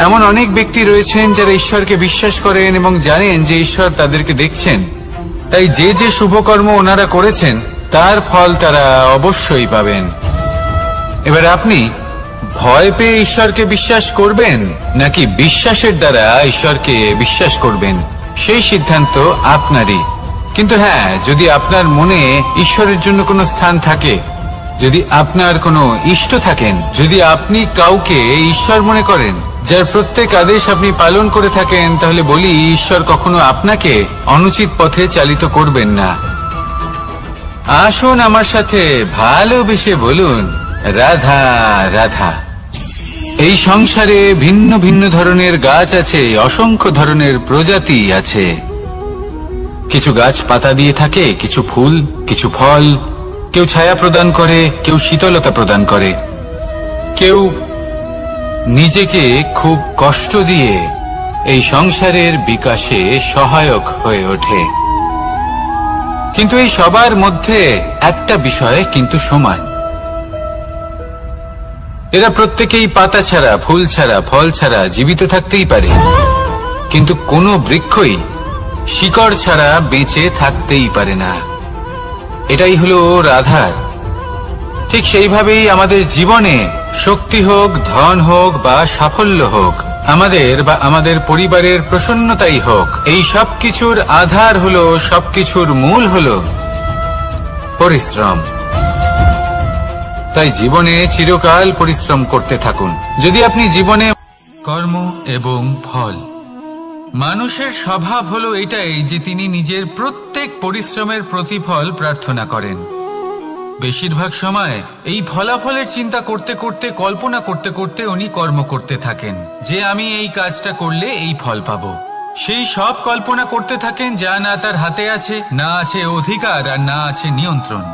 এমন অনেক ব্যক্তি রয়েছেন যারা ঈশ্বরকে বিশ্বাস করেন এবং জানেন যে ঈশ্বর তাদেরকে দেখছেন, তাই যে যে শুভ কর্ম ওনারা করেছেন তার ফল তারা অবশ্যই পাবেন। এবার আপনি ভয় পেয়ে ঈশ্বরকে বিশ্বাস করবেন নাকি বিশ্বাসের দ্বারা ঈশ্বরকে বিশ্বাস করবেন, সেই সিদ্ধান্ত আপনারই। কিন্তু হ্যাঁ, যদি আপনার মনে ঈশ্বরের জন্য কোনো স্থান থাকে, যদি আপনার কোনো ইষ্ট থাকেন, যদি আপনি কাউকে ঈশ্বর মনে করেন যার প্রত্যেক আদেশ আপনি পালন করে থাকেন, তাহলে বলি ঈশ্বর কখনো আপনাকে অনুচিত পথে চালিত করবেন না। আসুন আমার সাথে ভালোবেসে বলুন, রাধা রাধা। এই সংসারে ভিন্ন ভিন্ন ধরনের গাছ আছে, অসংখ্য ধরনের প্রজাতি আছে। কিছু গাছ পাতা দিয়ে থাকে, কিছু ফুল, কিছু ফল, কেউ ছায়া প্রদান করে, কেউ শীতলতা প্রদান করে। কেউ নিজেকে খুব কষ্ট দিয়ে এই সংসারের বিকাশে সহায়ক হয়ে ওঠে, কিন্তু এই সবার মধ্যে একটা বিষয় কিন্তু সমান। এরা প্রত্যেকেই পাতা ছাড়া, ফুল ছাড়া, ফল ছাড়া জীবিত থাকতেই পারে, কিন্তু কোনো বৃক্ষই শিকড় ছাড়া বেঁচে থাকতেই পারে না। এটাই হলো রাধার। ঠিক সেইভাবেই আমাদের জীবনে শক্তি হোক, ধন হোক বা সাফল্য হোক, আমাদের বা আমাদের পরিবারের প্রসন্নতাই হোক, এই সব কিছুর আধার হলো, সবকিছুর মূল হলো পরিশ্রম। তাই জীবনে চিরকাল পরিশ্রম করতে থাকুন। যদি আপনি জীবনে কর্ম এবং ফল, মানুষের স্বভাব হলো এটাই যে তিনি নিজের প্রত্যেক পরিশ্রমের প্রতিফল প্রার্থনা করেন। বেশিরভাগ সময় এই ফলাফলের চিন্তা করতে করতে, কল্পনা করতে করতে উনি কর্ম করতে থাকেন যে আমি এই কাজটা করলে এই ফল পাবো। সেই সব কল্পনা করতে থাকেন যা না তার হাতে আছে, না আছে অধিকার আর না আছে নিয়ন্ত্রণ।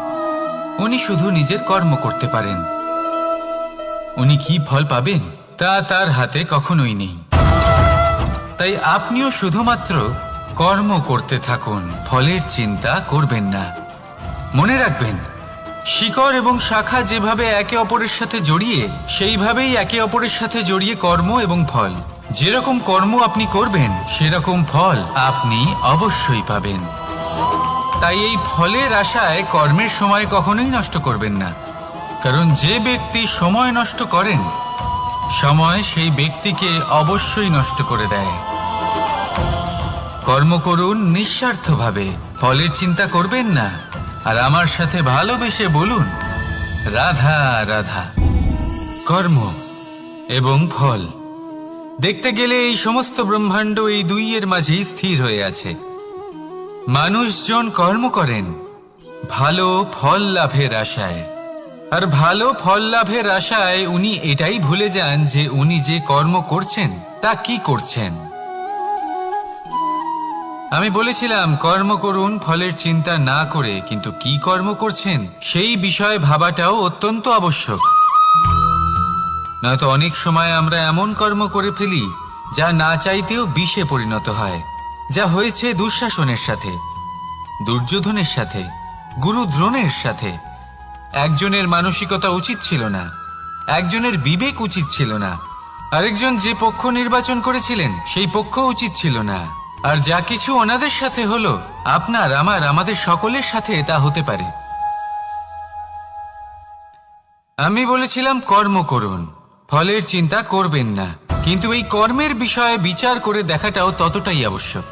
উনি শুধু নিজের কর্ম করতে পারেন। উনি কি ফল পাবেন তা তার হাতে কখনোই নেই। তাই আপনিও শুধুমাত্র কর্ম করতে থাকুন, ফলের চিন্তা করবেন না। মনে রাখবেন, শিকড় এবং শাখা যেভাবে একে অপরের সাথে জড়িয়ে, সেইভাবেই একে অপরের সাথে জড়িয়ে কর্ম এবং ফল। যেরকম কর্ম আপনি করবেন সেরকম ফল আপনি অবশ্যই পাবেন। তাই এই ফলের আশায় কর্মের সময় কখনোই নষ্ট করবেন না, কারণ যে ব্যক্তি সময় নষ্ট করেন, সময় সেই ব্যক্তিকে অবশ্যই নষ্ট করে দেয়। কর্ম করুন নিঃস্বার্থভাবে, ফলের চিন্তা করবেন না, আর আমার সাথে ভালোবেসে বলুন রাধা রাধা। কর্ম এবং ফল, দেখতে গেলে এই সমস্ত ব্রহ্মাণ্ড এই দুইয়ের মাঝেই স্থির হয়ে আছে। মানুষজন কর্ম করেন ভালো ফল লাভের আশায়, আর ভালো ফল লাভের আশায় উনি এটাই ভুলে যান যে উনি যে কর্ম করছেন তা কি করছেন। আমি বলেছিলাম কর্ম করুন ফলের চিন্তা না করে, কিন্তু কি কর্ম করছেন সেই বিষয়ে ভাবাটাও অত্যন্ত আবশ্যক। নয়তো অনেক সময় আমরা এমন কর্ম করে ফেলি যা না চাইতেও বিষে পরিণত হয়, যা হয়েছে দুঃশাসনের সাথে, দুর্যোধনের সাথে, গুরু দ্রোণের সাথে। একজনের মানসিকতা উচিত ছিল না, একজনের বিবেক উচিত ছিল না, আরেকজন যে পক্ষ নির্বাচন করেছিলেন সেই পক্ষ উচিত ছিল না। আর যা কিছু ওনাদের সাথে হলো, আপনার, আমার, আমাদের সকলের সাথে তা হতে পারে। আমি বলেছিলাম কর্ম করুন, ফলের চিন্তা করবেন না, কিন্তু এই কর্মের বিষয়ে বিচার করে দেখাটাও ততটাই আবশ্যক।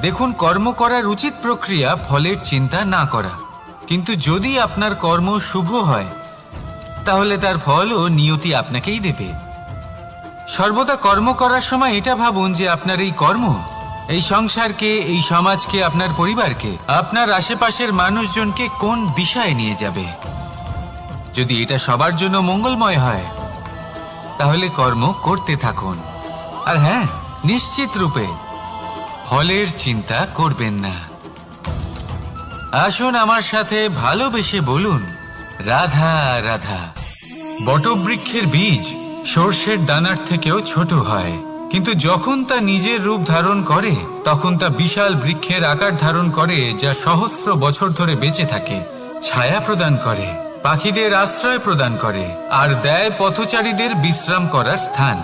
দেখুন, কর্ম করার উচিত প্রক্রিয়া ফলের চিন্তা না করা, কিন্তু যদি আপনার কর্ম শুভ হয় তাহলে তার ফলও নিয়তি আপনাকেই দেবে। সর্বদা কর্ম করার সময় এটা ভাবুন যে আপনার এই কর্ম এই সংসারকে, এই সমাজকে, আপনার পরিবারকে, আপনার আশেপাশের মানুষজনকে কোন দিশায় নিয়ে যাবে। যদি এটা সবার জন্য মঙ্গলময় হয় তাহলে কর্ম করতে থাকুন। আর হ্যাঁ, নিশ্চিত রূপে ফলের চিন্তা করবেন না। আসুন আমার সাথে ভালোবেসে বলুন রাধা রাধা। বটবৃক্ষের বীজ সর্ষের দানার থেকেও ছোট হয়, কিন্তু যখন তা নিজের রূপ ধারণ করে তখন তা বিশাল বৃক্ষের আকার ধারণ করে, যা সহস্র বছর ধরে বেঁচে থাকে, ছায়া প্রদান করে, পাখিদের আশ্রয় প্রদান করে, আর দেয় পথচারীদের বিশ্রাম করার স্থান।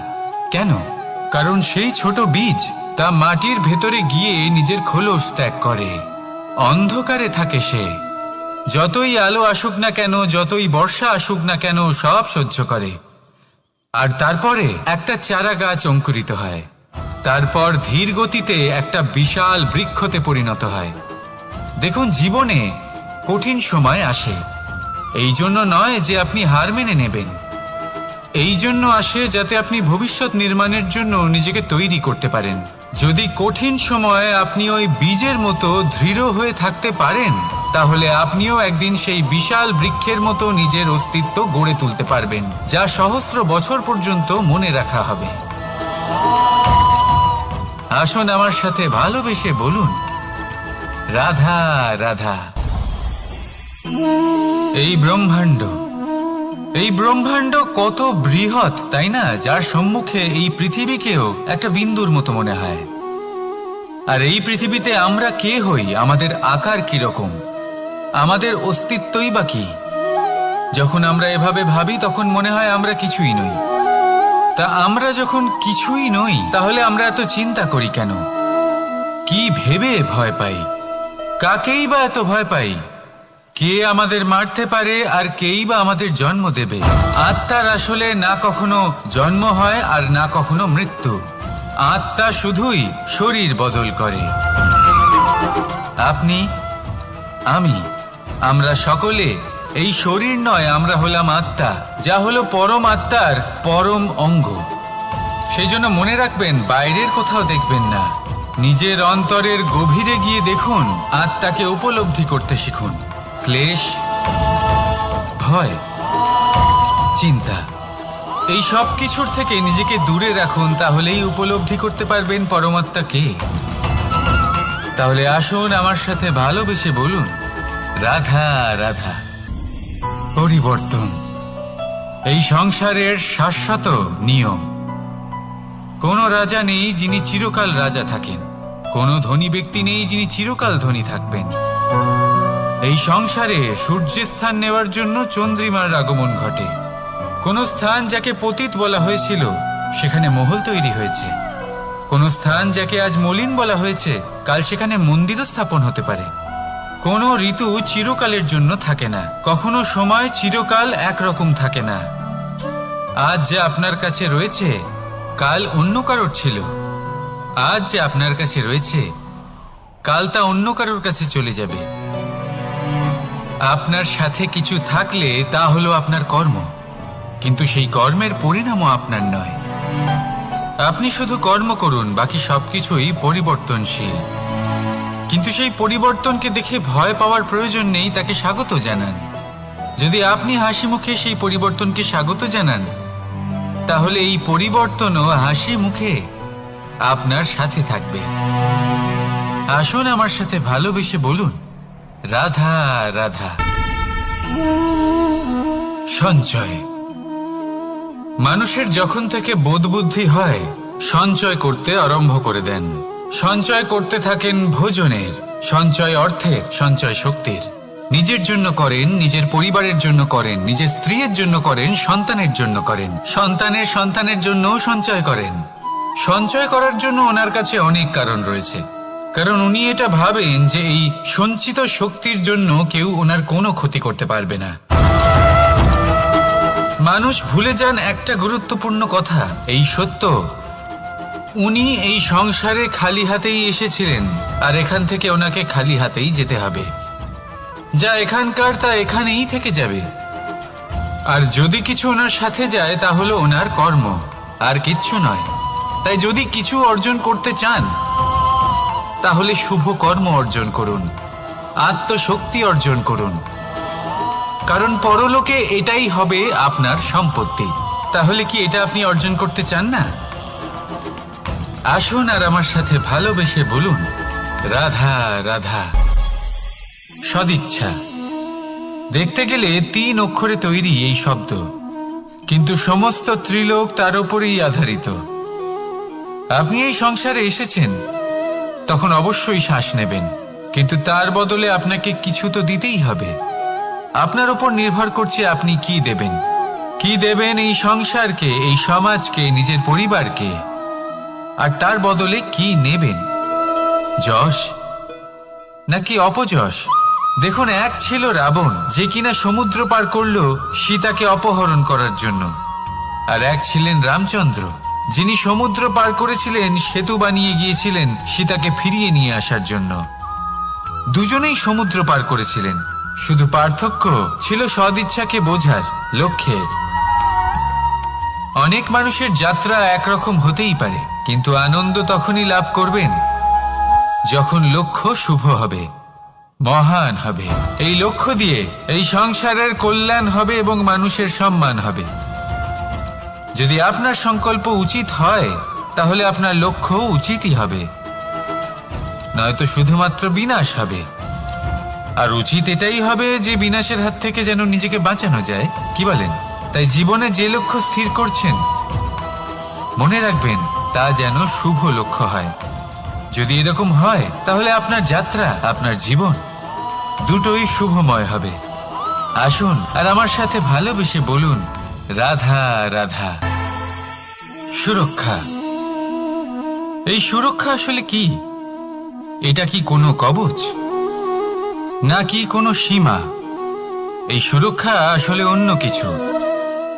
কেন? কারণ সেই ছোট বীজ তা মাটির ভেতরে গিয়ে নিজের খোলস ত্যাগ করে। অন্ধকারে থাকে সে, যতই আলো আসুক না কেন, যতই বর্ষা আসুক না কেন, সব সহ্য করে। আর তারপরে একটা চারা গাছ অঙ্কুরিত হয়, তারপর ধীর গতিতে একটা বিশাল বৃক্ষতে পরিণত হয়। দেখুন, জীবনে কঠিন সময় আসে, এই জন্য নয় যে আপনি হার মেনে নেবেন, এই জন্য আসে যাতে আপনি ভবিষ্যৎ নির্মাণের জন্য নিজেকে তৈরি করতে পারেন। যদি কঠিন সময়ে আপনি ওই বীজের মতো দৃঢ় হয়ে থাকতে পারেন, তাহলে আপনিও একদিন সেই বিশাল বৃক্ষের মতো নিজের অস্তিত্ব গড়ে তুলতে পারবেন, যা সহস্র বছর পর্যন্ত মনে রাখা হবে। আসুন আমার সাথে ভালোবেসে বলুন রাধা রাধা। এই ব্রহ্মাণ্ড, এই ব্রহ্মাণ্ড কত বৃহৎ, তাই না? যার সম্মুখে এই পৃথিবীকেও একটা বিন্দুর মতো মনে হয়। আর এই পৃথিবীতে আমরা কে হই, আমাদের আকার কিরকম, আমাদের অস্তিত্বই বা কি? যখন আমরা এভাবে ভাবি তখন মনে হয় আমরা কিছুই নই। তা আমরা যখন কিছুই নই, তাহলে আমরা এত চিন্তা করি কেন? কি ভেবে ভয় পাই? কাকেই বা এত ভয় পাই? কে আমাদের মারতে পারে আর কেই বা আমাদের জন্ম দেবে? আত্মার আসলে না কখনো জন্ম হয় আর না কখনো মৃত্যু। আত্মা শুধুই শরীর বদল করে। আপনি, আমি, আমরা সকলে এই শরীর নয়, আমরা হলাম আত্মা, যা হলো পরম আত্মার পরম অঙ্গ। সেই জন্য মনে রাখবেন, বাইরের কোথাও দেখবেন না, নিজের অন্তরের গভীরে গিয়ে দেখুন, আত্মাকে উপলব্ধি করতে শিখুন। ক্লেশ, ভয়, চিন্তা, এই সব কিছুর থেকে নিজেকে দূরে রাখুন, তাহলেই উপলব্ধি করতে পারবেন পরমাত্মা কে। তাহলে আসুন আমার সাথে ভালোবেসে বলুন, রাধা রাধা। পরিবর্তন এই সংসারের শাশ্বত নিয়ম। কোনো রাজা নেই যিনি চিরকাল রাজা থাকেন, কোনো ধনী ব্যক্তি নেই যিনি চিরকাল ধনী থাকবেন। এই সংসারে সূর্যের স্থান নেওয়ার জন্য চন্দ্রিমার আগমন ঘটে। কোন স্থান যাকে পতিত বলা হয়েছিল সেখানে মহল তৈরি হয়েছে। কোন স্থান যাকে আজ মলিন বলা হয়েছে কাল সেখানে মন্দিরও স্থাপন হতে পারে। কোনো ঋতু চিরকালের জন্য থাকে না, কখনো সময় চিরকাল একরকম থাকে না। আজ যে আপনার কাছে রয়েছে কাল অন্য কারোর ছিল, আজ যে আপনার কাছে রয়েছে কাল তা অন্য কারোর কাছে চলে যাবে। আপনার সাথে কিছু থাকলে তা হলো আপনার কর্ম, কিন্তু সেই কর্মের পরিণামও আপনার নয়। আপনি শুধু কর্ম করুন, বাকি সবকিছুই পরিবর্তনশীল। কিন্তু সেই পরিবর্তনকে দেখে ভয় পাওয়ার প্রয়োজন নেই, তাকে স্বাগত জানান। যদি আপনি হাসি মুখে সেই পরিবর্তনকে স্বাগত জানান, তাহলে এই পরিবর্তনও হাসি মুখে আপনার সাথে থাকবে। আসুন আমার সাথে ভালোবেসে বলুন, রাধা রাধা। সঞ্চয়। মানুষের যখন থেকে বোধবুদ্ধি হয় সঞ্চয় করতে আরম্ভ করে দেন। সঞ্চয় করতে থাকেন ভোজনের, সঞ্চয় অর্থের, সঞ্চয় শক্তির। নিজের জন্য করেন, নিজের পরিবারের জন্য করেন, নিজের স্ত্রীর জন্য করেন, সন্তানের জন্য করেন, সন্তানের সন্তানের জন্যও সঞ্চয় করেন। সঞ্চয় করার জন্য ওনার কাছে অনেক কারণ রয়েছে, কারণ উনি এটা ভাবেন যে এই সঞ্চিত শক্তির জন্য কেউ ওনার কোনো ক্ষতি করতে পারবে না। মানুষ ভুলে যান একটা গুরুত্বপূর্ণ কথা, এই সত্য, উনি এই সংসারে খালি হাতেই এসেছিলেন আর এখান থেকে ওনাকে খালি হাতেই যেতে হবে। যা এখানকার তা এখানেই থেকে যাবে। আর যদি কিছু ওনার সাথে যায় তা হলো ওনার কর্ম, আর কিচ্ছু নয়। তাই যদি কিছু অর্জন করতে চান তাহলে শুভ কর্ম অর্জন করুন, আত্মশক্তি অর্জন করুন, কারণ পরলোকে এটাই হবে আপনার সম্পত্তি। তাহলে কি এটা আপনি অর্জন করতে চান না? আসুন আর আমার সাথে ভালোবেসে বলুন, রাধা রাধা। সদিচ্ছা। দেখতে গেলে 3 অক্ষরে তৈরি এই শব্দ, কিন্তু সমস্ত ত্রিলোক তার উপরেই আধারিত। আপনি এই সংসারে এসেছেন, তখন অবশ্যই শ্বাস নেবেন, কিন্তু তার বদলে আপনাকে কিছু তো দিতেই হবে। আপনার উপর নির্ভর করছে আপনি কি দেবেন। কি দেবেন এই সংসারকে, এই সমাজকে, নিজের পরিবারকে, আর তার বদলে কি নেবেন? যশ নাকি অপযশ? দেখুন, এক ছিল রাবণ, যে কিনা সমুদ্র পার করলো সীতাকে অপহরণ করার জন্য, আর এক ছিলেন রামচন্দ্র, যিনি সমুদ্র পার করেছিলেন, সেতু বানিয়ে গিয়েছিলেন সীতাকে ফিরিয়ে নিয়ে আসার জন্য। দুজনেই সমুদ্র পার করেছিলেন, শুধু পার্থক্য ছিল সদিচ্ছাকে বোঝার, লক্ষ্যের। অনেক মানুষের যাত্রা একরকম হতেই পারে, কিন্তু আনন্দ তখনই লাভ করবেন যখন লক্ষ্য শুভ হবে, মহান হবে। এই লক্ষ্য দিয়ে এই সংসারের কল্যাণ হবে এবং মানুষের সম্মান হবে। যদি আপনার সংকল্প উচিত হয় তাহলে আপনার লক্ষ্য উচিতই হবে, নয়তো শুধুমাত্র বিনাশ হবে। আর উচিত এটাই হবে যে বিনাশের হাত থেকে যেন নিজেকে বাঁচানো যায়। কি বলেন? তাই জীবনে যে লক্ষ্য স্থির করছেন মনে রাখবেন তা যেন শুভ লক্ষ্য হয়। যদি এরকম হয় তাহলে আপনার যাত্রা, আপনার জীবন দুটোই শুভময় হবে। আসুন আর আমার সাথে ভালোবেসে বলুন, রাধা রাধা। সুরক্ষা। এই সুরক্ষা আসলে কি? এটা কি কোনো কবচ নাকি কোনো সীমা? এই সুরক্ষা আসলে অন্য কিছু।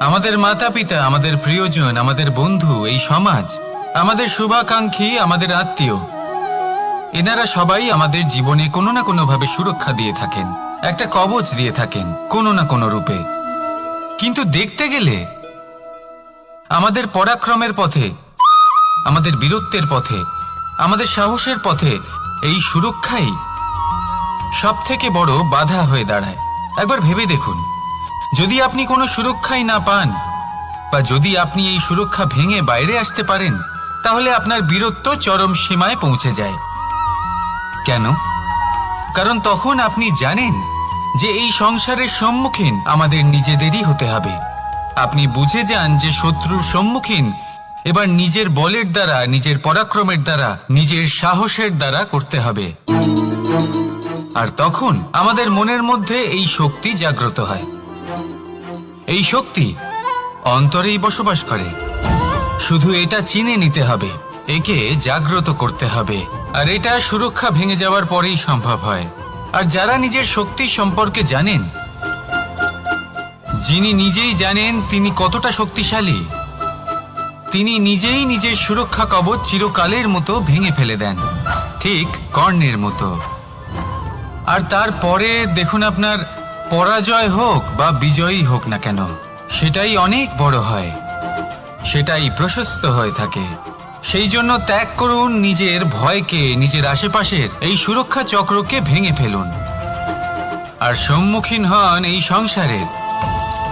আমাদের মাতা পিতা, আমাদের প্রিয়জন, আমাদের বন্ধু, এই সমাজ, আমাদের শুভাকাঙ্ক্ষী, আমাদের আত্মীয়, এনারা সবাই আমাদের জীবনে কোনো না কোনো ভাবে সুরক্ষা দিয়ে থাকেন, একটা কবচ দিয়ে থাকেন কোনো না কোনো রূপে। কিন্তু দেখতে গেলে আমাদের পরাক্রমের পথে, আমাদের বীরত্বের পথে, আমাদের সাহসের পথে এই সুরক্ষাই সব থেকে বড় বাধা হয়ে দাঁড়ায়। একবার ভেবে দেখুন, যদি আপনি কোনো সুরক্ষাই না পান বা যদি আপনি এই সুরক্ষা ভেঙে বাইরে আসতে পারেন, তাহলে আপনার বীরত্ব চরম সীমায় পৌঁছে যায়। কেন? কারণ তখন আপনি জানেন যে এই সংসারের সম্মুখীন আমাদের নিজেদেরই হতে হবে। আপনি বুঝে যান যে শত্রুর সম্মুখীন এবার নিজের বলের দ্বারা, নিজের পরাক্রমের দ্বারা, নিজের সাহসের দ্বারা করতে হবে। আর তখন আমাদের মনের মধ্যে এই শক্তি জাগ্রত হয়। এই শক্তি অন্তরেই বসবাস করে। শুধু এটা চিনে নিতে হবে, একে জাগ্রত করতে হবে। আর এটা সুরক্ষা ভেঙে যাওয়ার পরেই সম্ভব হয়। আর যারা নিজের শক্তি সম্পর্কে জানেন, যিনি নিজেই জানেন তিনি কতটা শক্তিশালী, তিনি নিজেই নিজের সুরক্ষা কবচ চিরকালের মতো ভেঙে ফেলে দেন, ঠিক কর্ণের মতো। আর তারপরে দেখুন, আপনার পরাজয় হোক বা বিজয়ী হোক না কেন, সেটাই অনেক বড় হয়, সেটাই প্রশস্ত হয়ে থাকে। সেই জন্য ত্যাগ করুন নিজের ভয়কে, নিজের আশেপাশের এই সুরক্ষা চক্রকে ভেঙে ফেলুন। আর সম্মুখীন হন এই সংসারের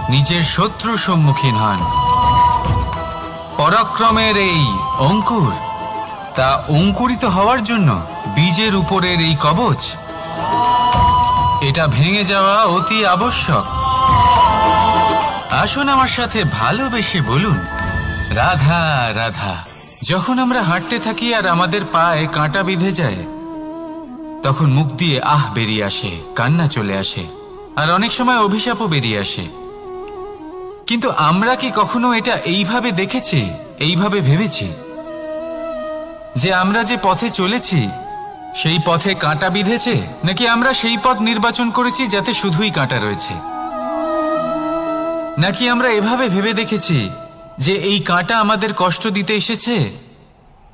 নিজের শত্রুর সম্মুখীন হন। পরাক্রমের এই অঙ্কুর, তা অঙ্কুরিত হওয়ার জন্য বীজের উপরের এই কবচ, এটা ভেঙে যাওয়া অতি আবশ্যক। আসুন আমার সাথে ভালোবেসে বলুন, রাধা রাধা। যখন আমরা হাঁটতে থাকি আর আমাদের পায়ে কাঁটা বিঁধে যায়, তখন মুখ দিয়ে আহ বেরিয়ে আসে, কান্না চলে আসে, আর অনেক সময় অভিশাপও বেরিয়ে আসে। কিন্তু আমরা কি কখনো এটা এইভাবে দেখেছি, এইভাবে ভেবেছি যে আমরা যে পথে চলেছি সেই পথে কাঁটা বিঁধেছে, নাকি আমরা সেই পথ নির্বাচন করেছি যাতে শুধুই কাঁটা রয়েছে? নাকি আমরা এভাবে ভেবে দেখেছি যে এই কাঁটা আমাদের কষ্ট দিতে এসেছে,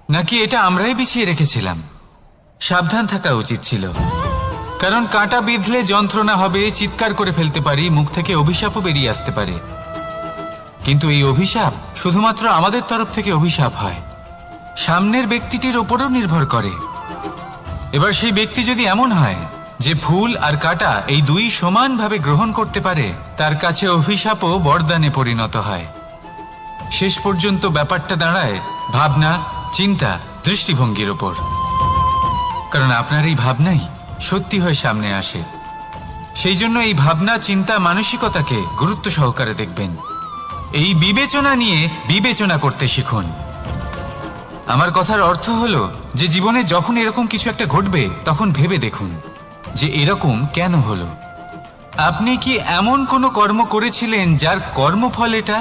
নাকি এটা আমরাই বিছিয়ে রেখেছিলাম? সাবধান থাকা উচিত ছিল, কারণ কাঁটা বিঁধলে যন্ত্রণা হবে, চিৎকার করে ফেলতে পারি, মুখ থেকে অভিশাপও বেরিয়ে আসতে পারে। কিন্তু এই অভিশাপ শুধুমাত্র আমাদের তরফ থেকে অভিশাপ হয়, সামনের ব্যক্তিটির ওপরও নির্ভর করে। এবার সেই ব্যক্তি যদি এমন হয় যে ফুল আর কাঁটা এই দুই সমানভাবে গ্রহণ করতে পারে, তার কাছে অভিশাপও বরদানে পরিণত হয়। শেষ পর্যন্ত ব্যাপারটা দাঁড়ায় ভাবনা, চিন্তা, দৃষ্টিভঙ্গির ওপর। কারণ আপনার এই ভাবনাই সত্যি হয়ে সামনে আসে। সেই জন্য এই ভাবনা, চিন্তা, মানসিকতাকে গুরুত্ব সহকারে দেখবেন। এই বিবেচনা নিয়ে বিবেচনা করতে শিখুন। আমার কথার অর্থ হলো যে জীবনে যখন এরকম কিছু একটা ঘটবে, তখন ভেবে দেখুন যে এরকম কেন হলো। আপনি কি এমন কোনো কর্ম করেছিলেন যার কর্মফল এটা?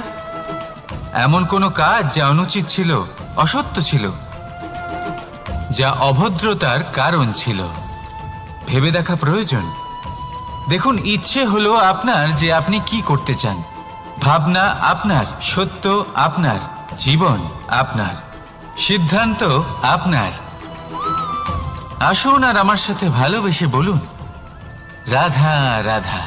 এমন কোনো কাজ যা অনুচিত ছিল, অসত্য ছিল, যা অভদ্রতার কারণ ছিল? ভেবে দেখা প্রয়োজন। দেখুন, ইচ্ছে হলো আপনার যে আপনি কি করতে চান, ভাবনা আপনার, সত্য আপনার, জীবন আপনার, সিদ্ধান্ত আপনার। আসুন আর আমার সাথে ভালোবেসে বলুন, রাধা রাধা।